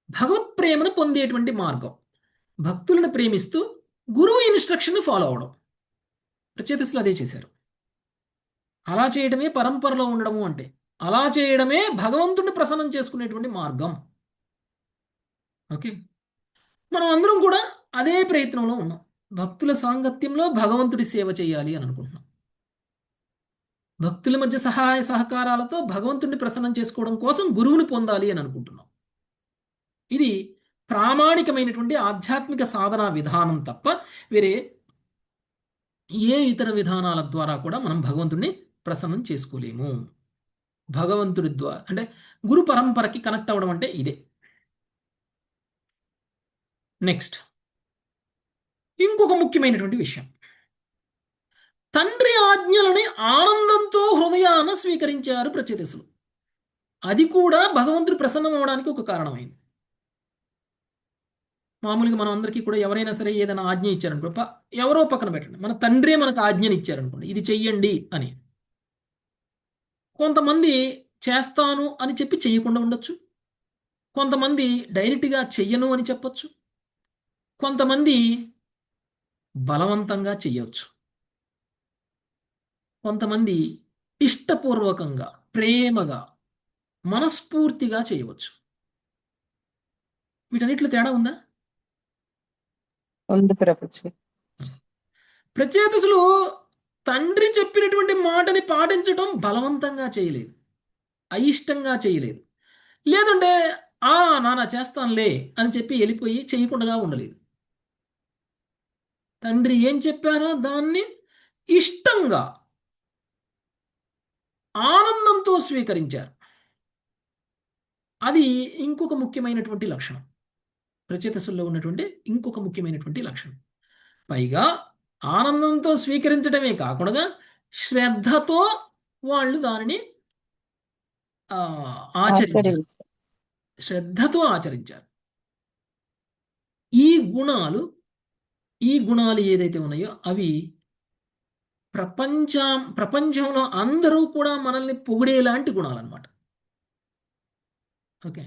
భగవత్ ప్రేమను పొందేటువంటి మార్గం, భక్తులను ప్రేమిస్తూ గురువు ఇన్స్ట్రక్షన్ ఫాలో అవడం. ప్రచేతసులు అదే చేశారు. అలా చేయడమే పరంపరలో ఉండడము అంటే, అలా చేయడమే భగవంతుడిని ప్రసన్నం చేసుకునేటువంటి మార్గం. ఓకే, మనం అందరం కూడా అదే ప్రయత్నంలో ఉన్నాం. భక్తుల సాంగత్యంలో భగవంతుడి సేవ చేయాలి అని అనుకుంటున్నాం. భక్తుల మధ్య సహాయ సహకారాలతో భగవంతుడిని ప్రసన్నం చేసుకోవడం కోసం గురువుని పొందాలి అని అనుకుంటున్నాం. ఇది ప్రామాణికమైనటువంటి ఆధ్యాత్మిక సాధనా విధానం తప్ప వేరే ఏ ఇతర విధానాల ద్వారా కూడా మనం భగవంతుడిని ప్రసన్నం చేసుకోలేము. భగవంతుడి ద్వారా అంటే గురు పరంపరకి కనెక్ట్ అవ్వడం అంటే ఇదే. నెక్స్ట్ ఇంకొక ముఖ్యమైనటువంటి విషయం, తండ్రి ఆజ్ఞలని ఆనందంతో హృదయాన స్వీకరించారు ప్రచేతసులు. అది కూడా భగవంతుడు ప్రసన్నం అవడానికి ఒక కారణమైంది. మామూలుగా మనం అందరికీ కూడా ఎవరైనా సరే ఏదైనా ఆజ్ఞ ఇచ్చారనుకో, ఎవరో పక్కన పెట్టండి, మన తండ్రే మనకు ఆజ్ఞని ఇచ్చారనుకోండి, ఇది చెయ్యండి అని. కొంతమంది చేస్తాను అని చెప్పి చెయ్యకుండా ఉండొచ్చు, కొంతమంది డైరెక్ట్గా చెయ్యను అని చెప్పొచ్చు, కొంతమంది బలవంతంగా చెయ్యవచ్చు, కొంతమంది ఇష్టపూర్వకంగా ప్రేమగా మనస్ఫూర్తిగా చేయవచ్చు. వీటన్నిటిలో తేడా ఉందా? ఉంది ప్రభుజీ. ప్రచేతసులు తండ్రి చెప్పినటువంటి మాటని పాటించడం బలవంతంగా చేయలేదు, అయిష్టంగా చేయలేదు, లేదంటే నాన్న చేస్తానులే అని చెప్పి వెళ్ళిపోయి చేయకుండా ఉండలేదు. తండ్రి ఏం చెప్పారో దాన్ని ఇష్టంగా ఆనందంతో స్వీకరించారు. అది ఇంకొక ముఖ్యమైనటువంటి లక్షణం, ప్రచేతసుల్లో ఉన్నటువంటి ఇంకొక ముఖ్యమైనటువంటి లక్షణం. పైగా ఆనందంతో స్వీకరించడమే కాకుండా శ్రద్ధతో వాళ్ళు దానిని ఆచరించారు, శ్రద్ధతో ఆచరించారు. ఈ గుణాలు ఏదైతే ఉన్నాయో అవి ప్రపంచంలో అందరూ కూడా మనల్ని పొగిడేలాంటి గుణాలు అన్నమాట. ఓకే,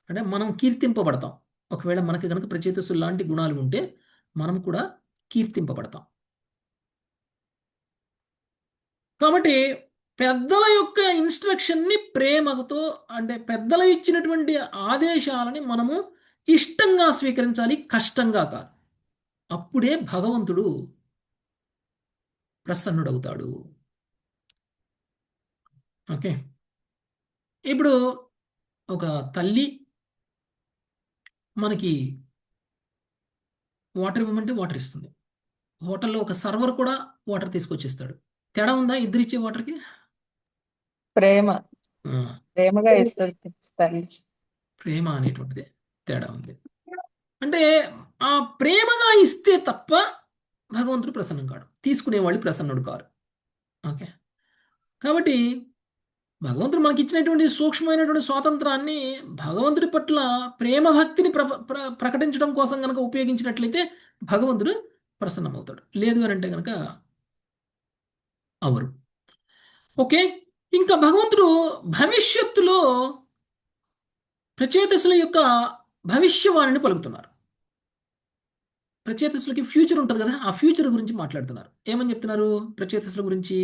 అంటే మనం కీర్తింపబడతాం. ఒకవేళ మనకి కనుక ప్రచేతసులు లాంటి గుణాలు ఉంటే మనం కూడా కీర్తింపబడతాం. కాబట్టి పెద్దల యొక్క ఇన్స్ట్రక్షన్ని ప్రేమతో, అంటే పెద్దలు ఇచ్చినటువంటి ఆదేశాలని మనము ఇష్టంగా స్వీకరించాలి, కష్టంగా కాదు. అప్పుడే భగవంతుడు ప్రసన్నుడవుతాడు. ఓకే, ఇప్పుడు ఒక తల్లి మనకి వాటర్ ఇవ్వమంటే వాటర్ ఇస్తుంది, హోటల్లో ఒక సర్వర్ కూడా వాటర్ తీసుకొచ్చిస్తాడు. తేడా ఉందా ఇద్దరిచ్చే వాటర్కి? ప్రేమగా ఇస్తుంది తల్లి. ప్రేమ అనేటువంటిది తేడా ఉంది. అంటే ఆ ప్రేమగా ఇస్తే తప్ప భగవంతుడు ప్రసన్నం కాడు, తీసుకునేవాళ్ళు ప్రసన్నుడు కారు. ఓకే, కాబట్టి భగవంతుడు మనకి ఇచ్చినటువంటి సూక్ష్మమైనటువంటి స్వాతంత్రాన్ని భగవంతుడి పట్ల ప్రేమ భక్తిని ప్రకటించడం కోసం కనుక ఉపయోగించినట్లయితే భగవంతుడు ప్రసన్నమవుతాడు. లేదు అని అంటే కనుక అవరు. ఓకే, ఇంకా భగవంతుడు భవిష్యత్తులో ప్రచేతసుల యొక్క భవిష్యవాణిని పలుకుతున్నారు. ప్రచేతసులకి ఫ్యూచర్ ఉంటుంది కదా, ఆ ఫ్యూచర్ గురించి మాట్లాడుతున్నారు. ఏమని చెప్తున్నారు ప్రచేతసుల గురించి?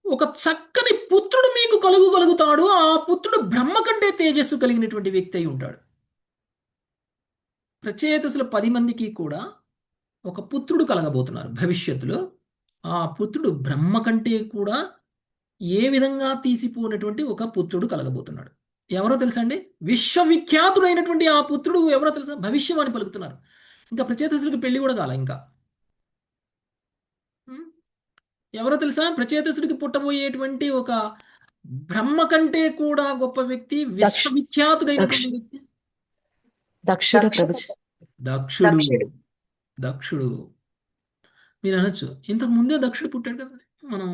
ఒక చక్కని పుత్రుడు మీకు కలుగుతాడు, ఆ పుత్రుడు బ్రహ్మ కంటే తేజస్సు కలిగినటువంటి వ్యక్తి అయి ఉంటాడు. ప్రచేతసుల 10 మందికి కూడా ఒక పుత్రుడు కలగబోతున్నారు భవిష్యత్తులో. ఆ పుత్రుడు బ్రహ్మ కంటే కూడా ఏ విధంగా తీసిపోయినటువంటి ఒక పుత్రుడు కలగబోతున్నాడు. ఎవరో తెలుసా అండి? విశ్వవిఖ్యాతుడైనటువంటి ఆ పుత్రుడు ఎవరో తెలుసా? భవిష్యవాణి పలుకుతున్నారు. ఇంకా ప్రచేతసులకు పెళ్లి కూడా కాల ఇంకా. ఎవరో తెలుసా? ప్రచేతసుడికి పుట్టబోయేటువంటి ఒక బ్రహ్మ కంటే కూడా గొప్ప వ్యక్తి, విశ్వవిఖ్యాతుడైనటువంటి వ్యక్తి దక్షుడు. దక్షుడు మీరు అనొచ్చు, ఇంతకు ముందే దక్షుడు పుట్టాడు కదా. మనం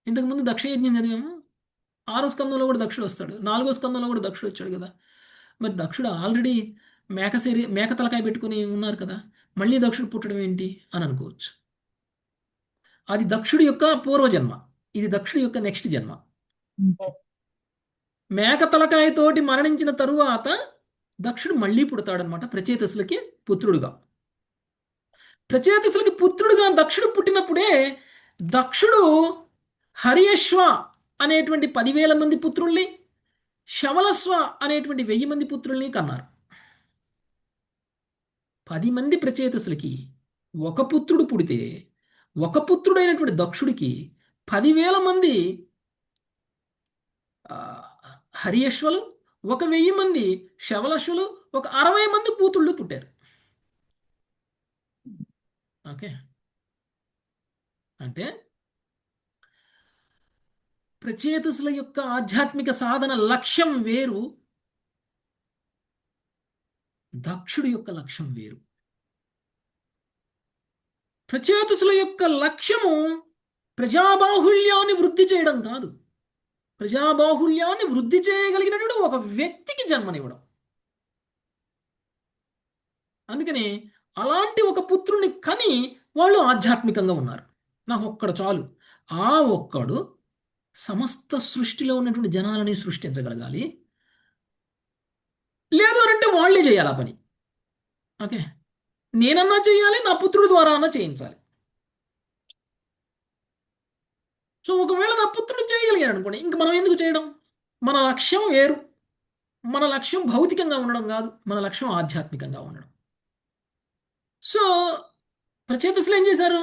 ఇంతకు ముందు దక్షయజ్ఞం చదివాము. 6వ స్కందంలో కూడా దక్షుడు వస్తాడు, 4వ స్కందంలో కూడా దక్షుడు వచ్చాడు కదా. మరి దక్షుడు ఆల్రెడీ మేక తలకాయ పెట్టుకుని ఉన్నారు కదా, మళ్ళీ దక్షుడు పుట్టడం ఏంటి అని అనుకోవచ్చు. అది దక్షుడి యొక్క పూర్వజన్మ, ఇది దక్షుడి యొక్క నెక్స్ట్ జన్మ. మేక తలకాయతోటి మరణించిన తరువాత దక్షుడు మళ్ళీ పుడతాడనమాట ప్రచేతసులకి పుత్రుడుగా. ప్రచేతసులకి పుత్రుడుగా దక్షుడు పుట్టినప్పుడే దక్షుడు హరియశ్వ అనేటువంటి 10,000 మంది పుత్రుల్ని, శవలస్వ అనేటువంటి 1000 మంది పుత్రుల్ని కన్నారు. 10 మంది ప్రచేతసులకి ఒక పుత్రుడు పుడితే, ఒక పుత్రుడైనటువంటి దక్షుడికి 10,000 మంది హరియశ్వలు, 1,000 మంది శవలశ్వలు, 60 మంది కూతుళ్ళు పుట్టారు. ఓకే, అంటే ప్రచేతసుల యొక్క ఆధ్యాత్మిక సాధన లక్ష్యం వేరు, దక్షుడి యొక్క లక్ష్యం వేరు. ప్రచేతసుల యొక్క లక్ష్యము ప్రజాబాహుళ్యాన్ని వృద్ధి చేయడం కాదు, ప్రజాబాహుళ్యాన్ని వృద్ధి చేయగలిగినటువంటి ఒక వ్యక్తికి జన్మనివ్వడం. అందుకని అలాంటి ఒక పుత్రుని కని వాళ్ళు ఆధ్యాత్మికంగా ఉన్నారు. నాకు ఒక్కడు చాలు, ఆ ఒక్కడు సమస్త సృష్టిలో ఉన్నటువంటి జనాలని సృష్టించగలగాలి. లేదు అనంటే వాళ్ళే చేయాలి ఆ పని. ఓకే, నేనన్నా చేయాలి, నా పుత్రుడి ద్వారా అన్నా చేయించాలి. సో ఒకవేళ నా పుత్రుడు చేయగలిగాడు అనుకోండి, ఇంక మనం ఎందుకు చేయడం? మన లక్ష్యం వేరు. మన లక్ష్యం భౌతికంగా ఉండడం కాదు, మన లక్ష్యం ఆధ్యాత్మికంగా ఉండడం. సో ప్రచేతసులు ఏం చేశారు?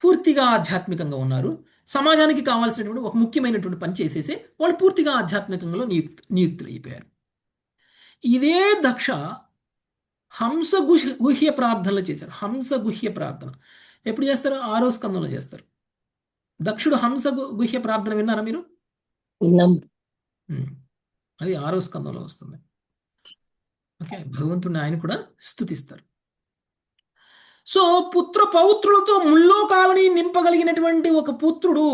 పూర్తిగా ఆధ్యాత్మికంగా ఉన్నారు. సమాజానికి కావాల్సినటువంటి ఒక ముఖ్యమైనటువంటి పని చేసేసి వాళ్ళు పూర్తిగా ఆధ్యాత్మికంలో నియుక్తులు అయిపోయారు. ఇదే దక్ష హంస గుహ్య ప్రార్థనలు చేశారు. హంస గుహ్య ప్రార్థన ఎప్పుడు చేస్తారు? 6వ స్కందంలో చేస్తారు. దక్షుడు హంస గుహ్య ప్రార్థన విన్నారా మీరు? అది 6వ స్కందంలో వస్తుంది. ఓకే, భగవంతుడిని ఆయన కూడా స్తుతిస్తారు. సో పుత్ర పౌత్రులతో ముల్లోకాలని నింపగలిగినటువంటి ఒక పుత్రుడు,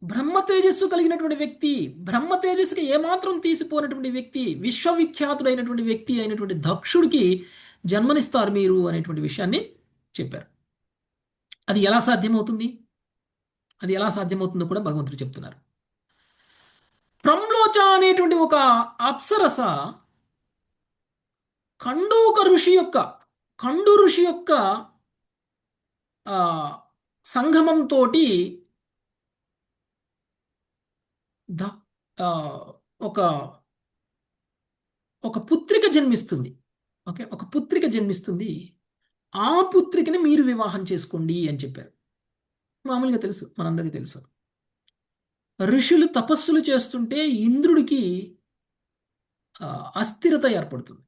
బ్రహ్మ తేజస్సు కలిగినటువంటి వ్యక్తి, బ్రహ్మ తేజస్సుకి ఏమాత్రం తీసిపోయినటువంటి వ్యక్తి, విశ్వవిఖ్యాతుడైనటువంటి వ్యక్తి అయినటువంటి దక్షుడికి జన్మనిస్తారు మీరు అనేటువంటి విషయాన్ని చెప్పారు. అది ఎలా సాధ్యమవుతుంది? అది ఎలా సాధ్యమవుతుందో కూడా భగవంతుడు చెప్తున్నారు. ప్రమ్లోచ అనేటువంటి ఒక అప్సరస కండు ఋషి యొక్క సంగమంతో ఒక ఒక పుత్రిక జన్మిస్తుంది. ఓకే, ఒక పుత్రిక జన్మిస్తుంది. ఆ పుత్రికని మీరు వివాహం చేసుకోండి అని చెప్పారు. మామూలుగా తెలుసు, మనందరికీ తెలుసు, ఋషులు తపస్సులు చేస్తుంటే ఇంద్రుడికి అస్థిరత ఏర్పడుతుంది.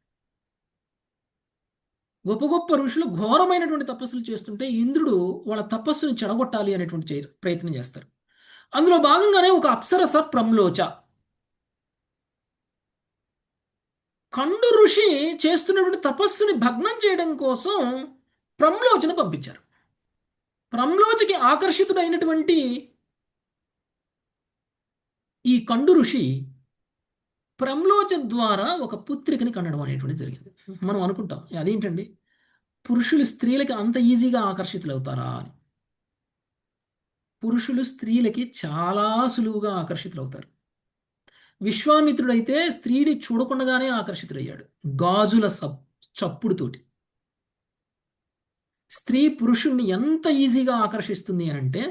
గొప్ప గొప్ప ఋషులు ఘోరమైనటువంటి తపస్సులు చేస్తుంటే ఇంద్రుడు వాళ్ళ తపస్సుని చెడగొట్టాలి అనేటువంటి ప్రయత్నం చేస్తారు. అందులో భాగంగానే ఒక అప్సరస ప్రమ్లోచ కండు ఋషి చేస్తున్నటువంటి తపస్సుని భగ్నం చేయడం కోసం ప్రమ్లోచన పంపించారు. ప్రమ్లోచికి ఆకర్షితుడైనటువంటి ఈ కండు ఋషి ప్రమ్లోచ ద్వారా ఒక పుత్రికని కనడం అనేటువంటిది జరిగింది. మనం అనుకుంటాం అదేంటండి, పురుషులు స్త్రీలకి అంత ఈజీగా ఆకర్షితులవుతారా అని. పురుషులు స్త్రీలకి చాలా సులువుగా ఆకర్షితులవుతారు. విశ్వామిత్రుడైతే స్త్రీని చూడకుండానే ఆకర్షితుడయ్యాడు గాజుల చప్పుడుతోటి. స్త్రీ పురుషుణ్ణి ఎంత ఈజీగా ఆకర్షిస్తుంది అని అంటే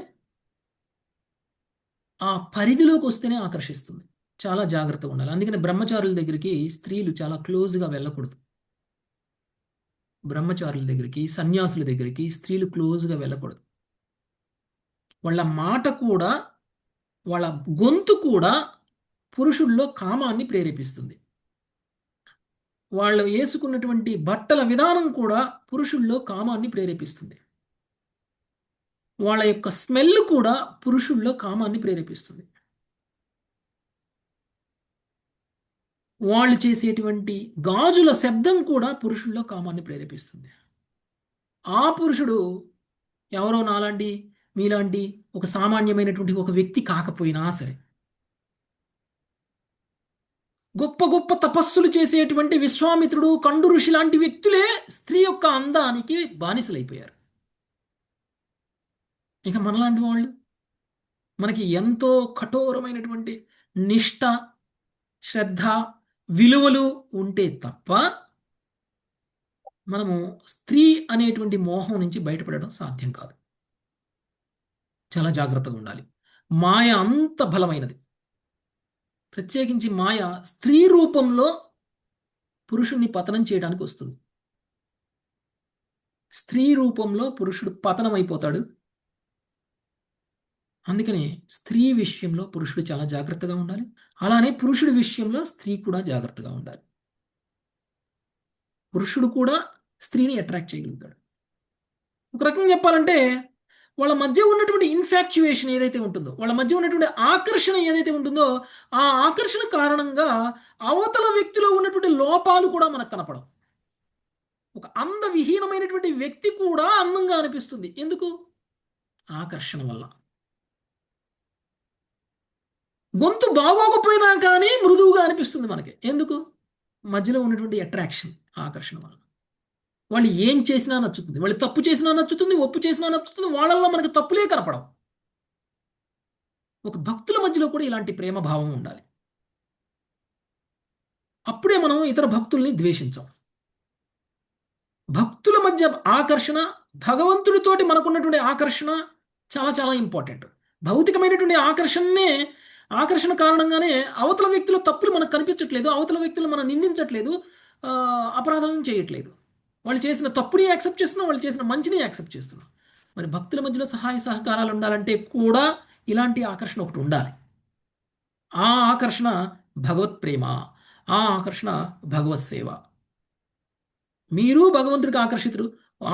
ఆ పరిధిలోకి వస్తేనే ఆకర్షిస్తుంది. చాలా జాగ్రత్తగా ఉండాలి. అందుకని బ్రహ్మచారుల దగ్గరికి స్త్రీలు చాలా క్లోజ్గా వెళ్ళకూడదు. బ్రహ్మచారుల దగ్గరికి, సన్యాసుల దగ్గరికి స్త్రీలు క్లోజ్గా వెళ్ళకూడదు. వాళ్ళ మాట కూడా, వాళ్ళ గొంతు కూడా పురుషుల్లో కామాన్ని ప్రేరేపిస్తుంది. వాళ్ళు వేసుకున్నటువంటి బట్టల విధానం కూడా పురుషుల్లో కామాన్ని ప్రేరేపిస్తుంది. వాళ్ళ యొక్క స్మెల్ కూడా పురుషుల్లో కామాన్ని ప్రేరేపిస్తుంది. వాళ్ళు చేసేటువంటి గాజుల శబ్దం కూడా పురుషుల్లో కామాన్ని ప్రేరేపిస్తుంది. ఆ పురుషుడు ఎవరో నాలాంటి మీలాంటి ఒక సామాన్యమైనటువంటి ఒక వ్యక్తి కాకపోయినా సరే, గొప్ప గొప్ప తపస్సులు చేసేటువంటి విశ్వామిత్రుడు, కండు ఋషి లాంటి వ్యక్తులే స్త్రీ యొక్క అందానికి బానిసలైపోయారు. ఇక మనలాంటి వాళ్ళు, మనకి ఎంతో కఠోరమైనటువంటి నిష్ఠ, శ్రద్ధ, విలువలు ఉంటే తప్ప మనము స్త్రీ అనేటువంటి మోహం నుంచి బయటపడడం సాధ్యం కాదు. చాలా జాగ్రత్తగా ఉండాలి. మాయ అంత బలమైనది. ప్రత్యేకించి మాయ స్త్రీ రూపంలో పురుషుణ్ణి పతనం చేయడానికి వస్తుంది. స్త్రీ రూపంలో పురుషుడు పతనం అయిపోతాడు. అందుకనే స్త్రీ విషయంలో పురుషుడు చాలా జాగ్రత్తగా ఉండాలి. అలానే పురుషుడి విషయంలో స్త్రీ కూడా జాగ్రత్తగా ఉండాలి. పురుషుడు కూడా స్త్రీని అట్రాక్ట్ చేయగలుగుతాడు. ఒక రకంగా చెప్పాలంటే వాళ్ళ మధ్య ఉన్నటువంటి ఇన్ఫాక్చుయేషన్ ఏదైతే ఉంటుందో, వాళ్ళ మధ్య ఉన్నటువంటి ఆకర్షణ ఏదైతే ఉంటుందో, ఆ ఆకర్షణ కారణంగా అవతల వ్యక్తిలో ఉన్నటువంటి లోపాలు కూడా మనకు కనపడవు. ఒక అందవిహీనమైనటువంటి వ్యక్తి కూడా అందంగా అనిపిస్తుంది. ఎందుకు? ఆకర్షణ వల్ల. గొంతు బాగోకపోయినా కానీ మృదువుగా అనిపిస్తుంది మనకి. ఎందుకు? మధ్యలో ఉన్నటువంటి అట్రాక్షన్, ఆకర్షణ వల్ల. వాళ్ళు ఏం చేసినా నచ్చుతుంది, వాళ్ళు తప్పు చేసినా నచ్చుతుంది, ఒప్పు చేసినా నచ్చుతుంది. వాళ్ళల్లో మనకు తప్పులే కనపడవు. ఒక భక్తుల మధ్యలో కూడా ఇలాంటి ప్రేమ భావం ఉండాలి. అప్పుడే మనం ఇతర భక్తుల్ని ద్వేషించాం. భక్తుల మధ్య ఆకర్షణ, భగవంతుడితోటి మనకున్నటువంటి ఆకర్షణ చాలా చాలా ఇంపార్టెంట్. భౌతికమైనటువంటి ఆకర్షణ కారణంగానే అవతల వ్యక్తుల తప్పులు మనకు కనిపించట్లేదు, అవతల వ్యక్తులు మనం నిందించట్లేదు, అపరాధం చేయట్లేదు. వాళ్ళు చేసిన తప్పుని యాక్సెప్ట్ చేస్తున్నాం, వాళ్ళు చేసిన మంచిని యాక్సెప్ట్ చేస్తున్నాం. మరి భక్తుల మధ్యలో సహాయ సహకారాలు ఉండాలంటే కూడా ఇలాంటి ఆకర్షణ ఒకటి ఉండాలి. ఆ ఆకర్షణ భగవత్ ప్రేమ, ఆ ఆకర్షణ భగవత్ సేవ. మీరు భగవంతుడికి ఆకర్షితులు,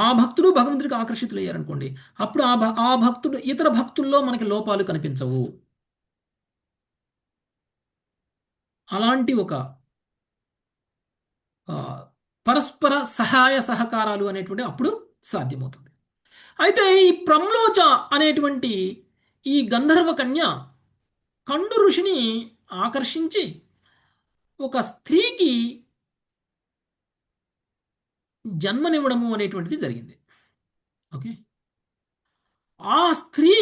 ఆ భక్తుడు భగవంతుడికి ఆకర్షితులు అయ్యారనుకోండి, అప్పుడు ఆ భక్తుడు ఇతర భక్తుల్లో మనకి లోపాలు కనిపించవు. అలాంటి ఒక పరస్పర సహాయ సహకారాలు అనేటువంటి అప్పుడు సాధ్యమవుతుంది. అయితే ఈ ప్రమ్లోచ అనేటువంటి ఈ గంధర్వ కన్య కండు ఋషిని ఆకర్షించి ఒక స్త్రీకి జన్మనివ్వడము అనేటువంటిది జరిగింది. ఓకే, ఆ స్త్రీ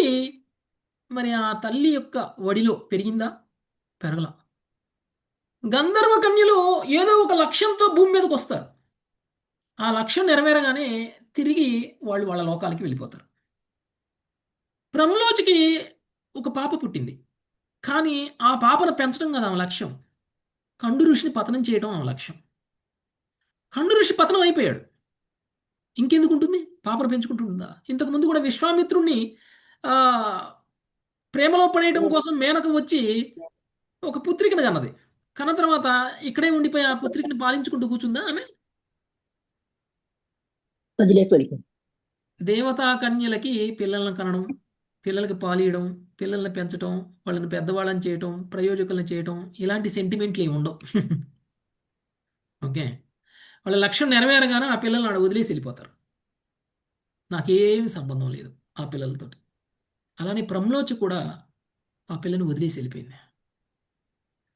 మరి ఆ తల్లి యొక్క ఒడిలో పెరిగిందా? పెరగల. గంధర్వ కన్యలు ఏదో ఒక లక్ష్యంతో భూమి మీదకి వస్తారు. ఆ లక్ష్యం నెరవేరగానే తిరిగి వాళ్ళు వాళ్ళ లోకాలకి వెళ్ళిపోతారు. ప్రమ్లోచికి ఒక పాప పుట్టింది. కానీ ఆ పాపను పెంచడం కదా ఆమె లక్ష్యం. కండు ఋషిని పతనం చేయడం ఆమె లక్ష్యం. కండు ఋషి పతనం అయిపోయాడు. ఇంకెందుకు ఉంటుంది? పాపను పెంచుకుంటుందా? ఇంతకుముందు కూడా విశ్వామిత్రుణ్ణి ప్రేమలో పడేయడం కోసం మేనక వచ్చి ఒక పుత్రికను కన్నది. కన్న తర్వాత ఇక్కడే ఉండిపోయి ఆ పుత్రికని పాలించుకుంటూ కూర్చుందా ఆమె? దేవతా కన్యలకి పిల్లలను కనడం, పిల్లలకి పాలియడం, పిల్లల్ని పెంచడం, వాళ్ళని పెద్దవాళ్ళని చేయటం, ప్రయోజకులను చేయటం, ఇలాంటి సెంటిమెంట్లు ఏమి ఉండవు. ఓకే, వాళ్ళ లక్ష్యం నెరవేరగానే ఆ పిల్లల్ని ఆడ వదిలేసి వెళ్ళిపోతారు. నాకేం సంబంధం లేదు. ఆ పిల్లలతోటి. అలానే ప్రమ్లోచి కూడా ఆ పిల్లని వదిలేసి వెళ్ళిపోయింది.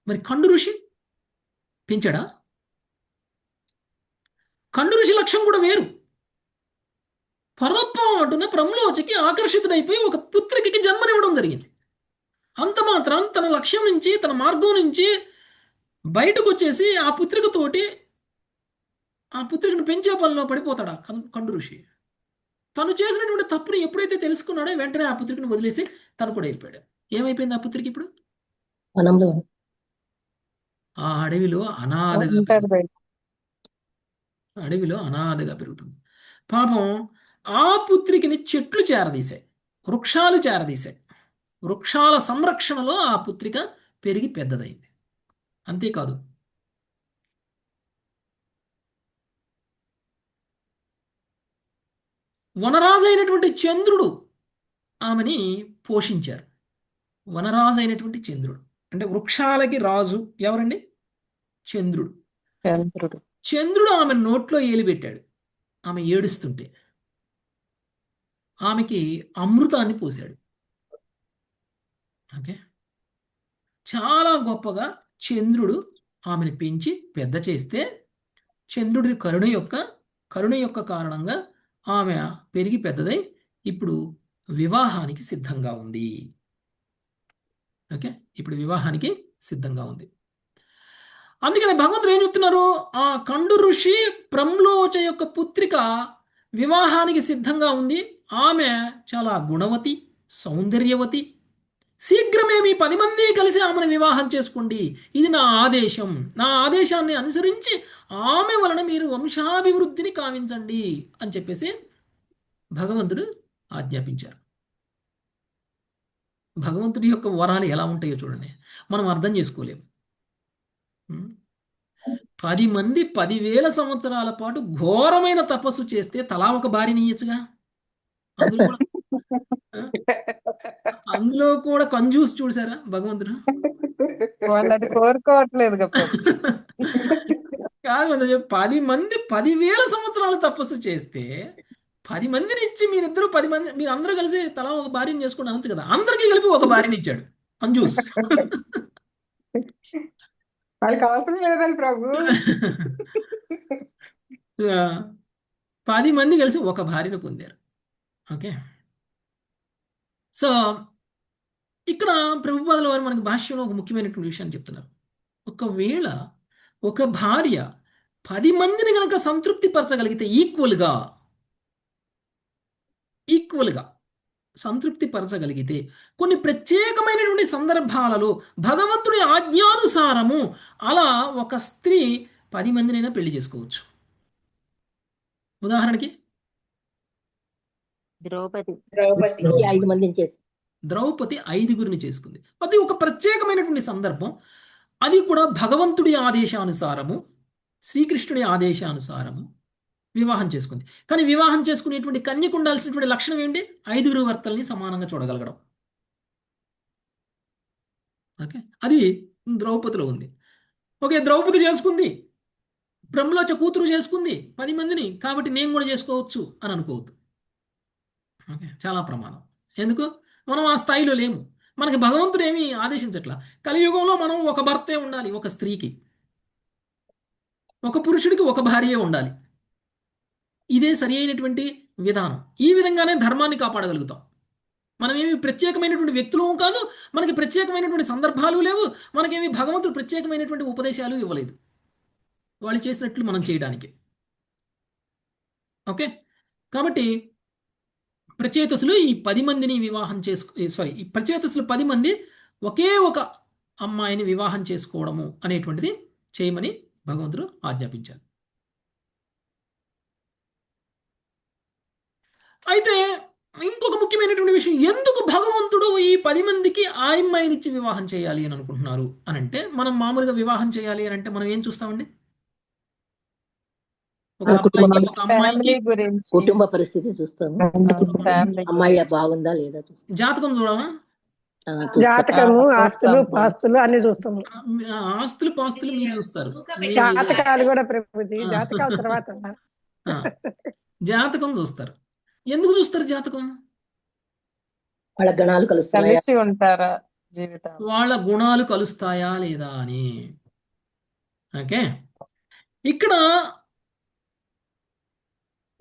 మరి కండు ఋషి పెంచాడా? కండు ఋషి లక్ష్యం కూడా వేరు. పొరపాటున ప్రమ్లోచికి ఆకర్షితుడైపోయి ఒక పుత్రికకి జన్మనివ్వడం జరిగింది. అంత మాత్రం తన లక్ష్యం నుంచి, తన మార్గం నుంచి బయటకు వచ్చేసి ఆ పుత్రికతోటి ఆ పుత్రికను పెంచే పనిలో పడిపోతాడా కండు ఋషి? తను చేసినటువంటి తప్పుని ఎప్పుడైతే తెలుసుకున్నాడో వెంటనే ఆ పుత్రికను వదిలేసి తను కూడా వెళ్ళిపోయాడు. ఏమైపోయింది ఆ పుత్రిక ఇప్పుడు? వనంలో ఆ అడవిలో అనాథగా ఉంటారు పెరుగుతుంది. బయట. అడవిలో అనాథగా పెరుగుతుంది. పాపం ఆ పుత్రికని చెట్లు చేరదీశాయి, వృక్షాలు చేరదీశాయి. వృక్షాల సంరక్షణలో ఆ పుత్రిక పెరిగి పెద్దదైంది. అంతేకాదు, వనరాజు అయినటువంటి చంద్రుడు ఆమెని పోషించారు. వనరాజు అయినటువంటి చంద్రుడు అంటే వృక్షాలకి రాజు ఎవరండి? చంద్రుడు. చంద్రుడు. చంద్రుడు ఆమె నోట్లో ఏలిపెట్టాడు. ఆమె ఏడుస్తుంటే ఆమెకి అమృతాన్ని పోశాడు. ఓకే, చాలా గొప్పగా చంద్రుడు ఆమెను పెంచి పెద్ద చేస్తే చంద్రుడి కరుణ యొక్క కారణంగా ఆమె పెరిగి పెద్దదై ఇప్పుడు వివాహానికి సిద్ధంగా ఉంది. ఓకే, ఇప్పుడు వివాహానికి సిద్ధంగా ఉంది. అందుకని భగవంతుడు ఏం చెప్తున్నారు? ఆ కండు ఋషి ప్రమ్లోచ యొక్క పుత్రిక వివాహానికి సిద్ధంగా ఉంది. ఆమె చాలా గుణవతి, సౌందర్యవతి. శీఘ్రమే మీ 10 మంది కలిసి ఆమెను వివాహం చేసుకోండి. ఇది నా ఆదేశం. నా ఆదేశాన్ని అనుసరించి ఆమె వలన మీరు వంశాభివృద్ధిని కావించండి అని చెప్పేసి భగవంతుడు ఆజ్ఞాపించారు. భగవంతుడి యొక్క వరాలు ఎలా ఉంటాయో చూడండి, మనం అర్థం చేసుకోలేము. 10 మంది 10,000 సంవత్సరాల పాటు ఘోరమైన తపస్సు చేస్తే తలా ఒక భార్యని ఇయ్యచ్చుగా. అందులో కూడా అందులో కూడా కంజూస్ చూసారా భగవంతుడు? వాళ్ళు అది కోరుకోవట్లేదు కదా. కాదు, 10 మంది 10,000 సంవత్సరాలు తపస్సు చేస్తే 10 మందిని ఇచ్చి మీరిద్దరు 10 మంది మీరు అందరూ కలిసి తలా ఒక భార్యని చేసుకుని అనొచ్చు కదా. అందరికీ కలిపి ఒక భార్యని ఇచ్చాడు కంజూస్. వాళ్ళకి అవసరం లేదని ప్రభు. 10 మంది కలిసి ఒక భార్యను పొందారు. ఓకే, సో ఇక్కడ ప్రభుపాదుల వారు మనకి భాష్యంలో ఒక ముఖ్యమైనటువంటి విషయాన్ని చెప్తున్నారు. ఒకవేళ ఒక భార్య 10 మందిని కనుక సంతృప్తి పరచగలిగితే ఈక్వల్గా సంతృప్తి పరచగలిగితే కొన్ని ప్రత్యేకమైనటువంటి సందర్భాలలో భగవంతుడి ఆజ్ఞానుసారము అలా ఒక స్త్రీ 10 మందినైనా పెళ్లి చేసుకోవచ్చు. ఉదాహరణకి ద్రౌపది ద్రౌపది 5 మందిని చేసి ద్రౌపది 5గురిని చేసుకుంది. అది ఒక ప్రత్యేకమైనటువంటి సందర్భం. అది కూడా భగవంతుడి ఆదేశానుసారము, శ్రీకృష్ణుడి ఆదేశానుసారము వివాహం చేసుకుంది. కానీ వివాహం చేసుకునేటువంటి కన్యకు ఉండాల్సినటువంటి లక్షణం ఏంటి? 5గురు భర్తల్ని సమానంగా చూడగలగడం. ఓకే, అది ద్రౌపదిలో ఉంది. ఓకే, ద్రౌపది చేసుకుంది, బ్రహ్మలోచ కూతురు చేసుకుంది 10 మందిని, కాబట్టి నేను కూడా చేసుకోవచ్చు అని అనుకోవద్దు. ఓకే, చాలా ప్రమాదం. ఎందుకు? మనం ఆ స్థాయిలో లేము. మనకి భగవంతుడు ఏమీ ఆదేశించట్లా. కలియుగంలో మనం ఒక భర్తే ఉండాలి, ఒక స్త్రీకి, ఒక పురుషుడికి ఒక భార్యే ఉండాలి. ఇదే సరి అయినటువంటి విధానం. ఈ విధంగానే ధర్మాన్ని కాపాడగలుగుతాం. మనమేమి ప్రత్యేకమైనటువంటి వ్యక్తులు కాదు, మనకి ప్రత్యేకమైనటువంటి సందర్భాలు లేవు, మనకేమి భగవంతుడు ప్రత్యేకమైనటువంటి ఉపదేశాలు ఇవ్వలేదు వాళ్ళు చేసినట్లు మనం చేయడానికి. ఓకే, కాబట్టి ప్రచేతసులు ఈ 10 మందిని వివాహం ఈ ప్రచేతసులు 10 మంది ఒకే ఒక అమ్మాయిని వివాహం చేసుకోవడము అనేటువంటిది చేయమని భగవంతుడు ఆజ్ఞాపించారు. అయితే ఇంకొక ముఖ్యమైనటువంటి విషయం, ఎందుకు భగవంతుడు ఈ 10 మందికి ఆ అమ్మాయినిచ్చి వివాహం చేయాలి అని అనుకుంటున్నారు అని అంటే, మనం మామూలుగా వివాహం చేయాలి అని అంటే మనం ఏం చూస్తామండి? ఒక అమ్మాయికి గురించి కుటుంబ పరిస్థితి చూస్తాము, అమ్మాయి బాగుందా లేదా చూస్తాం, జాతకం చూడమా? జాతకము, ఆస్తులు పాస్తులు అన్ని చూస్తాము. ఆస్తులు పాస్తులు మీరు చూస్తారు, జాతకాలు కూడా ప్రభుజీ, జాతకాల తర్వాత జాతకం చూస్తారు. ఎందుకు చూస్తారు జాతకం? వాళ్ళ గణాలు కలుస్తున్నాయా? కలిసి ఉంటారా జీవితం? వాళ్ళ గుణాలు కలుస్తాయా లేదా అని. ఓకే, ఇక్కడ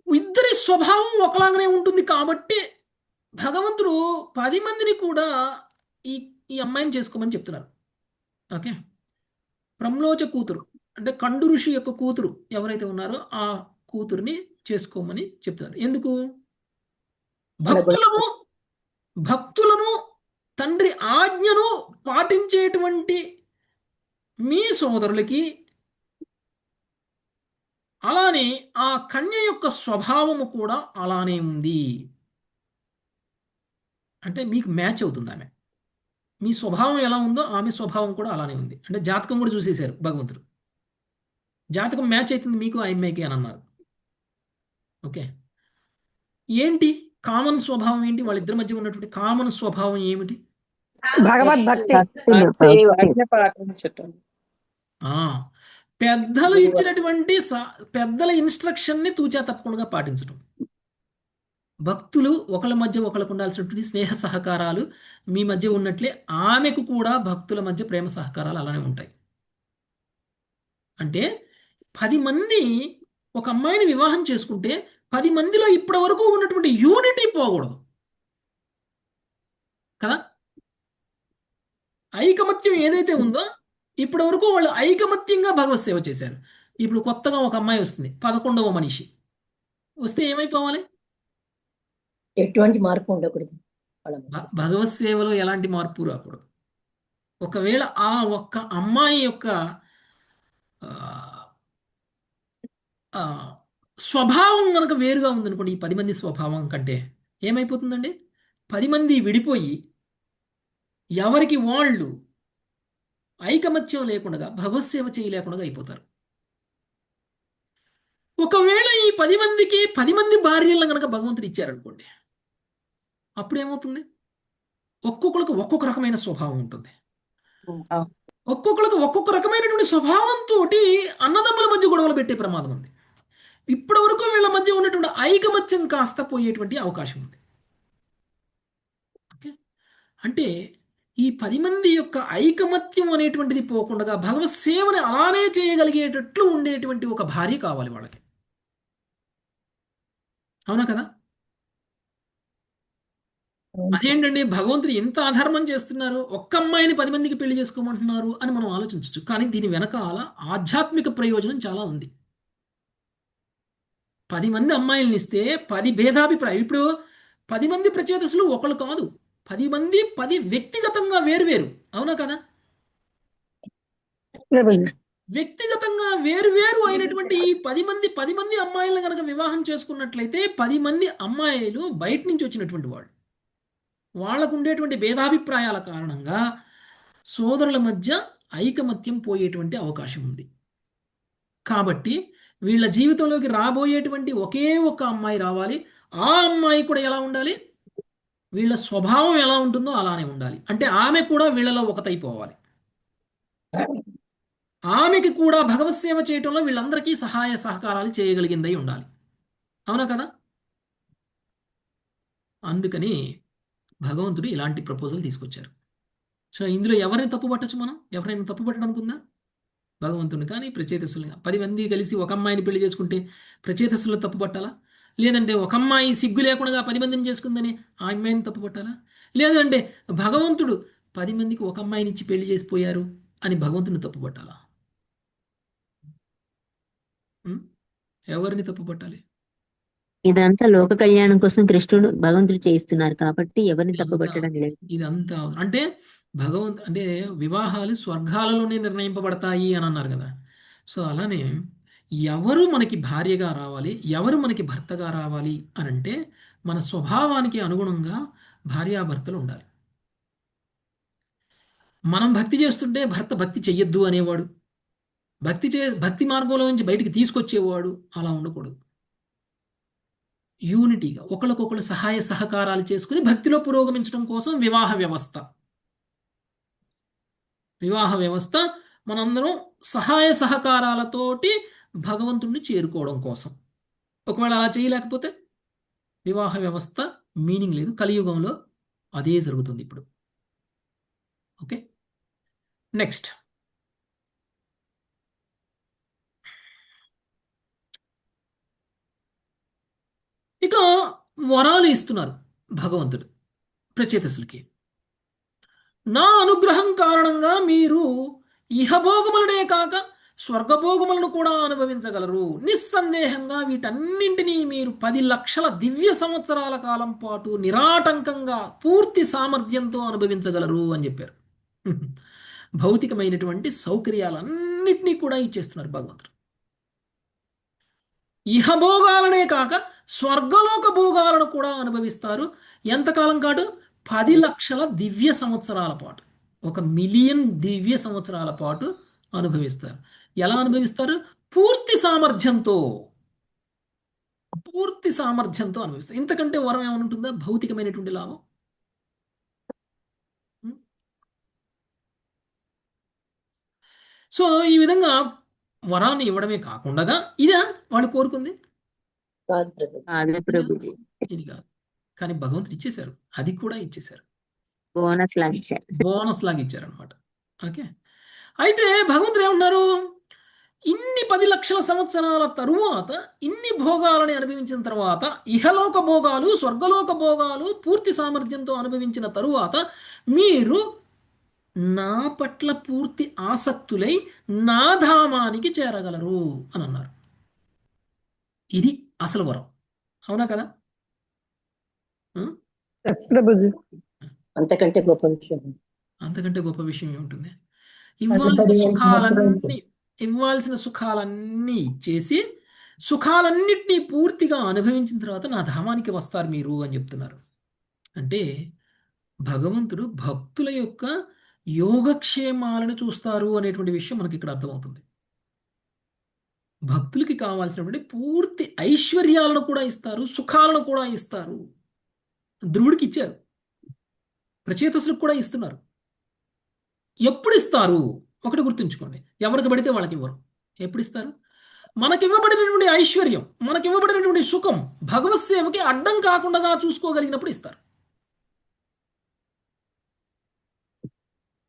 ఇద్దరి స్వభావం ఒకలాగానే ఉంటుంది కాబట్టి భగవంతుడు 10 మందిని కూడా ఈ ఈ అమ్మాయిని చేసుకోమని చెప్తున్నారు. ఓకే, ప్రమ్లోచ కూతురు అంటే కండు ఋషి యొక్క కూతురు ఎవరైతే ఉన్నారో ఆ కూతురుని చేసుకోమని చెప్తున్నారు. ఎందుకు? భక్తులను భక్తులను తండ్రి ఆజ్ఞను పాటించేటువంటి మీ సోదరులకి అలానే ఆ కన్య యొక్క స్వభావము కూడా అలానే ఉంది. అంటే మీకు మ్యాచ్ అవుతుంది ఆమె. మీ స్వభావం ఎలా ఉందో ఆమె స్వభావం కూడా అలానే ఉంది. అంటే జాతకం కూడా చూసేశారు భగవంతుడు. జాతకం మ్యాచ్ అవుతుంది మీకు ఆ అమ్మాయికి అని అన్నారు. ఓకే, ఏంటి కామన్ స్వభావం ఏంటి? వాళ్ళిద్దరి మధ్య ఉన్నటువంటి కామన్ స్వభావం ఏమిటి? భగవద్భక్తి. ఆజ్ఞ పాటించటం. ఆ పెద్దలు ఇచ్చినటువంటి పెద్దల ఇన్స్ట్రక్షన్ని తూచా తప్పకుండా పాటించడం. భక్తులు ఒకళ్ళ మధ్య ఒకళ్ళకు ఉండాల్సినటువంటి స్నేహ సహకారాలు మీ మధ్య ఉన్నట్లే ఆమెకు కూడా భక్తుల మధ్య ప్రేమ సహకారాలు అలానే ఉంటాయి. అంటే 10 మంది ఒక అమ్మాయిని వివాహం చేసుకుంటే 10 మందిలో ఇప్పటి వరకు ఉన్నటువంటి యూనిటీ పోకూడదు కదా. ఐకమత్యం ఏదైతే ఉందో ఇప్పటి వరకు వాళ్ళు ఐకమత్యంగా భగవత్ సేవ చేశారు. ఇప్పుడు కొత్తగా ఒక అమ్మాయి వస్తుంది, 11వ మనిషి వస్తే ఏమైపోవాలి? ఎటువంటి మార్పు ఉండకూడదు. భగవత్ సేవలో ఎలాంటి మార్పు రాకూడదు. ఒకవేళ ఆ ఒక్క అమ్మాయి యొక్క స్వభావం కనుక వేరుగా ఉందనుకోండి, ఈ 10 మంది స్వభావం కంటే ఏమైపోతుందండి? 10 మంది విడిపోయి ఎవరికి వాళ్ళు ఐకమత్యం లేకుండా భగవత్ సేవ చేయలేకుండా అయిపోతారు. ఒకవేళ ఈ 10 మందికి 10 మంది భార్యలను కనుక భగవంతుడు ఇచ్చారనుకోండి, అప్పుడు ఏమవుతుంది? ఒక్కొక్కరికి ఒక్కొక్క రకమైన స్వభావం ఉంటుంది. ఒక్కొక్కరికి ఒక్కొక్క రకమైనటువంటి స్వభావంతో అన్నదమ్ముల మధ్య గొడవలు పెట్టే ప్రమాదం ఉంది. ఇప్పటి వరకు వీళ్ళ మధ్య ఉన్నటువంటి ఐకమత్యం కాస్త పోయేటువంటి అవకాశం ఉంది. ఓకే, అంటే ఈ 10 మంది యొక్క ఐకమత్యం అనేటువంటిది పోకుండా భగవత్ సేవని అలానే చేయగలిగేటట్లు ఉండేటువంటి ఒక భార్య కావాలి వాళ్ళకి. అవునా కదా? అదేంటండి భగవంతుడు ఎంత అధర్మం చేస్తున్నారు, ఒక్క అమ్మాయిని 10 మందికి పెళ్లి చేసుకోమంటున్నారు అని మనం ఆలోచించవచ్చు. కానీ దీని వెనకాల ఆధ్యాత్మిక ప్రయోజనం చాలా ఉంది. 10 మంది అమ్మాయిల్ని ఇస్తే 10 భేదాభిప్రాయం. ఇప్పుడు 10 మంది ప్రచేతసులు ఒకళ్ళు కాదు, 10 మంది 10 వ్యక్తిగతంగా వేరువేరు. అవునా కదా? వ్యక్తిగతంగా వేరువేరు అయినటువంటి ఈ 10 మంది అమ్మాయిలను కనుక వివాహం చేసుకున్నట్లయితే 10 మంది అమ్మాయిలు బయట నుంచి వచ్చినటువంటి వాళ్ళు, వాళ్ళకు ఉండేటువంటి భేదాభిప్రాయాల కారణంగా సోదరుల మధ్య ఐకమత్యం పోయేటువంటి అవకాశం ఉంది. కాబట్టి వీళ్ళ జీవితంలోకి రాబోయేటువంటి ఒకే ఒక అమ్మాయి రావాలి. ఆ అమ్మాయి కూడా ఎలా ఉండాలి? వీళ్ళ స్వభావం ఎలా ఉంటుందో అలానే ఉండాలి. అంటే ఆమె కూడా వీళ్ళలో ఒకటైపోవాలి. ఆమెకి కూడా భగవత్ సేవ చేయటంలో వీళ్ళందరికీ సహాయ సహకారాలు చేయగలిగిందై ఉండాలి. అవునా కదా? అందుకని భగవంతుడు ఇలాంటి ప్రపోజల్ తీసుకొచ్చారు. సో ఇందులో ఎవరిని తప్పు పట్టచ్చు? మనం ఎవరైనా తప్పు పట్టడం అనుకుందా? భగవంతుని కానీ ప్రచేతసులు 10 మంది కలిసి ఒక అమ్మాయిని పెళ్లి చేసుకుంటే ప్రచేతసులు తప్పు పట్టాలా? లేదంటే ఒక అమ్మాయి సిగ్గు లేకుండా 10 మందిని చేసుకుందని ఆ అమ్మాయిని తప్పు పట్టాలా? లేదంటే భగవంతుడు 10 మందికి ఒక అమ్మాయిని ఇచ్చి పెళ్లి చేసిపోయారు అని భగవంతుని తప్పు పట్టాలా? ఎవరిని తప్పు పట్టాలి? ఇదంతా లోక కళ్యాణం కోసం కృష్ణుడు భగవంతుడు చేయిస్తున్నారు కాబట్టి ఎవరిని తప్పుపట్టడం లేదు. ఇదంతా అంటే అంటే వివాహాలు స్వర్గాలలోనే నిర్ణయింపబడతాయి అని అన్నారు కదా. సో అలానే ఎవరు మనకి భార్యగా రావాలి, ఎవరు మనకి భర్తగా రావాలి అని అంటే మన స్వభావానికి అనుగుణంగా భార్యాభర్తలు ఉండాలి. మనం భక్తి చేస్తుంటే భర్త భక్తి చెయ్యొద్దు అనేవాడు, భక్తి మార్గంలో నుంచి బయటికి తీసుకొచ్చేవాడు అలా ఉండకూడదు. యూనిటీగా ఒకళ్ళకొకళ్ళు సహాయ సహకారాలు చేసుకుని భక్తిలో పురోగమించడం కోసం వివాహ వ్యవస్థ మనందరం సహాయ సహకారాలతోటి భగవంతుణ్ణి చేరుకోవడం కోసం. ఒకవేళ అలా చేయలేకపోతే వివాహ వ్యవస్థ మీనింగ్ లేదు. కలియుగంలో అదే జరుగుతుంది ఇప్పుడు. Okay, next. ఇక వరాలు ఇస్తున్నారు భగవంతుడు ప్రచేతసులకి. నా అనుగ్రహం కారణంగా మీరు ఇహభోగములనే కాక స్వర్గభోగములను కూడా అనుభవించగలరు. నిస్సందేహంగా వీటన్నింటినీ మీరు 10 లక్షల దివ్య సంవత్సరాల కాలం పాటు నిరాటంకంగా పూర్తి సామర్థ్యంతో అనుభవించగలరు అని చెప్పారు. భౌతికమైనటువంటి సౌకర్యాలన్నింటినీ కూడా ఇచ్చేస్తున్నారు భగవంతుడు. ఇహభోగాలనే కాక స్వర్గలోక భోగాలను కూడా అనుభవిస్తారు. ఎంతకాలం కాదు? 10 లక్షల దివ్య సంవత్సరాల పాటు, 1,000,000 దివ్య సంవత్సరాల పాటు అనుభవిస్తారు. ఎలా అనుభవిస్తారు? పూర్తి సామర్థ్యంతో. పూర్తి సామర్థ్యంతో అనుభవిస్తారు. ఇంతకంటే వరం ఏమైనా ఉంటుందా? భౌతికమైనటువంటి లాభం. సో ఈ విధంగా వరాన్ని ఇవ్వడమే కాకుండా ఇదే వాళ్ళు కోరుకుంది కాదు ప్రభుజీ, ఇది కాదు. కానీ భగవంతుడు ఇచ్చేశారు, అది కూడా ఇచ్చేశారు. బోనస్ లాగా ఇచ్చారు. బోనస్ లాగా ఇచ్చారనమాట. ఓకే, అయితే భగవంతుడు ఏమన్నారు? ఇన్ని 10 లక్షల సంవత్సరాల తరువాత ఇన్ని భోగాలని అనుభవించిన తర్వాత, ఇహలోక భోగాలు స్వర్గలోక భోగాలు పూర్తి సామర్థ్యంతో అనుభవించిన తరువాత మీరు నా పట్ల పూర్తి ఆసక్తులై నా ధామానికి చేరగలరు అని అన్నారు. ఇది అసలు వరం. అవునా కదా? ఎస్ ప్రభుజీ. అంతకంటే గొప్ప విషయం అంతకంటే గొప్ప విషయం ఏముంటుంది? ఇవ్వాల్సిన సుఖాలన్నీ ఇచ్చేసి సుఖాలన్నిటినీ పూర్తిగా అనుభవించిన తర్వాత నా ధామానికి వస్తారు మీరు అని చెప్తున్నారు. అంటే భగవంతుడు భక్తుల యొక్క యోగక్షేమాలను చూస్తారు అనేటువంటి విషయం మనకి ఇక్కడ అర్థమవుతుంది. భక్తులకి కావాల్సినటువంటి పూర్తి ఐశ్వర్యాలను కూడా ఇస్తారు, సుఖాలను కూడా ఇస్తారు. ధ్రువుడికి ఇచ్చారు, ప్రచేతసులకు కూడా ఇస్తున్నారు. ఎప్పుడు ఇస్తారు? ఒకటి గుర్తుంచుకోండి, ఎవరికి పడితే వాళ్ళకి ఇవ్వరు. ఎప్పుడు ఇస్తారు? మనకివ్వబడినటువంటి ఐశ్వర్యం, మనకివ్వబడినటువంటి సుఖం భగవత్ సేవకి అడ్డం కాకుండా చూసుకోగలిగినప్పుడు ఇస్తారు.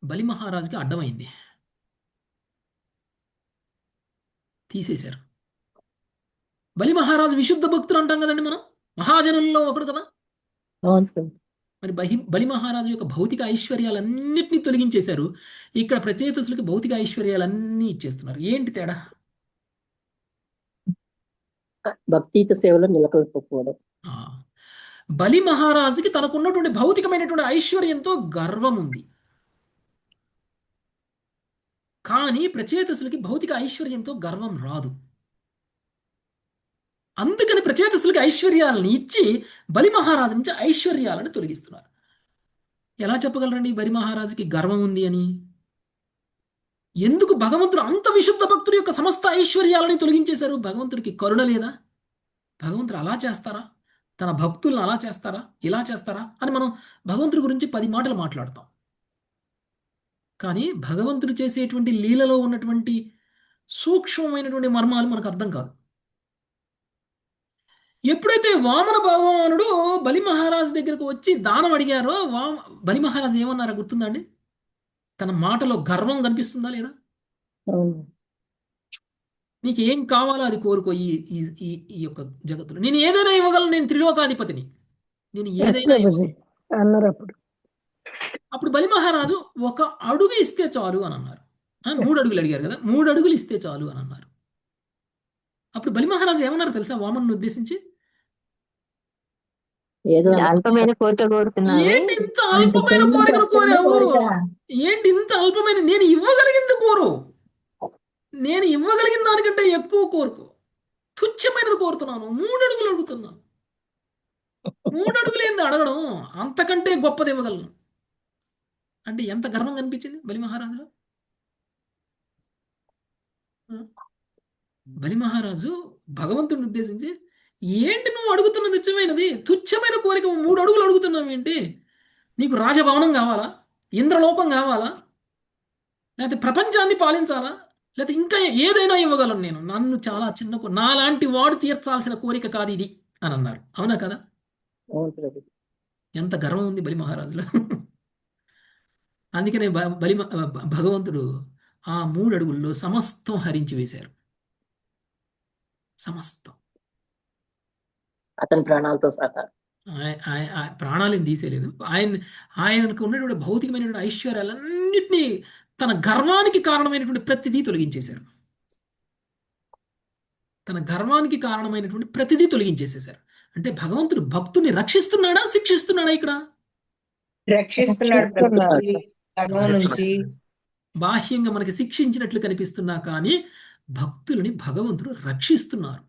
బలి మహారాజుకి అడ్డమైంది, తీసేశారు. బలి మహారాజు విశుద్ధ భక్తులు అంటాం కదండి మనం, మహాజనుల్లో ఒకడు కదా. మరి బలి మహారాజు యొక్క భౌతిక ఐశ్వర్యాలన్నింటినీ తొలగించేశారు. ఇక్కడ ప్రచేతసులకి భౌతిక ఐశ్వర్యాలన్నీ ఇచ్చేస్తున్నారు. ఏంటి తేడా? భక్తియుత సేవలో నిలకొల్పకపోవడం. బలి మహారాజుకి తనకున్నటువంటి భౌతికమైనటువంటి ఐశ్వర్యంతో గర్వం ఉంది, కానీ ప్రచేతసులకి భౌతిక ఐశ్వర్యంతో గర్వం రాదు. అందుకని ప్రచేతసులకి ఐశ్వర్యాలను ఇచ్చి బలి మహారాజు నుంచి ఐశ్వర్యాలను తొలగిస్తున్నారు. ఎలా చెప్పగలరండి బలి మహారాజుకి గర్వం ఉంది అని? ఎందుకు భగవంతుడు అంత విశుద్ధ భక్తుడి యొక్క సమస్త ఐశ్వర్యాలని తొలగించేశారు? భగవంతుడికి కరుణ లేదా? భగవంతుడు అలా చేస్తారా? తన భక్తులను అలా చేస్తారా, ఇలా చేస్తారా అని మనం భగవంతుడి గురించి 10 మాటలు మాట్లాడతాం. కానీ భగవంతుడు చేసేటువంటి లీలలో ఉన్నటువంటి సూక్ష్మమైనటువంటి మర్మాలు మనకు అర్థం కాదు. ఎప్పుడైతే వామన భగవానుడు బలి మహారాజు దగ్గరకు వచ్చి దానం అడిగారో, బలి మహారాజు ఏమన్నారా గుర్తుందండి? తన మాటలో గర్వం కనిపిస్తుందా లేదా? నీకు ఏం కావాలో అది కోరుకో ఈ యొక్క జగత్తులో, నేను ఏదైనా ఇవ్వగలను, నేను త్రిలోకాధిపతిని, నేను ఏదైనా అన్నారు. అప్పుడు బలి మహారాజు 1 అడుగు ఇస్తే చాలు అని అన్నారు. 3 అడుగులు అడిగారు కదా, 3 అడుగులు ఇస్తే చాలు అని అన్నారు. అప్పుడు బలి మహారాజు ఏమన్నారు తెలుసా వామను ఉద్దేశించి? ఏదో అల్పమైన కోరిక కోరుతున్నాను. ఏంటి ఇంత అల్పమైన కోరికలు కోరావు? ఏంటి ఇంత అల్పమైన? నేను ఇవ్వగలిగింది కోరు, నేను ఇవ్వగలిగిన దానికంటే ఎక్కువ కోరుకో. తుచ్చమైనది కోరుతున్నాను, 3 అడుగులు అడుగుతున్నాను. 3 అడుగులు ఏంది అడగడం? అంతకంటే గొప్పది ఇవ్వగలను అంటే ఎంత గర్వం కనిపించింది బలి మహారాజులో. బలి మహారాజు భగవంతుడిని ఉద్దేశించి, ఏంటి నువ్వు అడుగుతున్న తుచ్చమైన కోరిక 3 అడుగులు అడుగుతున్నావు ఏంటి? నీకు రాజభవనం కావాలా, ఇంద్రలోకం కావాలా, లేకపోతే ప్రపంచాన్ని పాలించాలా, లేకపోతే ఇంకా ఏదైనా ఇవ్వగలను నేను, నన్ను చాలా చిన్న నాలాంటి వాడు తీర్చాల్సిన కోరిక కాదు ఇది అని అన్నారు. అవునా కదా? ఎంత గర్వం ఉంది బలి మహారాజులో. అందుకనే భగవంతుడు ఆ 3 అడుగుల్లో సమస్తం హరించి వేశారు. సమస్తం. అతని ప్రాణాలతో సహా. ప్రాణాలను తీసేయలేదు. ఆయనకు ఉన్నటువంటి భౌతికమైనటువంటి ఐశ్వర్యాలన్నింటినీ, తన గర్వానికి కారణమైనటువంటి ప్రతిదీ తొలగించేశారు. తన గర్వానికి కారణమైనటువంటి ప్రతిదీ తొలగించేసేశారు. అంటే భగవంతుడు భక్తుని రక్షిస్తున్నాడా, శిక్షిస్తున్నాడా? ఇక్కడ రక్షిస్తున్నాడు ప్రకృతి గర్వం నుంచి. బాహ్యంగా మనకి శిక్షించినట్లు కనిపిస్తున్నా కానీ భక్తులని భగవంతుడు రక్షిస్తున్నారు.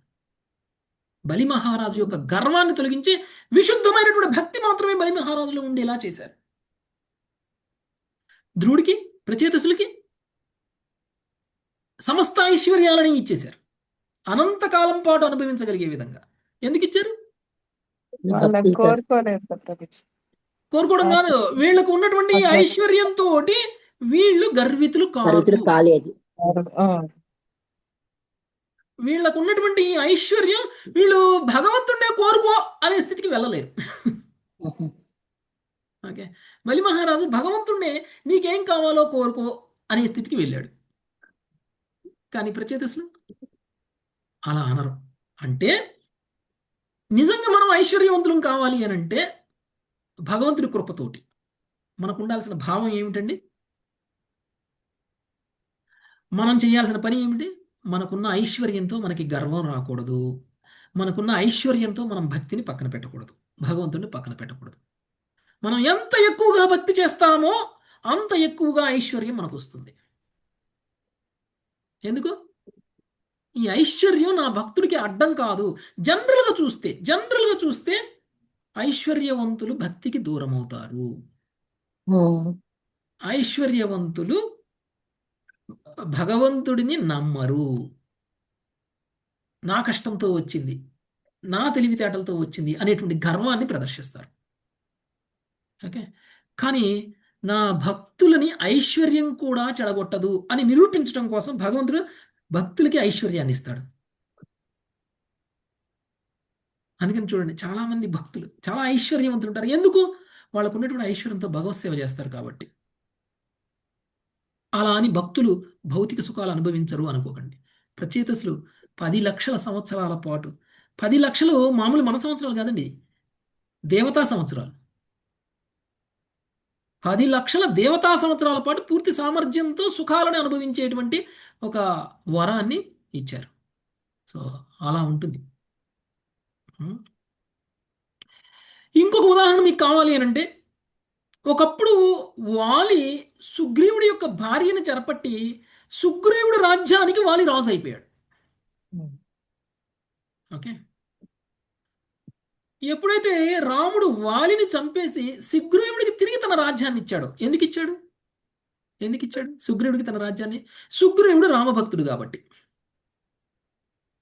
బలి మహారాజు యొక్క గర్వాన్ని తొలగించి విశుద్ధమైనటువంటి భక్తి మాత్రమే బలి మహారాజులో ఉండేలా చేశారు. ధ్రువుడికి, ప్రచేతసులకి సమస్త ఐశ్వర్యాలని ఇచ్చేశారు. అనంతకాలం పాటు అనుభవించగలిగే విధంగా. ఎందుకు ఇచ్చారు? వాళ్ళని కోరుకోలేదు ప్రభుజీ. కోరుకోవడం కాదు, వీళ్ళకు ఉన్నటువంటి ఐశ్వర్యంతో వీళ్ళు గర్వితులు పరిమితులు కాదు. కాలేదు. ఆ, వీళ్ళకు ఉన్నటువంటి ఈ ఐశ్వర్యం వీళ్ళు భగవంతుడినే కోరుకో అనే స్థితికి వెళ్ళలేరు. ఓకే, బలి మహారాజు భగవంతుడినే నీకేం కావాలో కోరుకో అనే స్థితికి వెళ్ళాడు. కానీ ప్రచేతసులు అలా అనరు. అంటే నిజంగా మనం ఐశ్వర్యవంతులం కావాలి అని అంటే భగవంతుడి కృపతోటి మనకు ఉండాల్సిన భావం ఏమిటండి? మనం చేయాల్సిన పని ఏమిటి? మనకున్న ఐశ్వర్యంతో మనకి గర్వం రాకూడదు. మనకున్న ఐశ్వర్యంతో మనం భక్తిని పక్కన పెట్టకూడదు, భగవంతుడిని పక్కన పెట్టకూడదు. మనం ఎంత ఎక్కువగా భక్తి చేస్తామో అంత ఎక్కువగా ఐశ్వర్యం మనకు వస్తుంది. ఎందుకు? ఈ ఐశ్వర్యం నా భక్తుడికి అడ్డం కాదు. జనరల్గా చూస్తే ఐశ్వర్యవంతులు భక్తికి దూరం అవుతారు. ఐశ్వర్యవంతులు భగవంతుడిని నమ్మరు. నా కష్టంతో వచ్చింది, నా తెలివితేటలతో వచ్చింది అనేటువంటి గర్వాన్ని ప్రదర్శిస్తారు. ఓకే, కానీ నా భక్తులని ఐశ్వర్యం కూడా చెడగొట్టదు అని నిరూపించడం కోసం భగవంతుడు భక్తులకి ఐశ్వర్యాన్ని ఇస్తాడు. అందుకని చూడండి, చాలా మంది భక్తులు చాలా ఐశ్వర్యవంతులు ఉంటారు. ఎందుకు? వాళ్ళకు ఉన్నటువంటి ఐశ్వర్యంతో భగవత్ సేవ చేస్తారు కాబట్టి. అలా అని భక్తులు భౌతిక సుఖాలు అనుభవించరు అనుకోకండి. ప్రచేతసులు 10 లక్షల సంవత్సరాల పాటు, 10 లక్షలు మామూలు మన సంవత్సరాలు కాదండి, దేవతా సంవత్సరాలు. 10 లక్షల దేవతా సంవత్సరాల పాటు పూర్తి సామర్థ్యంతో సుఖాలను అనుభవించేటువంటి ఒక వరాన్ని ఇచ్చారు. సో అలా ఉంటుంది. ఇంకొక ఉదాహరణ మీకు కావాలి అని అంటే, ఒకప్పుడు వాలి సుగ్రీవుడి యొక్క భార్యని చెరపట్టి సుగ్రీవుడి రాజ్యానికి వాలి రాజు అయిపోయాడు. ఓకే, ఎప్పుడైతే రాముడు వాలిని చంపేసి సుగ్రీవుడికి తిరిగి తన రాజ్యాన్ని ఇచ్చాడు. ఎందుకు ఇచ్చాడు సుగ్రీవుడికి తన రాజ్యాన్ని? సుగ్రీవుడు రామభక్తుడు కాబట్టి.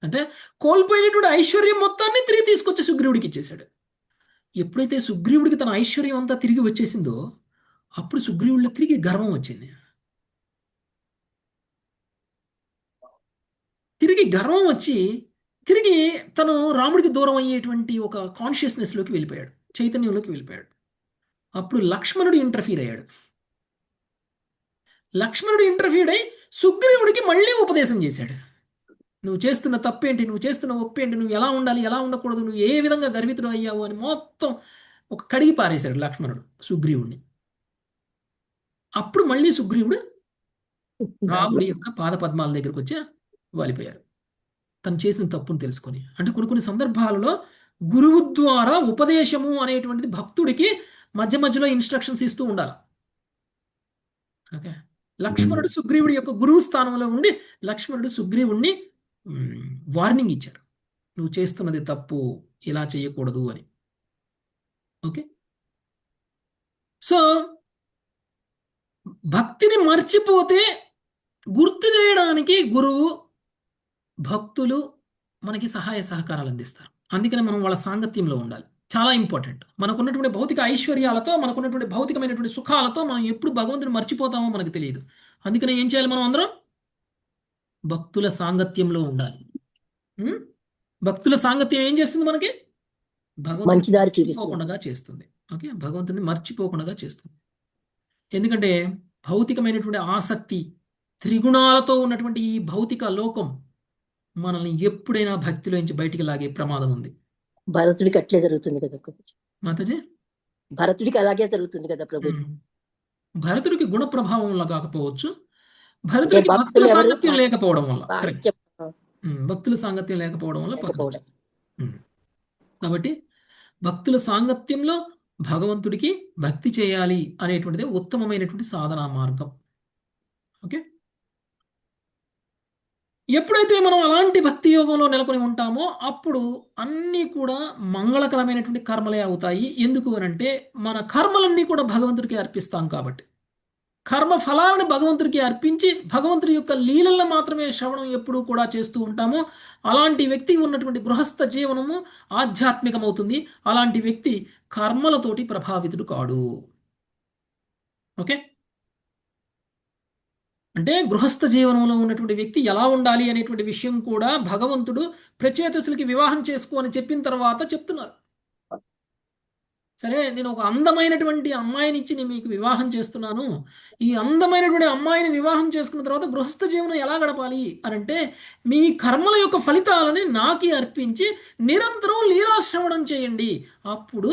అంటే కోల్పోయినటువంటి ఐశ్వర్యం మొత్తాన్ని తిరిగి తీసుకొచ్చి సుగ్రీవుడికి ఇచ్చేశాడు. ఎప్పుడైతే సుగ్రీవుడికి తన ఐశ్వర్యం అంతా తిరిగి వచ్చేసిందో అప్పుడు సుగ్రీవుడిలో తిరిగి గర్వం వచ్చింది. తిరిగి గర్వం వచ్చి తిరిగి తను రాముడికి దూరం అయ్యేటువంటి ఒక కాన్షియస్నెస్లోకి వెళ్ళిపోయాడు, చైతన్యంలోకి వెళ్ళిపోయాడు. అప్పుడు లక్ష్మణుడు ఇంటర్ఫీర్ అయ్యాడు. లక్ష్మణుడు ఇంటర్ఫీర్ అయి సుగ్రీవుడికి మళ్ళీ ఉపదేశం చేశాడు. నువ్వు చేస్తున్న తప్పేంటి, నువ్వు చేస్తున్న ఒప్పేంటి, నువ్వు ఎలా ఉండాలి, ఎలా ఉండకూడదు, నువ్వు ఏ విధంగా గర్వితుడు అయ్యావు అని మొత్తం ఒక కడిగి పారేశాడు లక్ష్మణుడు సుగ్రీవుడిని. అప్పుడు మళ్ళీ సుగ్రీవుడు రాముడి యొక్క పాద పద్మాల దగ్గరకు వచ్చి వాలిపోయారు, తను చేసిన తప్పును తెలుసుకొని. అంటే కొన్ని సందర్భాలలో గురువు ద్వారా ఉపదేశము అనేటువంటిది భక్తుడికి మధ్య మధ్యలో ఇన్స్ట్రక్షన్స్ ఇస్తూ ఉండాలి. ఓకే, లక్ష్మణుడు సుగ్రీవుడి యొక్క గురువు స్థానంలో ఉండి లక్ష్మణుడు సుగ్రీవుడిని వార్నింగ్ ఇచ్చారు, నువ్వు చేస్తున్నది తప్పు, ఇలా చేయకూడదు అని. ఓకే, సో భక్తిని మర్చిపోతే గుర్తు చేయడానికి గురువు, భక్తులు మనకి సహాయ సహకారాలు అందిస్తారు. అందుకని మనం వాళ్ళ సాంగత్యంలో ఉండాలి, చాలా ఇంపార్టెంట్. మనకున్నటువంటి భౌతిక ఐశ్వర్యాలతో, మనకున్నటువంటి భౌతికమైనటువంటి సుఖాలతో మనం ఎప్పుడు భగవంతుని మర్చిపోతామో మనకు తెలియదు. అందుకని ఏం చేయాలి? మనం అందరం భక్తుల సాంగత్యంలో ఉండాలి. భక్తుల సాంగత్యం ఏం చేస్తుంది? మనకి మంచి దారి చూపిస్తుంది. భగవంతుని చేస్తుంది. ఓకే, భగవంతుడిని మర్చిపోకుండా చేస్తుంది. ఎందుకంటే భౌతికమైనటువంటి ఆసక్తి, త్రిగుణాలతో ఉన్నటువంటి ఈ భౌతిక లోకం మనల్ని ఎప్పుడైనా భక్తిలోంచి బయటికి లాగే ప్రమాదం ఉంది. భరతుడికి అట్లే జరుగుతుంది కదా ప్రభుజీ. మాతాజీ, భరతుడికి అలాగే జరుగుతుంది కదా ప్రభుజీ. భరతుడికి గుణ ప్రభావం వల్ల కాకపోవచ్చు, అంటే భరతుడికి భక్తుల భక్తులు ఎవరు సాంగత్యం లేకపోవడం వల్ల. కరెక్ట్. సాహిత్యం భక్తుల సాంగత్యం లేకపోవడం వల్ల పతనం లేకపోవడం. చెందింది. కాబట్టి భక్తుల సాంగత్యంలో భగవంతుడికి భక్తి చేయాలి అనేటువంటిది ఉత్తమమైనటువంటి సాధనా మార్గం. ఓకే, ఎప్పుడైతే మనం అలాంటి భక్తి యోగంలో నెలకొని ఉంటామో అప్పుడు అన్నీ కూడా మంగళకరమైనటువంటి కర్మలే అవుతాయి. ఎందుకు అనంటే మన కర్మలన్నీ కూడా భగవంతుడికి అర్పిస్తాం కాబట్టి. కర్మ ఫలాలను భగవంతుడికి అర్పించి భగవంతుడి యొక్క లీలలను మాత్రమే శ్రవణం ఎప్పుడూ కూడా చేస్తూ ఉంటామో అలాంటి వ్యక్తి ఉన్నటువంటి గృహస్థ జీవనము ఆధ్యాత్మికమవుతుంది. అలాంటి వ్యక్తి కర్మలతోటి ప్రభావితుడు కాడు. ఓకే, అంటే గృహస్థ జీవనంలో ఉన్నటువంటి వ్యక్తి ఎలా ఉండాలి అనేటువంటి విషయం కూడా భగవంతుడు ప్రచేతసులకి వివాహం చేసుకో అని చెప్పిన తర్వాత చెప్తున్నారు. సరే, నేను ఒక అందమైనటువంటి అమ్మాయిని ఇచ్చి నేను మీకు వివాహం చేస్తున్నాను. ఈ అందమైనటువంటి అమ్మాయిని వివాహం చేసుకున్న తర్వాత గృహస్థ జీవనం ఎలా గడపాలి అనంటే మీ కర్మల యొక్క ఫలితాలని నాకి అర్పించి నిరంతరం లీలాశ్రవణం చేయండి. అప్పుడు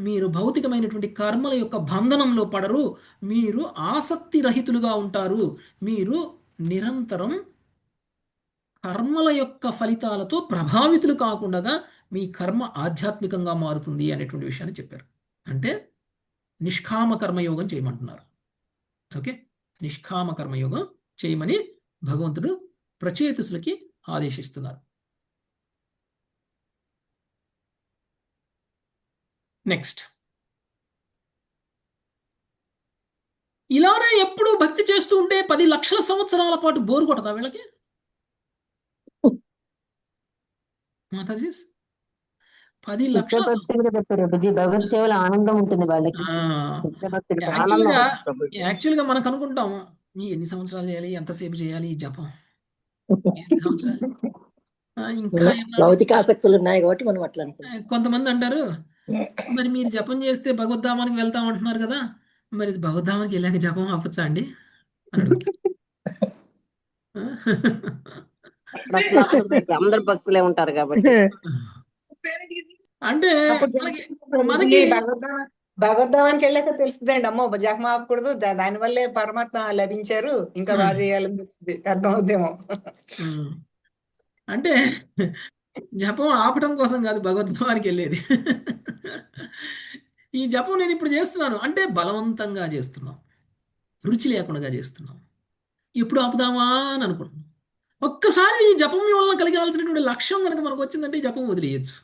మీరు భౌతికమైనటువంటి కర్మల యొక్క బంధనంలో పడరు, మీరు ఆసక్తి రహితులుగా ఉంటారు, మీరు నిరంతరం కర్మల యొక్క ఫలితాలతో ప్రభావితులు కాకుండా మీ కర్మ ఆధ్యాత్మికంగా మారుతుంది అనేటువంటి విషయాన్ని చెప్పారు. అంటే నిష్కామ కర్మయోగం చేయమంటున్నారు. ఓకే, నిష్కామ కర్మయోగం చేయమని భగవంతుడు ప్రచేతసులకి ఆదేశిస్తున్నారు. నెక్స్ట్, ఇలానే ఎప్పుడు భక్తి చేస్తూ ఉంటే 10 లక్షల సంవత్సరాల పాటు బోరు కొట్టదా వీళ్ళకి? మాతాజీ, 10 లక్షల భక్తులు కదా ప్రభుజీ, భగవత్ సేవలో ఆనందం ఉంటుంది వాళ్ళకి. భక్తుడికి ఆనందం ఉంటుంది ప్రభుజీ. యాక్చువల్గా మనకు అనుకుంటాం ఎన్ని సంవత్సరాలు చేయాలి, ఎంతసేపు చేయాలి ఈ జపం, ఎన్ని సంవత్సరాలు, ఇంకా ఎన్నాళ్ళు? భౌతిక ఆసక్తులు ఉన్నాయి కాబట్టి మనం అట్లా అనుకుంటాం. కొంతమంది అంటారు, మరి మీరు జపం చేస్తే భగవద్ధామానికి వెళ్తాం అంటున్నారు కదా, మరి భగవద్ధామానికి వెళ్ళాక జపం ఆపచ్చా అండి అని అడుగుతారు. అందరు భక్తులే ఉంటారు కాబట్టి. అంటే మనకి భగవద్ధామానికి వెళ్ళాక తెలుస్తుందండి, అమ్మో జపం ఆపకూడదు, దానివల్లే పరమాత్మ లభించారు, ఇంకా బాగా చేయాలని తెలుస్తుంది, అర్థం అవుద్దేమో. అంటే జపం ఆపటం కోసం కాదు భగవద్ధామానికి వెళ్ళేది. ఈ జపం నేను ఇప్పుడు చేస్తున్నాను అంటే బలవంతంగా చేస్తున్నాం, రుచి లేకుండా చేస్తున్నాం. ఎప్పుడు ఆపుదామా అని అనుకుంటున్నాం. ఒక్కసారి ఈ జపం వలన కలిగాల్సినటువంటి లక్ష్యం కనుక మనకు వచ్చిందంటే ఈ జపం వదిలేయచ్చు.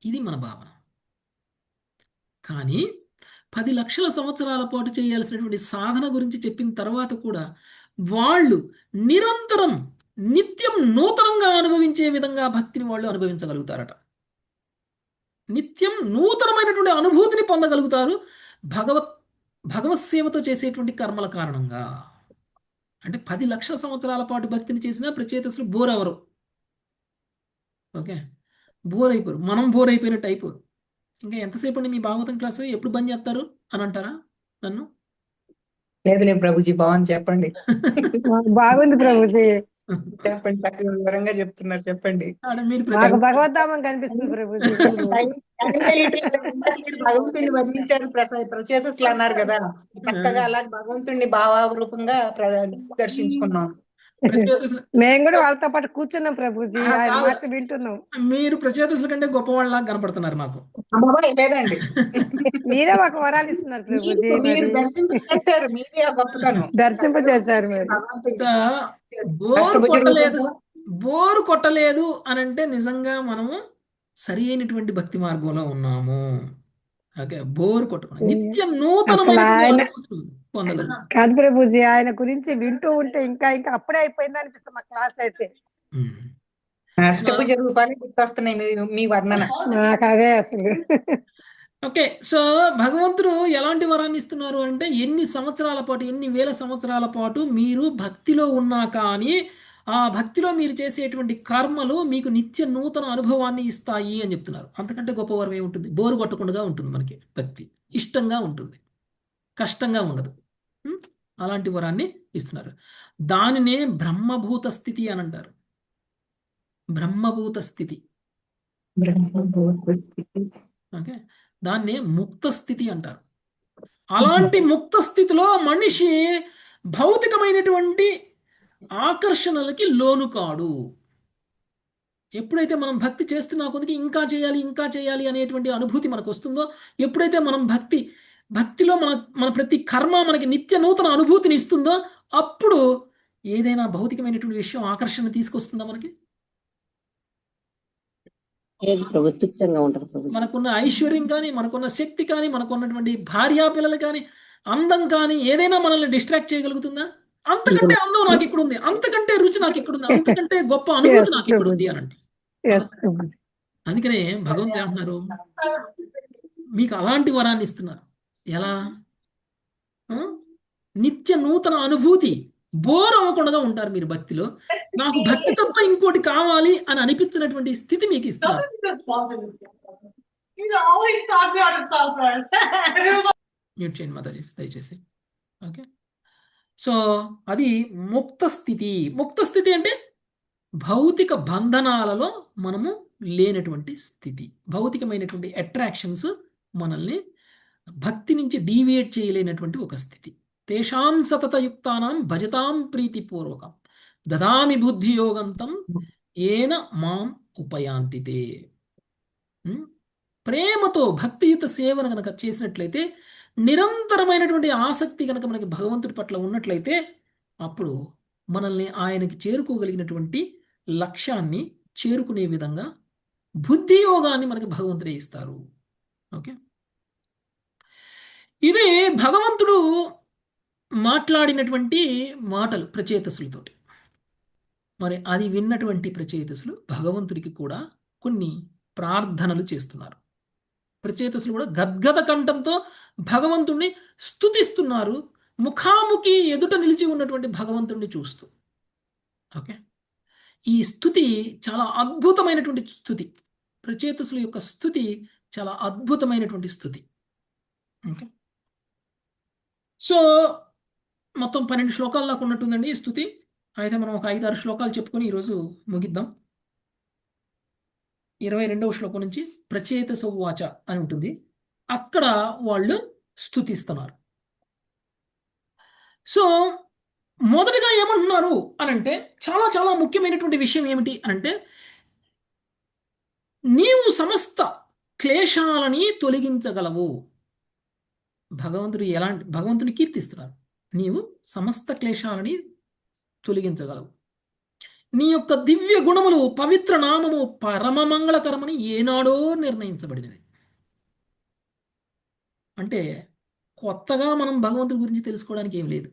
ఇది మన భావన. కానీ 10 లక్షల సంవత్సరాల పాటు చేయాల్సినటువంటి సాధన గురించి చెప్పిన తర్వాత కూడా వాళ్ళు నిరంతరం నిత్యం నూతనంగా అనుభవించే విధంగా భక్తిని వాళ్ళు అనుభవించగలుగుతారట. నిత్యం నూతనమైనటువంటి అనుభూతిని పొందగలుగుతారు భగవత్ సేవతో చేసేటువంటి కర్మల కారణంగా. అంటే 10 లక్షల సంవత్సరాల పాటు భక్తిని చేసినా ప్రచేతసులు బోర్ అవరు. ఓకే, బోర్ అయిపోరు, మనం బోర్ అయిపోయినట్టు అయిపోరు. ఇంకా ఎంతసేపు అండి మీ భాగవతం క్లాసు, ఎప్పుడు బంద్ చేస్తారు అని అంటారా నన్ను? లేదులే ప్రభుజీ, బాగుంది, చెప్పండి బాగుంది ప్రభుజీ, చెప్పండి, చక్కగా వివరంగా చెప్తున్నారు, చెప్పండి. మీరు మాకు భగవద్ధామం కనిపిస్తుంది ప్రభుజీ. మీరు భగవంతుడిని వర్ణించారు, ప్రచేతసులు అన్నారు కదా, చక్కగా అలా భగవంతుడిని భావరూపంగా దర్శించుకున్నాం. మేము కూడా వాళ్ళతో పాటు కూర్చున్నాం ప్రభుజీ, ఆయన మాట వింటున్నాం. మీరు ప్రచేతసుల కంటే గొప్పవాళ్ళ కనపడుతున్నారు నాకు. లేదండి, మీరే మాకు వరాలు ఇస్తున్నారు ప్రభుజీ, మీరు దర్శింపచేశారు, మీదే గొప్పతనం. దర్శింపజేశారు మరి. బోరు కొట్టలేదు అనంటే నిజంగా మనము సరి అయినటువంటి భక్తి మార్గంలో ఉన్నాము. ఓకే, బోరు కొట్టకుండా నిత్య నూతనమైన పొందగలం కాదు ప్రభుజీ, ఆయన గురించి వింటూ ఉంటే ఇంకా ఇంకా అప్పుడే అయిపోయింది అనిపిస్తుంది మా క్లాస్ అయితే. అష్టభుజ రూపాలు గుర్తొస్తున్నాయి మీ వర్ణన. నాకు అదే అసలు. ఓకే, సో భగవంతుడు ఎలాంటి వరాన్ని ఇస్తున్నారు అంటే ఎన్ని సంవత్సరాల పాటు, ఎన్ని వేల సంవత్సరాల పాటు మీరు భక్తిలో ఉన్నా కానీ ఆ భక్తిలో మీరు చేసేటువంటి కర్మలు మీకు నిత్య నూతన అనుభవాన్ని ఇస్తాయి అని చెప్తున్నారు. అంతకంటే గొప్ప వరం ఏముంటుంది? బోరు కొట్టకుండా ఉంటుంది మనకి భక్తి, ఇష్టంగా ఉంటుంది, కష్టంగా ఉండదు. ఉం? అలాంటి వరాన్ని ఇస్తున్నారు. దానినే బ్రహ్మభూత స్థితి అని అంటారు. బ్రహ్మభూత స్థితి. బ్రహ్మభూత స్థితి. ఓకే, దాన్నే ముక్త స్థితి అంటారు. అలాంటి ముక్త స్థితిలో మనిషి భౌతికమైనటువంటి ఆకర్షణలకి లోను కాడు. ఎప్పుడైతే మనం భక్తి చేస్తున్నా కొద్దికి ఇంకా చేయాలి ఇంకా చేయాలి అనేటువంటి అనుభూతి మనకు వస్తుందో, ఎప్పుడైతే మనం భక్తిలో మన ప్రతి కర్మ మనకి నిత్య నూతన అనుభూతిని ఇస్తుందో, అప్పుడు ఏదైనా భౌతికమైనటువంటి విషయం ఆకర్షణ తీసుకొస్తుందా మనకి? లేదు ప్రభు, తుచ్చంగా ఉంటుంది ప్రభు. మనకున్న ఐశ్వర్యం కానీ, మనకున్న శక్తి కానీ, మనకున్నటువంటి భార్యా పిల్లలు కానీ, అందం కానీ ఏదైనా మనల్ని డిస్ట్రాక్ట్ చేయగలుగుతుందా? అంతకంటే అందం నాకు ఎక్కడుంది, అంతకంటే రుచి నాకు ఎక్కడుంది, అంతకంటే గొప్ప అనుభూతి నాకు ఎక్కడుంది అని అంటే. Yes, Prabhuji. అందుకనే భగవంతుడు ఏమంటున్నారు? మీకు అలాంటి వరాన్ని ఇస్తున్నారు. ఎలా? ఆ? నిత్య నూతన అనుభూతి, బోర్ అవ్వకుండా ఉంటారు మీరు భక్తిలో. నాకు భక్తి తప్ప ఇంకోటి కావాలి అని అనిపించినటువంటి స్థితి మీకు ఇస్తున్నారు. మ్యూట్ చేయండి మాతాజీ దయచేసి. ఓకే, సో అది ముక్త స్థితి. ముక్త స్థితి అంటే భౌతిక బంధనాలలో మనము లేనటువంటి స్థితి. భౌతికమైనటువంటి అట్రాక్షన్స్ మనల్ని భక్తి నుంచి డీవియేట్ చేయలేనటువంటి ఒక స్థితి. తేషాం సతతయుక్తానాం భజతాం ప్రీతిపూర్వకం దదామి బుద్ధియోగంతం ఏన మాం ఉపయాంతితే. ప్రేమతో భక్తియుత సేవను కనుక చేసినట్లయితే, నిరంతరమైనటువంటి ఆసక్తి కనుక మనకి భగవంతుడి పట్ల ఉన్నట్లయితే, అప్పుడు మనల్ని ఆయనకి చేరుకోగలిగినటువంటి లక్ష్యాన్ని చేరుకునే విధంగా బుద్ధి యోగాన్ని మనకి భగవంతుడే ఇస్తారు. ఓకే, ఇది భగవంతుడు మాట్లాడినటువంటి మాటలు ప్రచేతసులతోటి. మరి అది విన్నటువంటి ప్రచేతసులు భగవంతుడికి కూడా కొన్ని ప్రార్థనలు చేస్తున్నారు. ప్రచేతసులు కూడా గద్గద కంఠంతో భగవంతుణ్ణి స్తుతిస్తున్నారు, ముఖాముఖి ఎదుట నిలిచి ఉన్నటువంటి భగవంతుణ్ణి చూస్తూ. ఓకే, ఈ స్తుతి చాలా అద్భుతమైనటువంటి స్తుతి. ప్రచేతసుల యొక్క స్తుతి చాలా అద్భుతమైనటువంటి స్తుతి. ఓకే, సో మొత్తం 12 శ్లోకాల దాకా ఉన్నట్టుందండి ఈ స్తుతి. అయితే మనం ఒక 5-6 శ్లోకాలు చెప్పుకొని ఈరోజు ముగిద్దాం. 22వ శ్లోకం నుంచి ప్రచేతస ఉవాచ అని ఉంటుంది. అక్కడ వాళ్ళు స్తుతిస్తున్నారు. సో మొదటిగా ఏమంటున్నారు అనంటే, చాలా చాలా ముఖ్యమైనటువంటి విషయం ఏమిటి అనంటే, నీవు సమస్త క్లేశాలని తొలగించగలవు. భగవంతుని కీర్తిస్తున్నారు. నీవు సమస్త క్లేశాలని తొలగించగలవు. నీ యొక్క దివ్య గుణములు, పవిత్ర నామము పరమ మంగళకరమని ఏనాడో నిర్ణయించబడినది. అంటే కొత్తగా మనం భగవంతుడి గురించి తెలుసుకోవడానికి ఏం లేదు.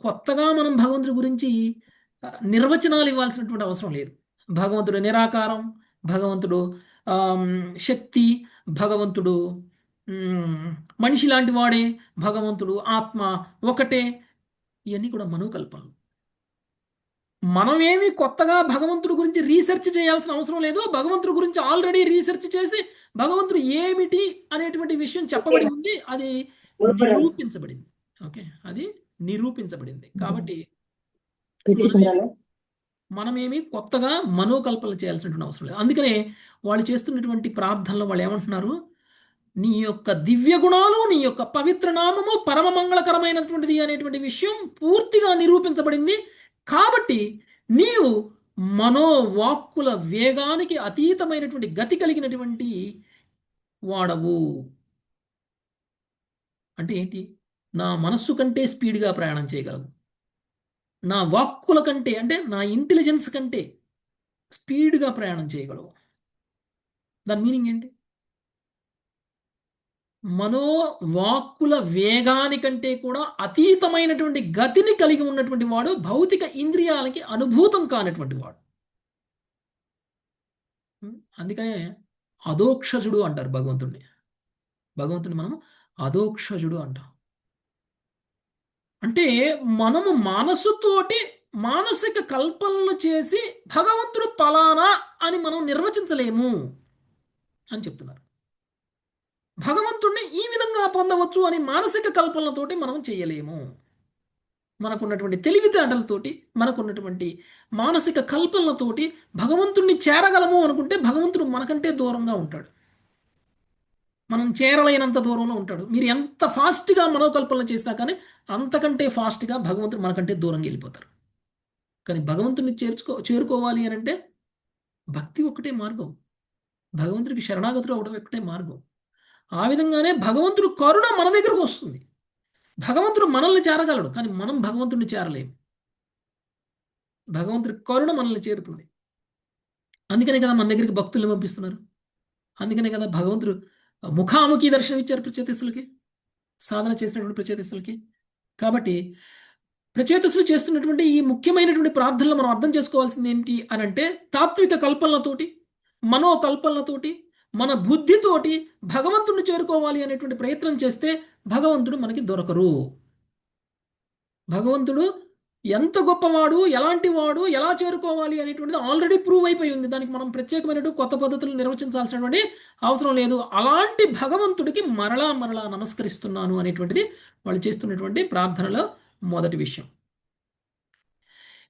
కొత్తగా మనం భగవంతుడి గురించి నిర్వచనాలు ఇవ్వాల్సినటువంటి అవసరం లేదు. భగవంతుడు నిరాకారం, భగవంతుడు శక్తి, భగవంతుడు మనిషి లాంటి వాడే, భగవంతుడు ఆత్మ ఒకటే, ఇవన్నీ కూడా మనోకల్పనలు. మనమేమి కొత్తగా భగవంతుడి గురించి రీసెర్చ్ చేయాల్సిన అవసరం లేదు. భగవంతుడి గురించి ఆల్రెడీ రీసెర్చ్ చేసి భగవంతుడు ఏమిటి అనేటువంటి విషయం చెప్పబడి ఉంది, అది నిరూపించబడింది. ఓకే, అది నిరూపించబడింది. కాబట్టి మనమేమి కొత్తగా మనోకల్పన చేయాల్సినటువంటి అవసరం లేదు. అందుకనే వాళ్ళు చేస్తున్నటువంటి ప్రార్థనలో వాళ్ళు ఏమంటున్నారు? నీ యొక్క దివ్య గుణాలు, నీ యొక్క పవిత్ర నామము పరమ మంగళకరమైనటువంటిది అనేటువంటి విషయం పూర్తిగా నిరూపించబడింది. కాబట్టి నీవు మనోవాక్కుల వేగానికి అతీతమైనటువంటి గతి కలిగినటువంటి వాడవు. అంటే ఏంటి? నా మనస్సు కంటే స్పీడ్గా ప్రయాణం చేయగలవు. నా వాక్కుల కంటే, అంటే నా ఇంటెలిజెన్స్ కంటే స్పీడ్గా ప్రయాణం చేయగలవు. దాని మీనింగ్ ఏంటి? మనోవాక్కుల వేగానికంటే కూడా అతీతమైనటువంటి గతిని కలిగి ఉన్నటువంటి వాడు భౌతిక ఇంద్రియాలకి అనుభూతం కానటువంటి వాడు. అందుకనే అధోక్షజుడు అంటారు భగవంతుడిని. భగవంతుని మనం అధోక్షజుడు అంటాం. అంటే మనము మనసుతోటి మానసిక కల్పనలు చేసి భగవంతుడు పలానా అని మనం నిర్వచించలేము అని చెప్తున్నారు. భగవంతుణ్ణి ఈ విధంగా పొందవచ్చు అని మానసిక కల్పనలతోటి మనం చేయలేము. మనకున్నటువంటి తెలివితేటలతోటి, మనకున్నటువంటి మానసిక కల్పనలతోటి భగవంతుణ్ణి చేరగలము అనుకుంటే భగవంతుడు మనకంటే దూరంగా ఉంటాడు. మనం చేరలేనంత దూరంలో ఉంటాడు. మీరు ఎంత ఫాస్ట్గా మనోకల్పనలు చేసినా కానీ అంతకంటే ఫాస్ట్గా భగవంతుడు మనకంటే దూరంగా వెళ్ళిపోతారు. కానీ భగవంతుని చేరుకోవాలి అని అంటే భక్తి ఒక్కటే మార్గం. భగవంతుడికి శరణాగతులు అవడం ఒక్కటే మార్గం. ఆ విధంగానే భగవంతుడు కరుణ మన దగ్గరకు వస్తుంది. భగవంతుడు మనల్ని చేరగలడు, కానీ మనం భగవంతుడిని చేరలేము. భగవంతుడి కరుణ మనల్ని చేరుతుంది. అందుకనే కదా మన దగ్గరికి భక్తుల్ని పంపిస్తున్నారు. అందుకనే కదా భగవంతుడు ముఖాముఖి దర్శనం ఇచ్చారు ప్రచేతసులకి, సాధన చేసినటువంటి ప్రచేతసులకి. కాబట్టి ప్రచేతసులు చేస్తున్నటువంటి ఈ ముఖ్యమైనటువంటి ప్రార్థనలు మనం అర్థం చేసుకోవాల్సింది ఏంటి అని అంటే, తాత్విక కల్పనలతోటి, మనోకల్పనలతోటి, మన బుద్ధితోటి భగవంతుడిని చేరుకోవాలి అనేటువంటి ప్రయత్నం చేస్తే భగవంతుడు మనకి దొరకరు. భగవంతుడు ఎంత గొప్పవాడు, ఎలాంటి వాడు, ఎలా చేరుకోవాలి అనేటువంటిది ఆల్రెడీ ప్రూవ్ అయిపోయి ఉంది. దానికి మనం ప్రత్యేకమైనటువంటి కొత్త పద్ధతులు నిర్వచించాల్సినటువంటి అవసరం లేదు. అలాంటి భగవంతుడికి మరలా మరలా నమస్కరిస్తున్నాను అనేటువంటిది వాళ్ళు చేస్తున్నటువంటి ప్రార్థనలో మొదటి విషయం.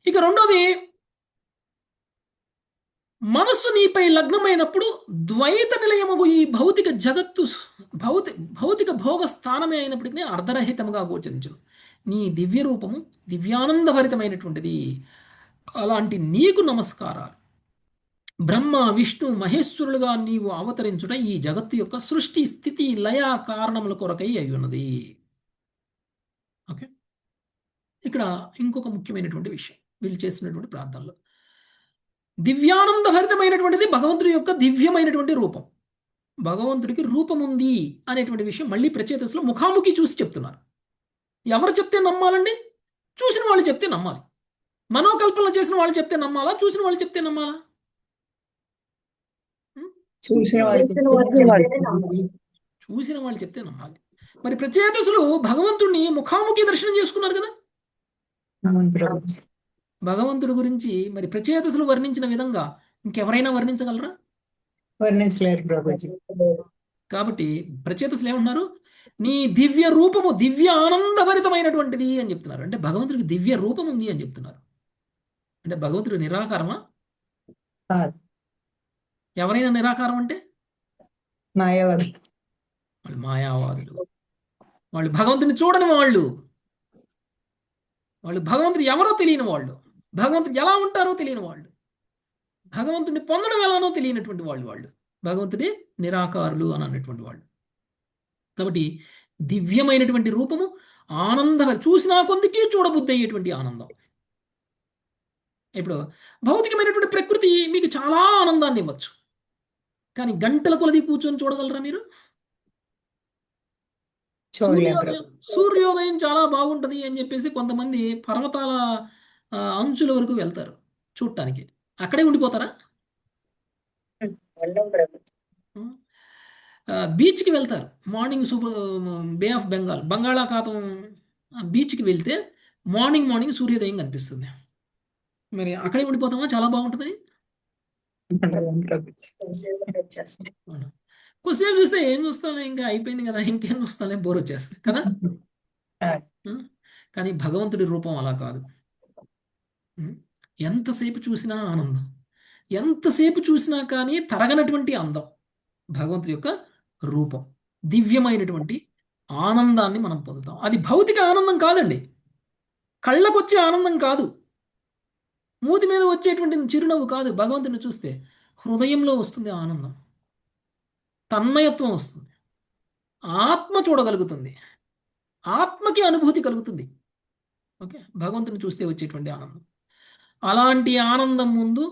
ఇక రెండోది, మనస్సు నీపై లగ్నమైనప్పుడు ద్వైత నిలయమగు ఈ భౌతిక జగత్తు భౌతిక భోగ స్థానమే అయినప్పటికీ అర్ధరహితంగా గోచరించును. నీ దివ్య రూపము దివ్యానందభరితమైనటువంటిది. అలాంటి నీకు నమస్కారాలు. బ్రహ్మ విష్ణు మహేశ్వరులుగా నీవు అవతరించుట ఈ జగత్తు యొక్క సృష్టి స్థితి లయ కారణముల కొరకై అయ్యున్నది. ఓకే, ఇక్కడ ఇంకొక ముఖ్యమైనటువంటి విషయం వీళ్ళు చేస్తున్నటువంటి ప్రార్థనలో, దివ్యానందభరితమైనటువంటిది భగవంతుడి యొక్క దివ్యమైనటువంటి రూపం. భగవంతుడికి రూపం ఉంది అనేటువంటి విషయం మళ్ళీ ప్రచేతసులో ముఖాముఖి చూసి చెప్తున్నారు. ఎవరు చెప్తే నమ్మాలండి? చూసిన వాళ్ళు చెప్తే నమ్మాలి. మనోకల్పన చేసిన వాళ్ళు చెప్తే నమ్మాలా? చూసిన వాళ్ళు చెప్తే నమ్మాలా? చూసిన వాళ్ళు చెప్తే నమ్మాలి. మరి ప్రచేతసులు భగవంతుడిని ముఖాముఖి దర్శనం చేసుకున్నారు కదా. భగవంతుడి గురించి మరి ప్రచేతసులు వర్ణించిన విధంగా ఇంకెవరైనా వర్ణించగలరా? వర్ణించలేరు ప్రభుజీ. కాబట్టి ప్రచేతసులు ఏమంటున్నారు? నీ దివ్య రూపము దివ్య ఆనందభరితమైనటువంటిది అని చెప్తున్నారు. అంటే భగవంతుడికి దివ్య రూపం ఉంది అని చెప్తున్నారు. అంటే భగవంతుడు నిరాకారమా? ఎవరైనా నిరాకారం అంటే మాయావాదులు. వాళ్ళు మాయావాదులు. వాళ్ళు భగవంతుని చూడని వాళ్ళు భగవంతుడు ఎవరో తెలియని వాళ్ళు, భగవంతుడు ఎలా ఉంటారో తెలియని వాళ్ళు, భగవంతుడిని పొందడం ఎలానో తెలియనటువంటి వాళ్ళు భగవంతుడి నిరాకారులు అని అన్నటువంటి వాళ్ళు. కాబట్టి దివ్యమైనటువంటి రూపము చూసినా కొందికి చూడబుద్ధి అయ్యేటువంటి ఆనందం. ఇప్పుడు భౌతికమైనటువంటి ప్రకృతి మీకు చాలా ఆనందాన్ని ఇవ్వచ్చు, కానీ గంటల కొలది కూర్చొని చూడగలరా మీరు? సూర్యోదయం చాలా బాగుంటది అని చెప్పేసి కొంతమంది పర్వతాల అంచుల వరకు వెళ్తారు చూడటానికి. అక్కడే ఉండిపోతారా? బీచ్కి వెళ్తారు. మార్నింగ్ బే ఆఫ్ బెంగాల్, బంగాళాఖాతం బీచ్కి వెళ్తే మార్నింగ్ సూర్యోదయం కనిపిస్తుంది. మరి అక్కడే ఉండిపోతామా? చాలా బాగుంటుంది. కొద్దిసేపు చూస్తే ఏం చూస్తానే, ఇంకా అయిపోయింది కదా, ఇంకేం చూస్తానే, బోర్ వచ్చేస్తుంది కదా. కానీ భగవంతుడి రూపం అలా కాదు. ఎంతసేపు చూసినా ఆనందం, ఎంతసేపు చూసినా కానీ తరగనటువంటి అందం. భగవంతుడి యొక్క రూపం దివ్యమైనటువంటి ఆనందాన్ని మనం పొందుతాం. అది భౌతిక ఆనందం కాదండి, కళ్ళకొచ్చే ఆనందం కాదు, మూతి మీద వచ్చేటువంటి చిరునవ్వు కాదు. భగవంతుడిని చూస్తే హృదయంలో వస్తుంది ఆనందం, తన్మయత్వం వస్తుంది, ఆత్మ చూడగలుగుతుంది, ఆత్మకి అనుభూతి కలుగుతుంది. ఓకే, భగవంతుని చూస్తే వచ్చేటువంటి ఆనందం. అలాంటి ఆనందం ముందు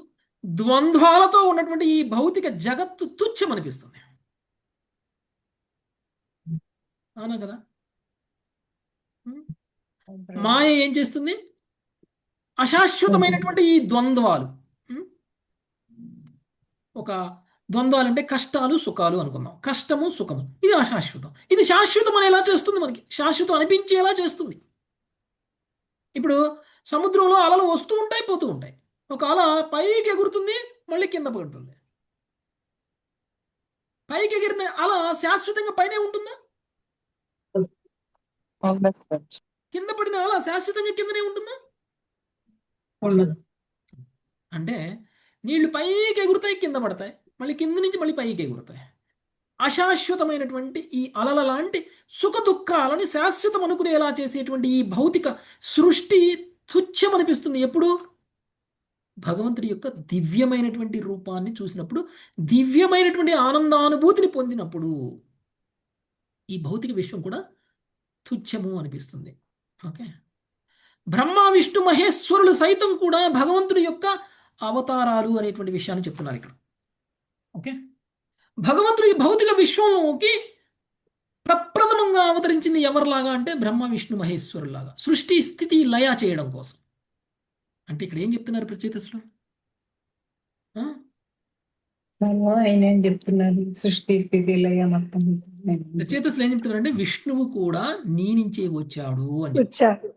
ద్వంద్వాలతో ఉన్నటువంటి ఈ భౌతిక జగత్తు తుచ్చం అనిపిస్తుంది. అవునా కదా? మాయ ఏం చేస్తుంది? అశాశ్వతమైనటువంటి ఈ ద్వంద్వాలు, ఒక ద్వంద్వాలు అంటే కష్టాలు సుఖాలు అనుకుందాం. కష్టము సుఖము ఇది అశాశ్వతం, ఇది శాశ్వతం అని ఎలా చేస్తుంది? మనకి శాశ్వతం అనిపించేలా చేస్తుంది. ఇప్పుడు సముద్రంలో అలలు వస్తూ ఉంటాయి, పోతూ ఉంటాయి. ఒక అల పైకి ఎగురుతుంది, మళ్ళీ కింద పడుతుంది. పైకి ఎగిరిన అల శాశ్వతంగా పైనే ఉంటుందా? కింద పడిన అల శాశ్వతంగా కిందనే ఉంటుందా? ఉండదు. అంటే నీళ్లు పైకి ఎగురుతాయి, కింద పడతాయి, మళ్ళీ కింద నుంచి మళ్ళీ పైకి ఎగురుతాయి. అశాశ్వతమైనటువంటి ఈ అలల లాంటి సుఖ దుఃఖాలని శాశ్వతం అనుకునేలా చేసేటువంటి ఈ భౌతిక సృష్టి తుచ్చం అనిపిస్తుంది ఎప్పుడు? భగవంతుడి యొక్క దివ్యమైనటువంటి రూపాన్ని చూసినప్పుడు, దివ్యమైనటువంటి ఆనందానుభూతిని పొందినప్పుడు ఈ భౌతిక విశ్వం కూడా తుచ్చము అనిపిస్తుంది. ఓకే, బ్రహ్మ విష్ణు మహేశ్వరులు సైతం కూడా భగవంతుడి యొక్క అవతారాలు అనేటువంటి విషయాన్ని చెప్తున్నారు ఇక్కడ. ఓకే, భగవంతుడి ఈ భౌతిక విశ్వంలోకి ప్రప్రథమంగా అవతరించింది ఎవరిలాగా అంటే బ్రహ్మ విష్ణు మహేశ్వరులాగా, సృష్టి స్థితి లయ చేయడం కోసం. అంటే ఇక్కడ ఏం చెప్తున్నారు ప్రచేతసులు? ఆయన ఏం చెప్తున్నారు? సృష్టి స్థితి లయ మొత్తం ప్రచేతసులు ఏం చెప్తున్నారంటే విష్ణువు కూడా నీ నుంచే వచ్చాడు అని చెప్తున్నారు. వచ్చారు.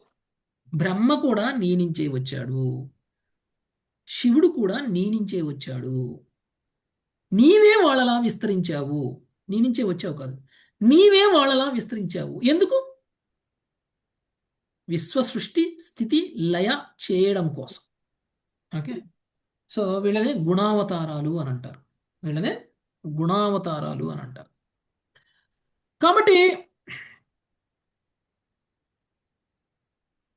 బ్రహ్మ కూడా నీ నుంచే వచ్చాడు, శివుడు కూడా నీ నుంచే వచ్చాడు. నీవే వాళ్ళలా విస్తరించావు. నీ నుంచే వచ్చావు కాదు, నీవే వాళ్ళలా విస్తరించావు. ఎందుకు? విశ్వ సృష్టి స్థితి లయ చేయడం కోసం. ఓకే, సో వీళ్ళనే గుణావతారాలు అని అంటారు. వీళ్ళనే గుణావతారాలు అని అంటారు. కాబట్టి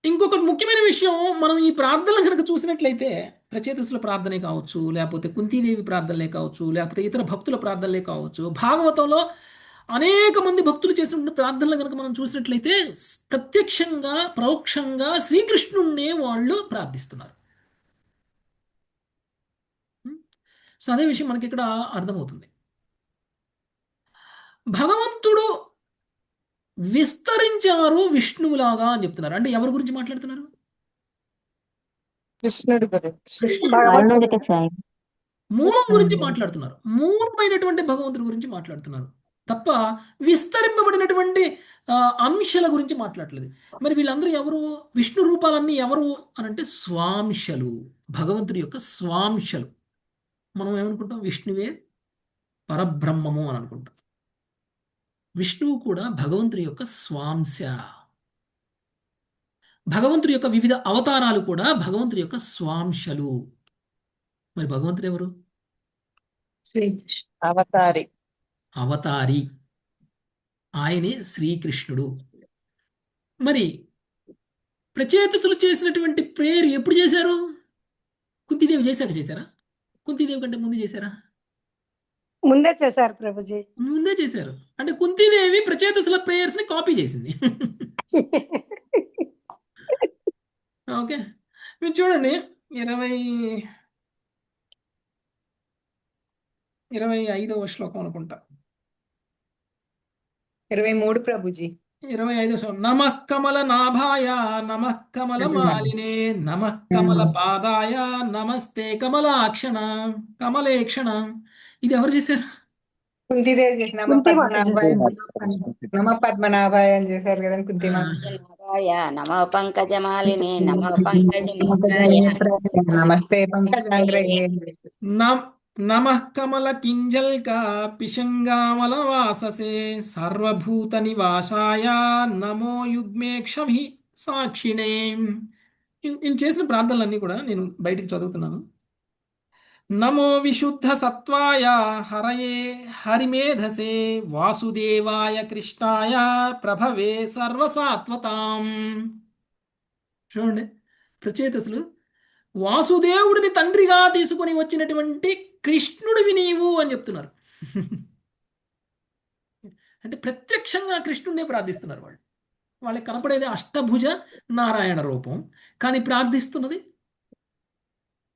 ఇంకొక ముఖ్యమైన విషయం, మనం ఈ ప్రార్థనలు కనుక చూసినట్లయితే, ప్రచేతసుల ప్రార్థనే కావచ్చు, లేకపోతే కుంతీదేవి ప్రార్థనలే కావచ్చు, లేకపోతే ఇతర భక్తుల ప్రార్థనలే కావచ్చు, భాగవతంలో అనేక మంది భక్తులు చేసినటువంటి ప్రార్థనలు కనుక మనం చూసినట్లయితే ప్రత్యక్షంగా పరోక్షంగా శ్రీకృష్ణుణ్ణే వాళ్ళు ప్రార్థిస్తున్నారు. సో అదే విషయం మనకి ఇక్కడ అర్థమవుతుంది. భగవంతుడు విస్తరించారు విష్ణువులాగా అని చెప్తున్నారు. అంటే ఎవరి గురించి మాట్లాడుతున్నారు? కృష్ణుడి గురించి. అరుణోదక సాయి. మూలం గురించి మాట్లాడుతున్నారు. మూలమైనటువంటి భగవంతుడి గురించి మాట్లాడుతున్నారు తప్ప విస్తరింపబడినటువంటి అంశాల గురించి మాట్లాడలేదు. మరి వీళ్ళందరూ ఎవరు? విష్ణు రూపాలన్నీ ఎవరు అనంటే స్వాంశలు, భగవంతుడి యొక్క స్వాంశలు. మనం ఏమనుకుంటాం? విష్ణువే పరబ్రహ్మము అని అనుకుంటాం. విష్ణువు కూడా భగవంతుడి యొక్క స్వాంశ. భగవంతుడి యొక్క వివిధ అవతారాలు కూడా భగవంతుడి యొక్క స్వాంశలు. మరి భగవంతుడు ఎవరు? అవతారి. అవతారి, ఆయనే శ్రీకృష్ణుడు. మరి ప్రచేతసులు చేసినటువంటి ప్రేయర్ ఎప్పుడు చేశారు? కుంతీదేవి చేశాక చేశారా? కుంతీదేవి కంటే ముందు చేశారా? ముందే చేశారు ప్రభుజీ. ముందే చేశారు. అంటే కుంతీదేవి ప్రచేతసుల ప్రేయర్స్ ని కాపీ చేసింది. ఓకే, మీరు చూడండి 25వ శ్లోకం అనుకుంటా, 23 ప్రభుజీ. 25వ శ్లోకం. నమః కమల నాభాయ నమః కమల మాలినే నమః కమల పాదాయ నమస్తే కమలాక్షణ కమలేక్షణ. ఇది ఎవరు చేశారు? కుంతీదేవి చేసి నమ కుంతీమాత పద్మనాభాయ చేసింది. నమ పద్మనాభాయ అని చేశారు కదండి కుంతీమాత. నమో పంకజమాలినే నమో పంకజనేత్రాయ నమస్తే పంకజాంగ్రహే అని చేశారు. నమః కమల కింజల్క పిశంగామల వాససే సర్వభూత నివాసాయ నమో యుగ్మేక్షమి సాక్షిణే. నేను చేసిన ప్రార్థనలన్నీ కూడా నేను బయటికి చదువుతున్నాను. నమో విశుద్ధ సత్వాయ హరయే హరిమేధసే వాసుదేవాయ కృష్ణాయ ప్రభవే సర్వసాత్వతాం. చూడండి, ప్రచేతసులు వాసుదేవుడిని తండ్రిగా తీసుకొని వచ్చినటువంటి కృష్ణుడివి నీవు అని చెప్తున్నారు. అంటే ప్రత్యక్షంగా కృష్ణుడినే ప్రార్థిస్తున్నారు. వాళ్ళకి కనపడేది అష్టభుజ నారాయణ రూపం, కానీ ప్రార్థిస్తున్నది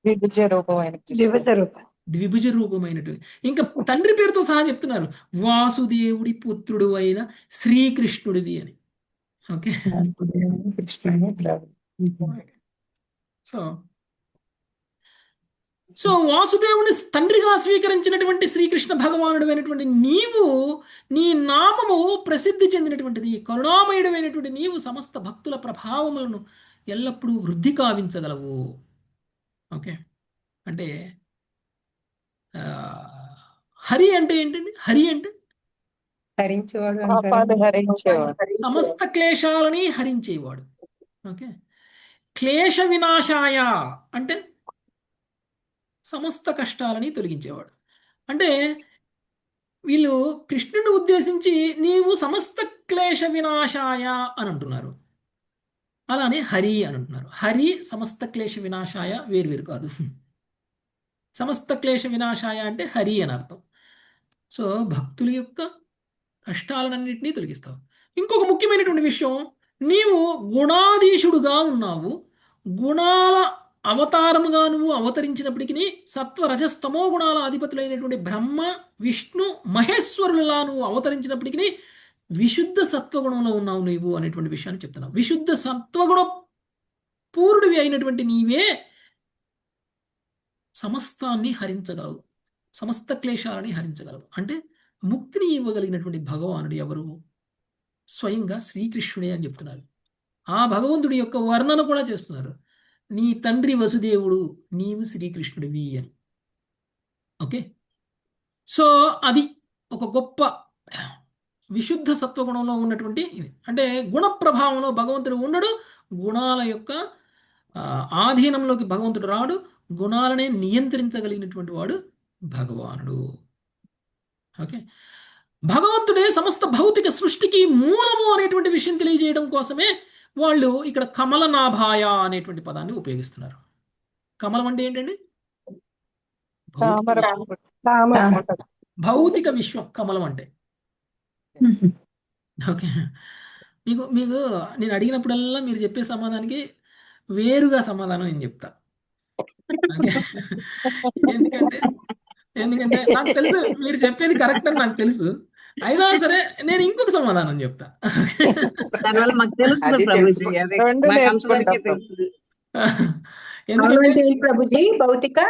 ద్విభుజ రూపమైన ద్విభుజ రూపం. ద్విభుజ రూపమైనటువంటి. ఇంకా తండ్రి పేరుతో సహా చెప్తున్నారు, వాసుదేవుడి పుత్రుడు అయిన శ్రీకృష్ణుడివి అని. ఓకే, కృష్ణుడు ప్రభు. సో వాసుదేవుని తండ్రిగా స్వీకరించినటువంటి శ్రీకృష్ణ భగవానుడు అయినటువంటి నీవు, నీ నామము ప్రసిద్ధి చెందినటువంటిది, కరుణామయుడమైనటువంటి నీవు సమస్త భక్తుల ప్రభావములను ఎల్లప్పుడూ వృద్ధి కావించగలవు. ఓకే, అంటే హరి అంటే ఏంటండి? హరి అంటే హరించేవాడు అంటారు. పాపాలు హరించేవాడు. సమస్త క్లేశాలని హరించేవాడు. ఓకే, క్లేశ వినాశాయ అంటే సమస్త కష్టాలని తొలగించేవాడు. అంటే వీళ్ళు కృష్ణుని ఉద్దేశించి నీవు సమస్త క్లేశ వినాశాయ అని అంటున్నారు. అలానే హరి అని అంటున్నారు. హరి సమస్త క్లేశ వినాశాయ వేరువేరు కాదు. సమస్త క్లేశ వినాశాయ అంటే హరి అని అర్థం. సో భక్తుల యొక్క కష్టాలన్నింటినీ తొలగిస్తావు. ఇంకొక ముఖ్యమైనటువంటి విషయం, నీవు గుణాధీశుడుగా ఉన్నావు. గుణాల అవతారముగా నువ్వు అవతరించినప్పటికీ సత్వ రజస్తమో గుణాల అధిపతులైనటువంటి బ్రహ్మ విష్ణు మహేశ్వరులా నువ్వు అవతరించినప్పటికీ విశుద్ధ సత్వగుణంలో ఉన్నావు నీవు అనేటువంటి విషయాన్ని చెప్తున్నావు. విశుద్ధ సత్వగుణ పూర్ణుడివి అయినటువంటి నీవే సమస్తాన్ని హరించగలవు, సమస్త క్లేశాలని హరించగలవు. అంటే ముక్తిని ఇవ్వగలిగినటువంటి భగవానుడు ఎవరు? స్వయంగా శ్రీకృష్ణుడే అని చెప్తున్నారు. ఆ భగవంతుడి యొక్క వర్ణన కూడా చేస్తున్నారు. నీ తండ్రి వసుదేవుడు, నీవు శ్రీకృష్ణుడివి అని. ఓకే, సో అది ఒక గొప్ప విశుద్ధ సత్వగుణంలో ఉన్నటువంటి ఇది. అంటే గుణ ప్రభావంలో భగవంతుడు ఉండడు, గుణాల యొక్క ఆధీనంలోకి భగవంతుడు రాడు, గుణాలనే నియంత్రించగలిగినటువంటి వాడు భగవానుడు. ఓకే, భగవంతుడే సమస్త భౌతిక సృష్టికి మూలము అనేటువంటి విషయం తెలియజేయడం కోసమే వాళ్ళు ఇక్కడ కమలనాభాయ అనేటువంటి పదాన్ని ఉపయోగిస్తున్నారు. కమలం అంటే ఏంటండి? తామర భౌతిక విశ్వం కమలం అంటే. ఓకే, మీకు మీకు నేను అడిగినప్పుడల్లా మీరు చెప్పే సమాధానానికి వేరుగా సమాధానం నేను చెప్తా. ఎందుకంటే ఎందుకంటే నాకు తెలుసు మీరు చెప్పేది కరెక్ట్ అని నాకు తెలుసు, అయినా సరే నేను ఇంకొక సమాధానం చెప్తా. దానివల్ల మాకు తెలుస్తుంది అది ప్రభుజీ, తెలుసు. అదే రెండు మాకు నేర్చుకుంటాం. అంతవరకే తెలుసు. ఎందుకంటే ప్రభుజీ భౌతిక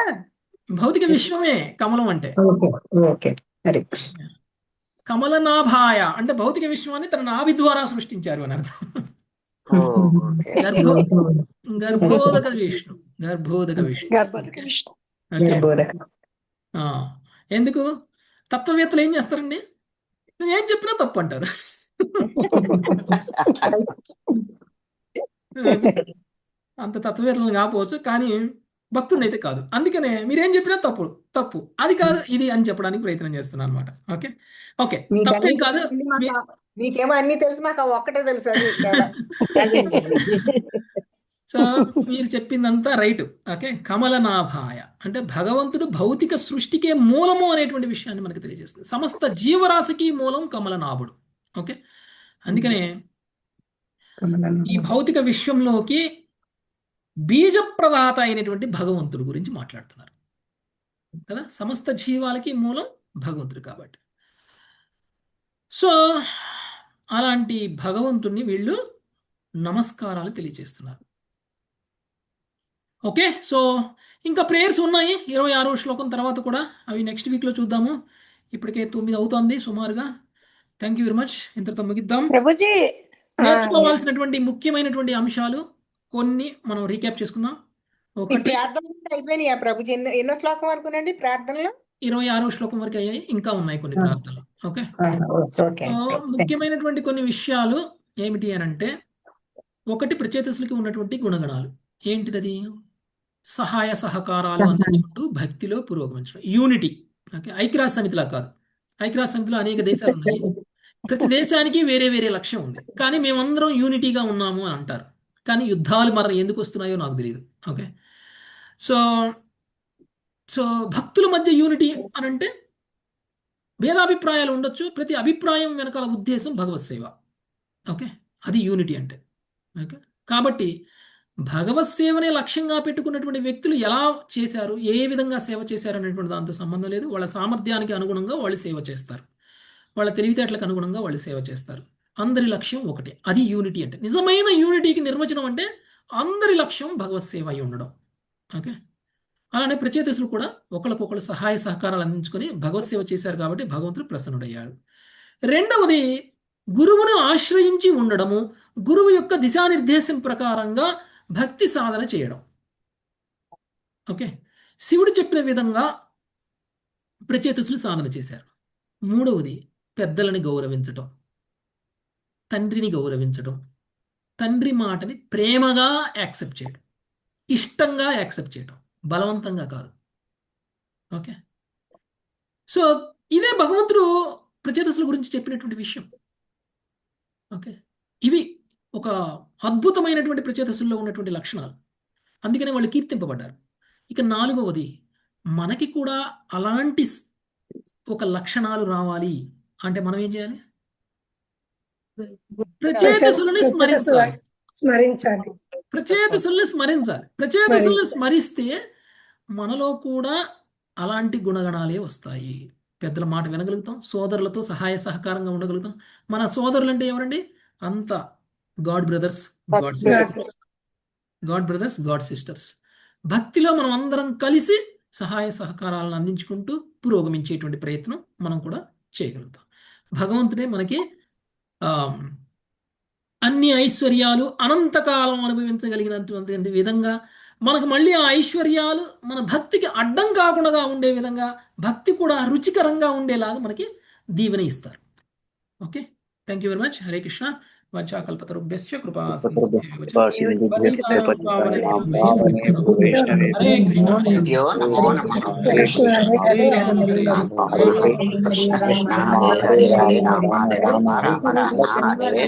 భౌతిక విశ్వమే కమలం అంటే. ఓకే ఓకే హరి కమలనాభాయ అంటే భౌతిక విశ్వాన్ని తన నాభి ద్వారా సృష్టించారు అని అర్థం. గర్భోదక విష్ణు, గర్భోదక విష్ణు. గర్భవతికి విష్ణు. ఓకే, ఎందుకు తత్వవేత్తలు ఏం చేస్తారండి? నువ్వేం చెప్పినా తప్పు అంటారు. అంత తత్వవేత్తలు కాకపోవచ్చు, కానీ భక్తుడిని అయితే కాదు. అందుకనే మీరేం చెప్పినా తప్పు తప్పు, అది కాదు ఇది అని చెప్పడానికి ప్రయత్నం చేస్తున్నాను అనమాట. ఓకే ఓకే, తప్పేం కాదు. మీకేమో అన్ని తెలుసు, మాకు ఒక్కటే తెలుసు. అది అదే ప్రభుజీ. సో మీరు చెప్పిందంతా రైట్. ఓకే, కమలనాభాయ అంటే భగవంతుడు భౌతిక సృష్టికే మూలము అనేటువంటి విషయాన్ని మనకు తెలియజేస్తుంది. సమస్త జీవరాశికి మూలం కమలనాభుడు. ఓకే, అందుకనే ఈ భౌతిక విశ్వంలోకి బీజప్రదాత అయినటువంటి భగవంతుడు గురించి మాట్లాడుతున్నారు కదా. సమస్త జీవాలకి మూలం భగవంతుడు కాబట్టి. సో అలాంటి భగవంతుడిని వీళ్ళు నమస్కారాలు తెలియజేస్తున్నారు. ఓకే, సో ఇంకా ప్రేయర్స్ ఉన్నాయి 26వ శ్లోకం తర్వాత కూడా, అవి నెక్స్ట్ వీక్లో చూద్దాము. ఇప్పటికే 9 అవుతుంది సుమారుగా. Thank you very much. ఇంతతో ముగిద్దాం. ప్రభుజీ నేర్చుకోవాల్సినటువంటి ముఖ్యమైనటువంటి అంశాలు కొన్ని మనం రీక్యాప్ చేసుకుందాం. ఈ ఒకటి, ప్రార్థన అయిపోయినాయి ప్రభుజీ. ఎన్నో శ్లోకం వరకునండి ప్రార్థనలో? 26వ శ్లోకం వరకు అయ్యాయి, ఇంకా ఉన్నాయి కొన్ని ప్రార్థనలు. ఓకే, ఓకే ముఖ్యమైనటువంటి కొన్ని విషయాలు ఏమిటి అని అంటే, ఒకటి ప్రచేతసులకి ఉన్నటువంటి గుణగణాలు. ఏంటిది? అది సహాయ సహకారాలు అందించుకుంటూ భక్తిలో పురోగమించడం, యూనిటీ. ఓకే, ఐక్యరాజ్య సమితిలా కాదు. ఐక్యరాజ్య సమితిలో అనేక దేశాలు ఉన్నాయి, ప్రతి దేశానికి వేరే వేరే లక్ష్యం ఉంది, కానీ మేమందరం యూనిటీగా ఉన్నాము అని అంటారు. కానీ యుద్ధాలు మరి ఎందుకు వస్తున్నాయో నాకు తెలియదు. ఓకే, సో సో భక్తుల మధ్య యూనిటీ అని అంటే భేదాభిప్రాయాలు ఉండొచ్చు, ప్రతి అభిప్రాయం వెనకాల ఉద్దేశం భగవత్ సేవ. ఓకే, అది యూనిటీ అంటే. ఓకే, కాబట్టి భగవత్ సేవనే లక్ష్యంగా పెట్టుకున్నటువంటి వ్యక్తులు ఎలా చేశారు, ఏ విధంగా సేవ చేశారు అనేటువంటి దాంతో సంబంధం లేదు. వాళ్ళ సామర్థ్యానికి అనుగుణంగా వాళ్ళు సేవ చేస్తారు, వాళ్ళ తెలివితేటలకు అనుగుణంగా వాళ్ళు సేవ చేస్తారు. అందరి లక్ష్యం ఒకటే, అది యూనిటీ అంటే. నిజమైన యూనిటీకి నిర్వచనం అంటే అందరి లక్ష్యం భగవత్ సేవ అయి ఉండడం. ఓకే, అలానే ప్రచేతసులు కూడా ఒకరికొకరు సహాయ సహకారాలు అందించుకొని భగవత్ సేవ చేశారు కాబట్టి భగవంతుడు ప్రసన్నుడయ్యాడు. రెండవది, గురువును ఆశ్రయించి ఉండడము, గురువు యొక్క దిశానిర్దేశం ప్రకారంగా భక్తి సాధన చేయడం. ఓకే, శివుడు చెప్పిన విధంగా ప్రచేతసులు సాధన చేశారు. మూడవది పెద్దలని గౌరవించటం, తండ్రిని గౌరవించడం, తండ్రి మాటని ప్రేమగా యాక్సెప్ట్ చేయడం, ఇష్టంగా యాక్సెప్ట్ చేయడం, బలవంతంగా కాదు. ఓకే, సో ఇదే భగవంతుడు ప్రచేతసుల గురించి చెప్పినటువంటి విషయం. ఓకే, ఇవి ఒక అద్భుతమైనటువంటి ప్రచేతసుల్లో ఉన్నటువంటి లక్షణాలు. అందుకనే వాళ్ళు కీర్తింపబడ్డారు. ఇక నాలుగవది, మనకి కూడా అలాంటి ఒక లక్షణాలు రావాలి అంటే మనం ఏం చేయాలి? ప్రచేతసులని స్మరించాలి. స్మరించాలి. ప్రచేతసుల్ని స్మరించాలి. ప్రచేతసుల్ని స్మరిస్తే మనలో కూడా అలాంటి గుణగణాలే వస్తాయి. పెద్దల మాట వినగలుగుతాం, సోదరులతో సహాయ సహకారంగా ఉండగలుగుతాం. మన సోదరులు అంటే ఎవరండి? అంత God brothers, God sisters. God brothers, God sisters. భక్తిలో మనం అందరం కలిసి సహాయ సహకారాలను అందించుకుంటూ పురోగమించేటువంటి ప్రయత్నం మనం కూడా చేయగలుగుతాం. భగవంతుడే మనకి అన్ని ఐశ్వర్యాలు అనంతకాలం అనుభవించగలిగినటువంటి విధంగా మనకు మళ్ళీ ఆ ఐశ్వర్యాలు మన భక్తికి అడ్డం కాకుండా ఉండే విధంగా, భక్తి కూడా రుచికరంగా ఉండేలాగా మనకి దీవెన ఇస్తారు. Okay, thank you very much. Hare Krishna. వాచాకల్పతరుభ్యశ్చ కృపా సింధుభ్యో హరే కృష్ణ. కృష్ణ కృష్ణ హరే హరే హరే రామ హరే రామ రామ రామ హరే